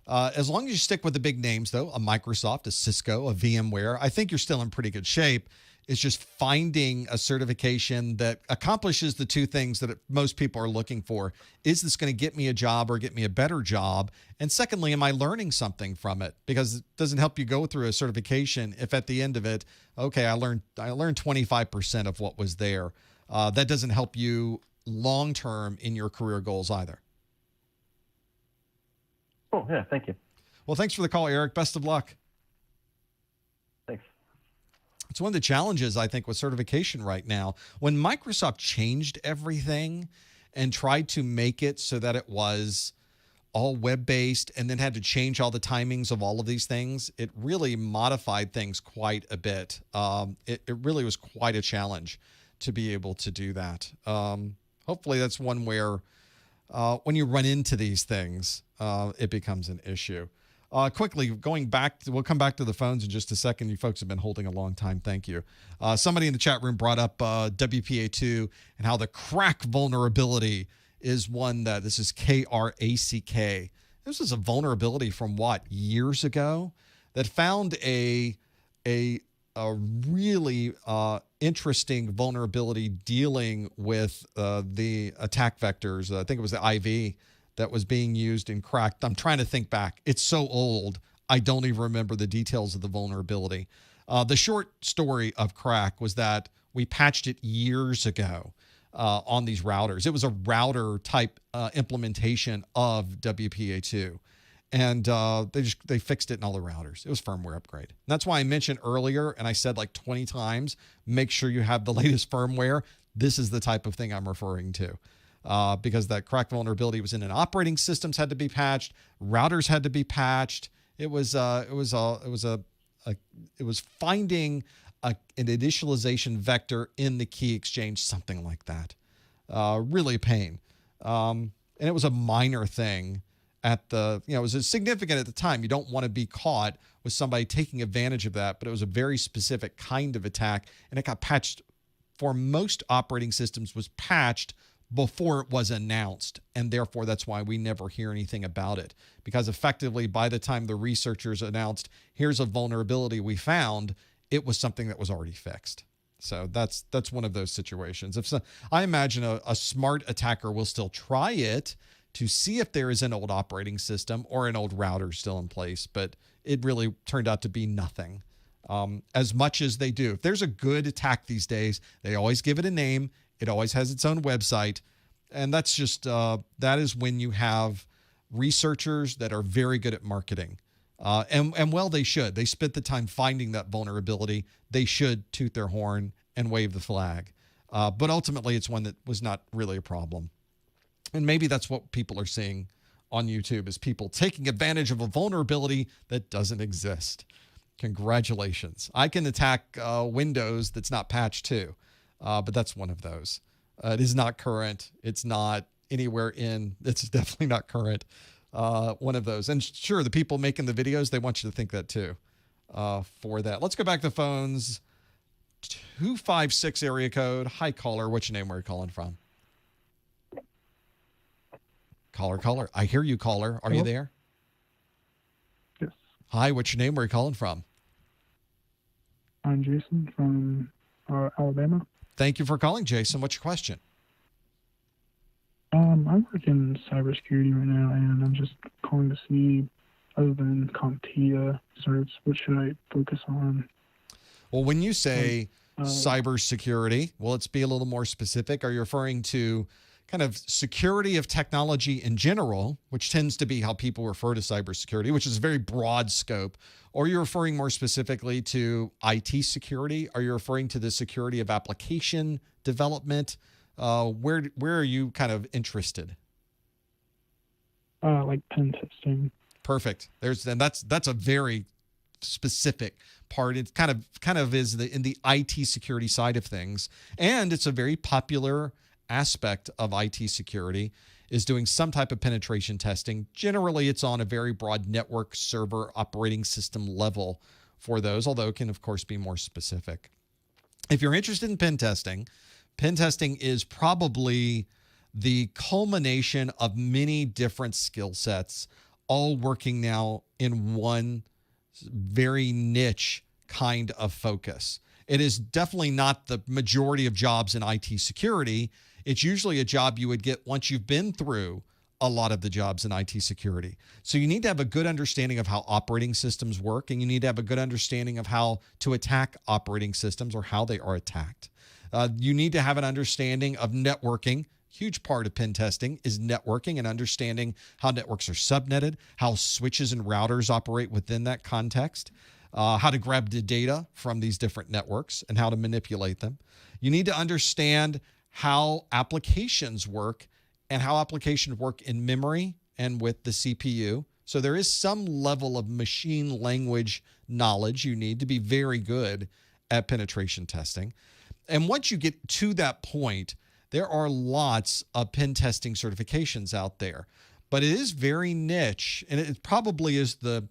as long as you stick with the big names, though, a Microsoft, a Cisco, a VMware, I think you're still in pretty good shape. It's just finding a certification that accomplishes the two things that most people are looking for. Is this going to get me a job or get me a better job? And secondly, am I learning something from it? Because it doesn't help you go through a certification if at the end of it, okay, I learned 25% of what was there. That doesn't help you long-term in your career goals either. Oh, yeah, thank you. Well, thanks for the call, Eric. Best of luck. Thanks. It's one of the challenges, I think, with certification right now. When Microsoft changed everything and tried to make it so that it was all web-based and then had to change all the timings of all of these things, it really modified things quite a bit. It really was quite a challenge to be able to do that. Hopefully that's one where when you run into these things, it becomes an issue. Quickly, we'll come back to the phones in just a second. You folks have been holding a long time. Thank you. Somebody in the chat room brought up WPA2 and how the KRACK vulnerability is one that, this is KRACK. This is a vulnerability from years ago that found a really interesting vulnerability dealing with the attack vectors. I think it was the IV that was being used in KRACK. I'm trying to think back. It's so old, I don't even remember the details of the vulnerability. The short story of KRACK was that we patched it years ago on these routers. It was a router type implementation of WPA2. And they fixed it in all the routers. It was firmware upgrade. And that's why I mentioned earlier, and I said like 20 times, make sure you have the latest firmware. This is the type of thing I'm referring to. Because that KRACK vulnerability was in an operating systems had to be patched, routers had to be patched. It was finding an initialization vector in the key exchange, something like that. Really a pain. and it was a minor thing at the, it was significant at the time. You don't want to be caught with somebody taking advantage of that, but it was a very specific kind of attack, and it got patched for most operating systems, was patched before it was announced, and therefore that's why we never hear anything about it, because effectively by the time the researchers announced, here's a vulnerability we found, it was something that was already fixed. So that's one of those situations. I imagine a smart attacker will still try it to see if there is an old operating system or an old router still in place, but it really turned out to be nothing. As much as they do. If there's a good attack these days, they always give it a name. It always has its own website. And that's just, that is when you have researchers that are very good at marketing. And well, they should. They spent the time finding that vulnerability. They should toot their horn and wave the flag. But ultimately, it's one that was not really a problem. And maybe that's what people are seeing on YouTube, is people taking advantage of a vulnerability that doesn't exist. Congratulations. I can attack Windows that's not patched too, but that's one of those. It is not current. It's not anywhere in. It's definitely not current. One of those. And sure, the people making the videos, they want you to think that too for that. Let's go back to phones. 256 area code. Hi, caller. What's your name? Where are you calling from? Caller. I hear you, caller. Are you there? Yes. Hi, what's your name? Where are you calling from? I'm Jason from Alabama. Thank you for calling, Jason. What's your question? I work in cybersecurity right now, and I'm just calling to see, other than CompTIA certs, what should I focus on? Well, when you say cybersecurity, well, let's be a little more specific. Are you referring to kind of security of technology in general, which tends to be how people refer to cybersecurity, which is a very broad scope? Or are you referring more specifically to IT security? Are you referring to the security of application development? Where are you kind of interested? Like pen testing. Perfect. That's a very specific part. It kind of is in the IT security side of things, and it's a very popular aspect of IT security, is doing some type of penetration testing. Generally, it's on a very broad network server operating system level for those, although it can, of course, be more specific. If you're interested in pen testing is probably the culmination of many different skill sets, all working now in one very niche kind of focus. It is definitely not the majority of jobs in IT security. It's usually a job you would get once you've been through a lot of the jobs in IT security. So you need to have a good understanding of how operating systems work, and you need to have a good understanding of how to attack operating systems or how they are attacked. You need to have an understanding of networking. Huge part of pen testing is networking and understanding how networks are subnetted, how switches and routers operate within that context, how to grab the data from these different networks and how to manipulate them. You need to understand how applications work and how applications work in memory and with the CPU. So there is some level of machine language knowledge you need to be very good at penetration testing. And once you get to that point, there are lots of pen testing certifications out there, but it is very niche, and it probably is the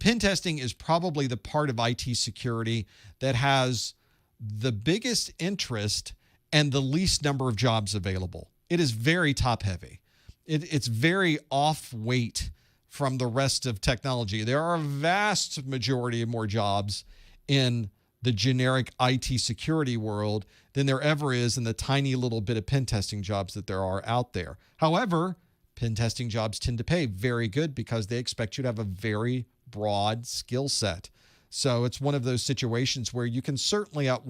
pen testing is probably the part of IT security that has the biggest interest and the least number of jobs available. It is very top heavy. It's very off weight from the rest of technology. There are a vast majority of more jobs in the generic IT security world than there ever is in the tiny little bit of pen testing jobs that there are out there. However, pen testing jobs tend to pay very good because they expect you to have a very broad skill set. So it's one of those situations where you can certainly at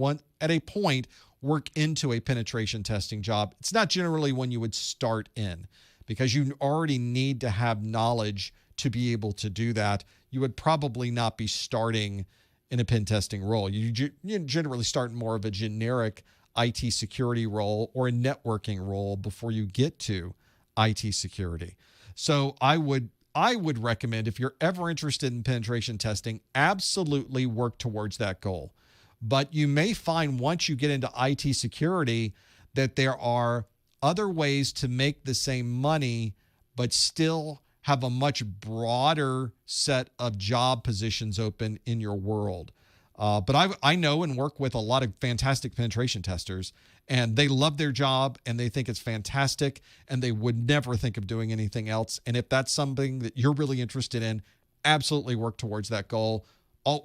a point work into a penetration testing job. It's not generally one you would start in because you already need to have knowledge to be able to do that. You would probably not be starting in a pen testing role. You generally start in more of a generic IT security role or a networking role before you get to IT security. So I would recommend, if you're ever interested in penetration testing, absolutely work towards that goal. But you may find once you get into IT security that there are other ways to make the same money, but still have a much broader set of job positions open in your world. But I know and work with a lot of fantastic penetration testers, and they love their job and they think it's fantastic and they would never think of doing anything else. And if that's something that you're really interested in, absolutely work towards that goal.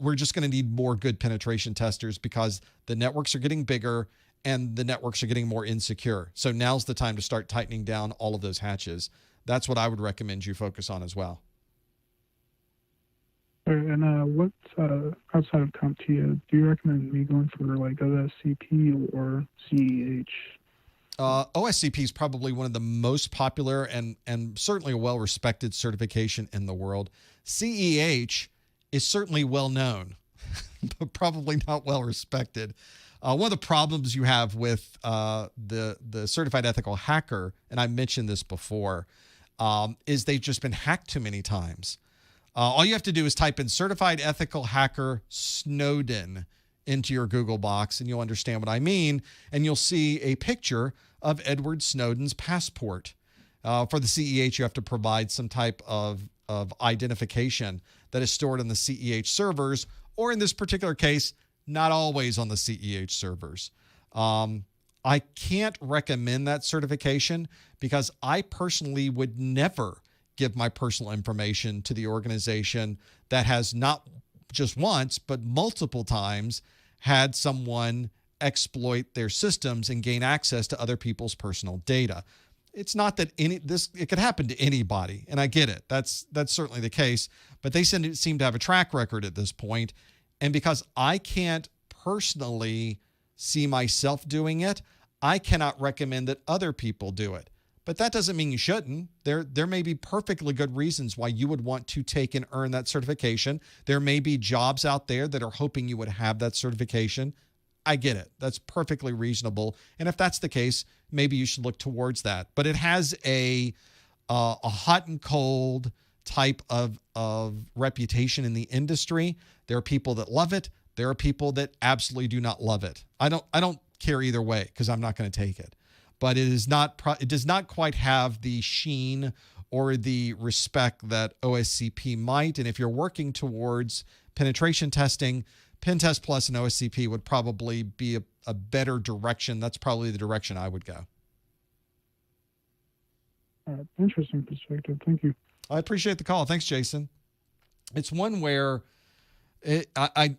We're just going to need more good penetration testers because the networks are getting bigger and the networks are getting more insecure. So now's the time to start tightening down all of those hatches. That's what I would recommend you focus on as well. And what outside of CompTIA, do you recommend me going for like OSCP or CEH? OSCP is probably one of the most popular and certainly a well-respected certification in the world. CEH is certainly well-known, but probably not well-respected. One of the problems you have with the Certified Ethical Hacker, and I mentioned this before, is they've just been hacked too many times. All you have to do is type in Certified Ethical Hacker Snowden into your Google box, and you'll understand what I mean, and you'll see a picture of Edward Snowden's passport. For the CEH, you have to provide some type of identification that is stored on the CEH servers, or in this particular case, not always on the CEH servers. I can't recommend that certification because I personally would never give my personal information to the organization that has not just once, but multiple times had someone exploit their systems and gain access to other people's personal data. It's not that it could happen to anybody, and I get it. That's certainly the case, but they seem to have a track record at this point, and because I can't personally see myself doing it, I cannot recommend that other people do it. But that doesn't mean you shouldn't. There may be perfectly good reasons why you would want to take and earn that certification. There may be jobs out there that are hoping you would have that certification. I get it. That's perfectly reasonable. And if that's the case, maybe you should look towards that. But it has a hot and cold type of reputation in the industry. There are people that love it. There are people that absolutely do not love it. I don't care either way because I'm not going to take it. But it does not quite have the sheen or the respect that OSCP might. And if you're working towards penetration testing, Pentest Plus and OSCP would probably be a better direction. That's probably the direction I would go. Interesting perspective. Thank you. I appreciate the call. Thanks, Jason. It's one where I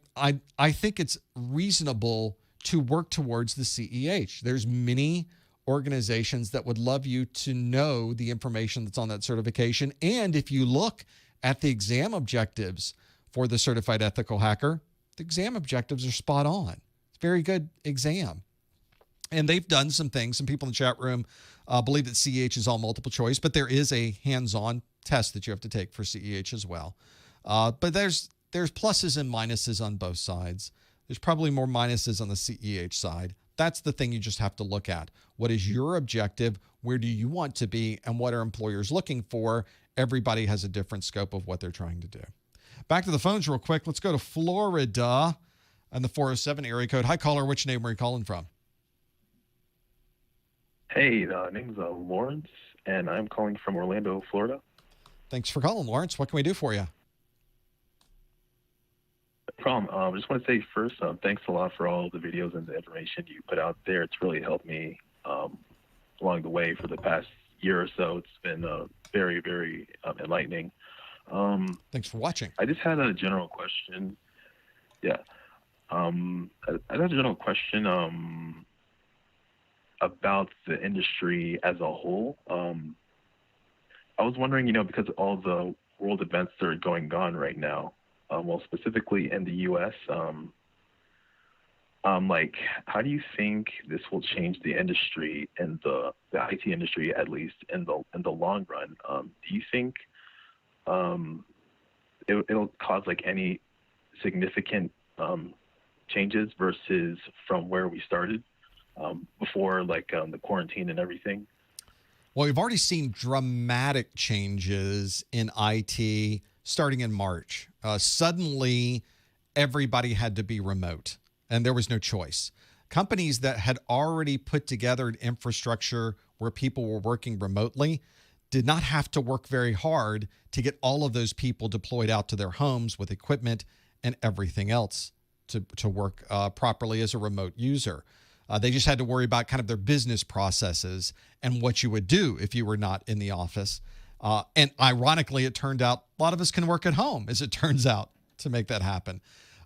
think it's reasonable to work towards the CEH. There's many organizations that would love you to know the information that's on that certification. And if you look at the exam objectives for the Certified Ethical Hacker, the exam objectives are spot on. It's a very good exam. And they've done some things. Some people in the chat room believe that CEH is all multiple choice, but there is a hands-on test that you have to take for CEH as well. But there's pluses and minuses on both sides. There's probably more minuses on the CEH side. That's the thing you just have to look at. What is your objective? Where do you want to be? And what are employers looking for? Everybody has a different scope of what they're trying to do. Back to the phones real quick. Let's go to Florida and the 407 area code. Hi, caller. Which name are you calling from? Hey, the name's Lawrence, and I'm calling from Orlando, Florida. Thanks for calling, Lawrence. What can we do for you? No problem. I just want to say first, thanks a lot for all the videos and the information you put out there. It's really helped me along the way for the past year or so. It's been very, very enlightening. Thanks for watching. I just had a general question. Yeah. I had a general question about the industry as a whole. I was wondering, because of all the world events that are going on right now, well, specifically in the U.S., how do you think this will change the industry and the IT industry, at least in the long run? Do you think it'll cause any significant changes versus from where we started before, the quarantine and everything? Well, we've already seen dramatic changes in IT starting in March. Suddenly, everybody had to be remote, and there was no choice. Companies that had already put together an infrastructure where people were working remotely did not have to work very hard to get all of those people deployed out to their homes with equipment and everything else to work properly as a remote user. They just had to worry about kind of their business processes and what you would do if you were not in the office. And ironically, it turned out a lot of us can work at home, as it turns out, to make that happen.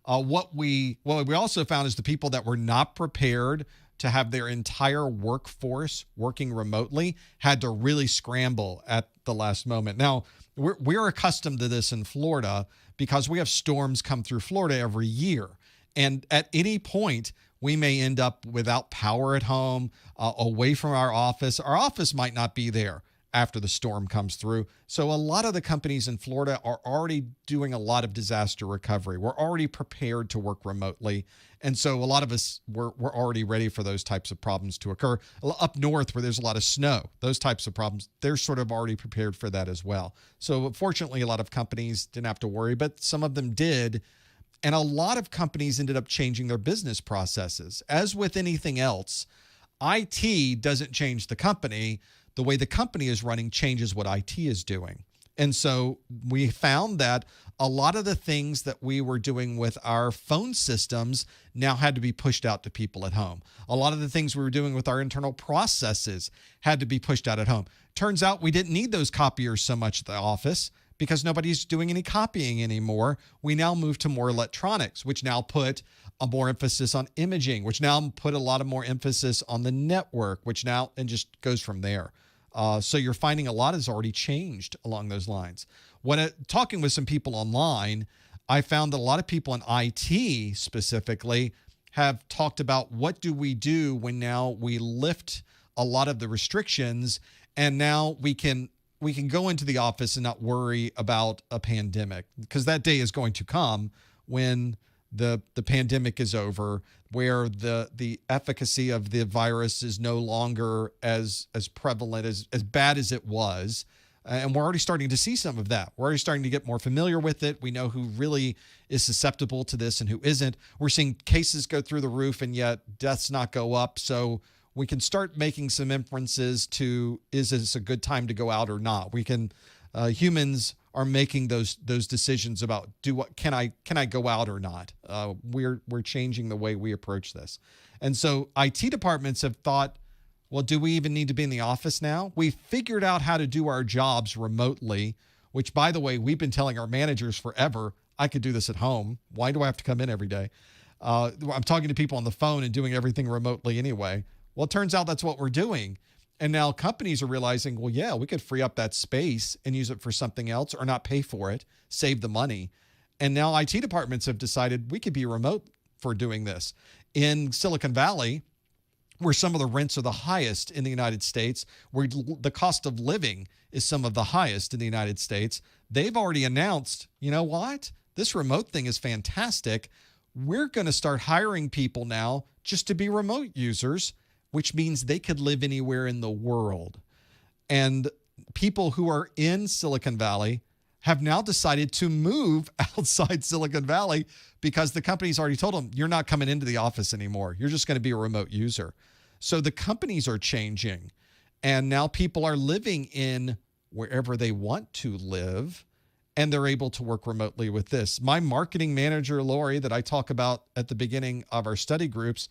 What we also found is the people that were not prepared to have their entire workforce working remotely had to really scramble at the last moment. Now, we're accustomed to this in Florida because we have storms come through Florida every year. And at any point, we may end up without power at home, away from our office. Our office might not be there after the storm comes through. So a lot of the companies in Florida are already doing a lot of disaster recovery. We're already prepared to work remotely. And so a lot of us, we're already ready for those types of problems to occur. Up north, where there's a lot of snow, those types of problems, they're sort of already prepared for that as well. So fortunately, a lot of companies didn't have to worry, but some of them did. And a lot of companies ended up changing their business processes. As with anything else, IT doesn't change the company. The way the company is running changes what IT is doing. And so we found that a lot of the things that we were doing with our phone systems now had to be pushed out to people at home. A lot of the things we were doing with our internal processes had to be pushed out at home. Turns out we didn't need those copiers so much at the office because nobody's doing any copying anymore. We now move to more electronics, which now put a more emphasis on imaging, which now put a lot of more emphasis on the network, which now, and just goes from there. So you're finding a lot has already changed along those lines. When talking with some people online, I found that a lot of people in IT specifically have talked about what do we do when now we lift a lot of the restrictions and now we can go into the office and not worry about a pandemic, because that day is going to come when the pandemic is over, where the efficacy of the virus is no longer as prevalent, as bad as it was. And we're already starting to see some of that. We're already starting to get more familiar with it. We know who really is susceptible to this and who isn't. We're seeing cases go through the roof and yet deaths not go up. So we can start making some inferences to, is this a good time to go out or not? We can, humans are making those decisions about can I go out or not? We're changing the way we approach this. And so IT departments have thought, well, do we even need to be in the office now? We figured out how to do our jobs remotely, which, by the way, we've been telling our managers forever, I could do this at home. Why do I have to come in every day? I'm talking to people on the phone and doing everything remotely anyway. Well, it turns out that's what we're doing. And now companies are realizing, well, yeah, we could free up that space and use it for something else or not pay for it, save the money. And now IT departments have decided we could be remote for doing this. In Silicon Valley, where some of the rents are the highest in the United States, where the cost of living is some of the highest in the United States, they've already announced, you know what? This remote thing is fantastic. We're going to start hiring people now just to be remote users, which means they could live anywhere in the world. And people who are in Silicon Valley have now decided to move outside Silicon Valley because the company's already told them, you're not coming into the office anymore. You're just going to be a remote user. So the companies are changing. And now people are living in wherever they want to live, and they're able to work remotely with this. My marketing manager, Lori, that I talk about at the beginning of our study groups,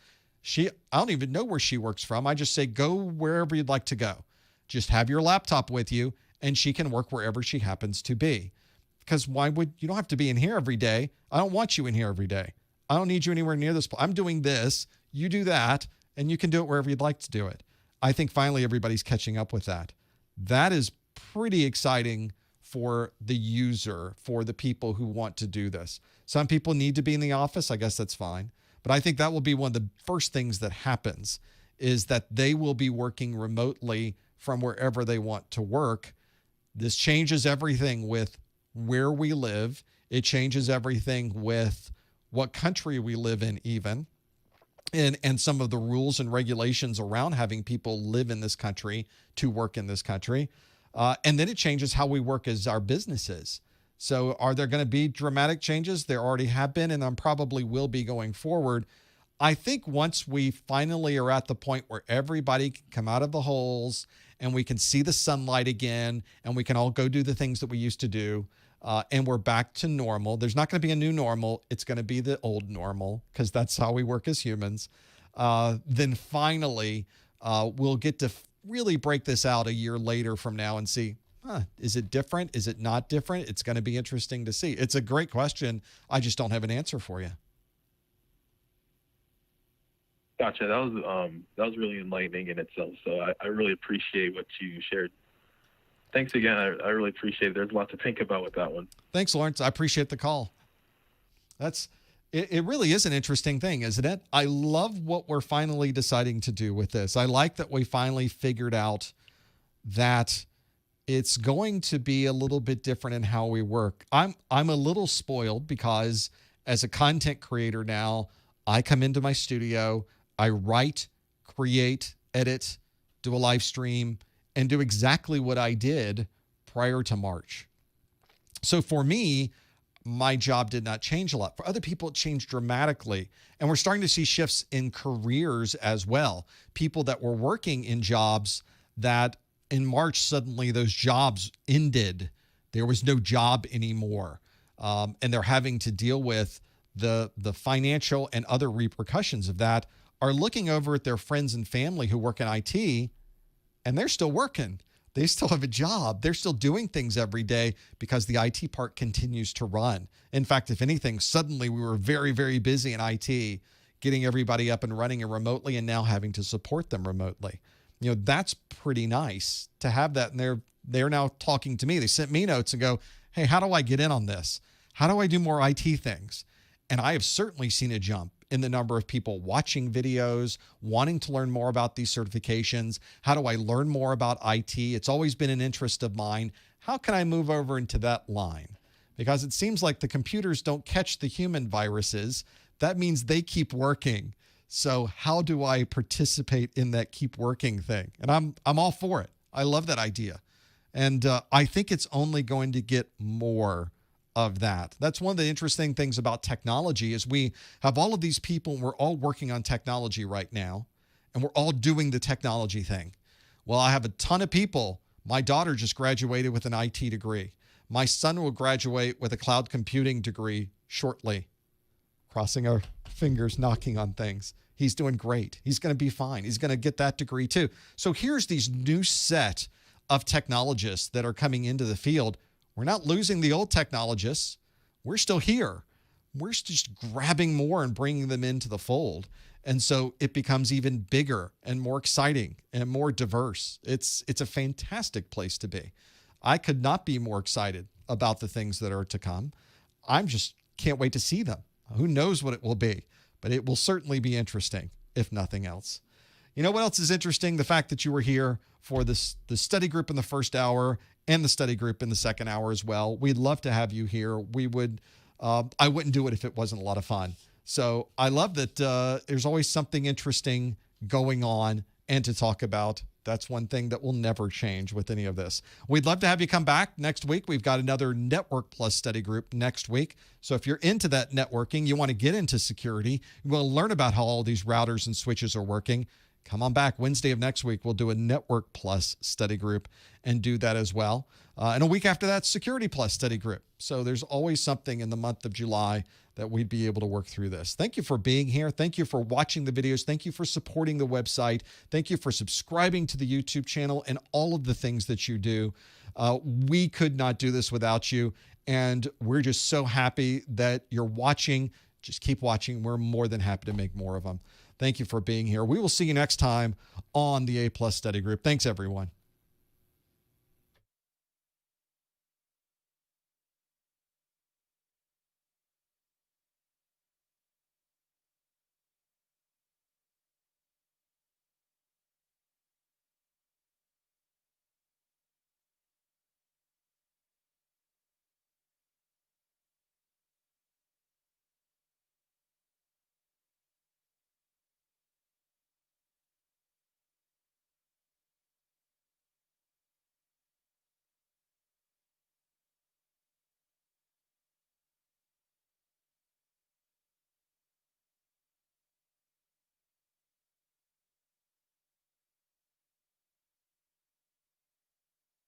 I don't even know where she works from. I just say, go wherever you'd like to go. Just have your laptop with you, and she can work wherever she happens to be. Because you don't have to be in here every day. I don't want you in here every day. I don't need you anywhere near this. I'm doing this, you do that, and you can do it wherever you'd like to do it. I think finally everybody's catching up with that. That is pretty exciting for the user, for the people who want to do this. Some people need to be in the office. I guess that's fine. But I think that will be one of the first things that happens, is that they will be working remotely from wherever they want to work. This changes everything with where we live. It changes everything with what country we live in even, and some of the rules and regulations around having people live in this country to work in this country. And then it changes how we work as our businesses. So are there going to be dramatic changes? There already have been, and there probably will be going forward. I think once we finally are at the point where everybody can come out of the holes and we can see the sunlight again and we can all go do the things that we used to do, and we're back to normal. There's not going to be a new normal. It's going to be the old normal because that's how we work as humans. Then finally, we'll get to really break this out a year later from now and see, is it different? Is it not different? It's going to be interesting to see. It's a great question. I just don't have an answer for you. Gotcha. That was really enlightening in itself. So I really appreciate what you shared. Thanks again. I really appreciate it. There's a lot to think about with that one. Thanks, Lawrence. I appreciate the call. It really is an interesting thing, isn't it? I love what we're finally deciding to do with this. I like that we finally figured out that it's going to be a little bit different in how we work. I'm a little spoiled because as a content creator now, I come into my studio, I write, create, edit, do a live stream, and do exactly what I did prior to March. So for me, my job did not change a lot. For other people, it changed dramatically. And we're starting to see shifts in careers as well. People that were working in jobs that in March, suddenly those jobs ended. There was no job anymore. And they're having to deal with the financial and other repercussions of that, are looking over at their friends and family who work in IT, and they're still working. They still have a job. They're still doing things every day because the IT part continues to run. In fact, if anything, suddenly we were very, very busy in IT, getting everybody up and running and remotely, and now having to support them remotely. You know, that's pretty nice to have that. And they're now talking to me. They sent me notes and go, hey, how do I get in on this? How do I do more IT things? And I have certainly seen a jump in the number of people watching videos, wanting to learn more about these certifications. How do I learn more about IT? It's always been an interest of mine. How can I move over into that line? Because it seems like the computers don't catch the human viruses. That means they keep working. So how do I participate in that keep working thing? And I'm all for it. I love that idea. And I think it's only going to get more of that. That's one of the interesting things about technology is we have all of these people and we're all working on technology right now and we're all doing the technology thing. Well, I have a ton of people. My daughter just graduated with an IT degree. My son will graduate with a cloud computing degree shortly. Crossing our fingers, knocking on things. He's doing great. He's going to be fine. He's going to get that degree too. So here's these new set of technologists that are coming into the field. We're not losing the old technologists. We're still here. We're just grabbing more and bringing them into the fold. And so it becomes even bigger and more exciting and more diverse. It's a fantastic place to be. I could not be more excited about the things that are to come. I'm just can't wait to see them. Who knows what it will be, but it will certainly be interesting, if nothing else. You know what else is interesting? The fact that you were here for the study group in the first hour and the study group in the second hour as well. We'd love to have you here. We would, I wouldn't do it if it wasn't a lot of fun. So I love that there's always something interesting going on and to talk about. That's one thing that will never change with any of this. We'd love to have you come back next week. We've got another Network Plus study group next week. So if you're into that networking, you want to get into security, you want to learn about how all these routers and switches are working, come on back. Wednesday of next week, we'll do a Network Plus study group and do that as well. And a week after that, Security Plus study group. So there's always something in the month of July that we'd be able to work through this. Thank you for being here. Thank you for watching the videos. Thank you for supporting the website. Thank you for subscribing to the YouTube channel and all of the things that you do. We could not do this without you. And we're just so happy that you're watching. Just keep watching. We're more than happy to make more of them. Thank you for being here. We will see you next time on the A+ Study Group. Thanks, everyone.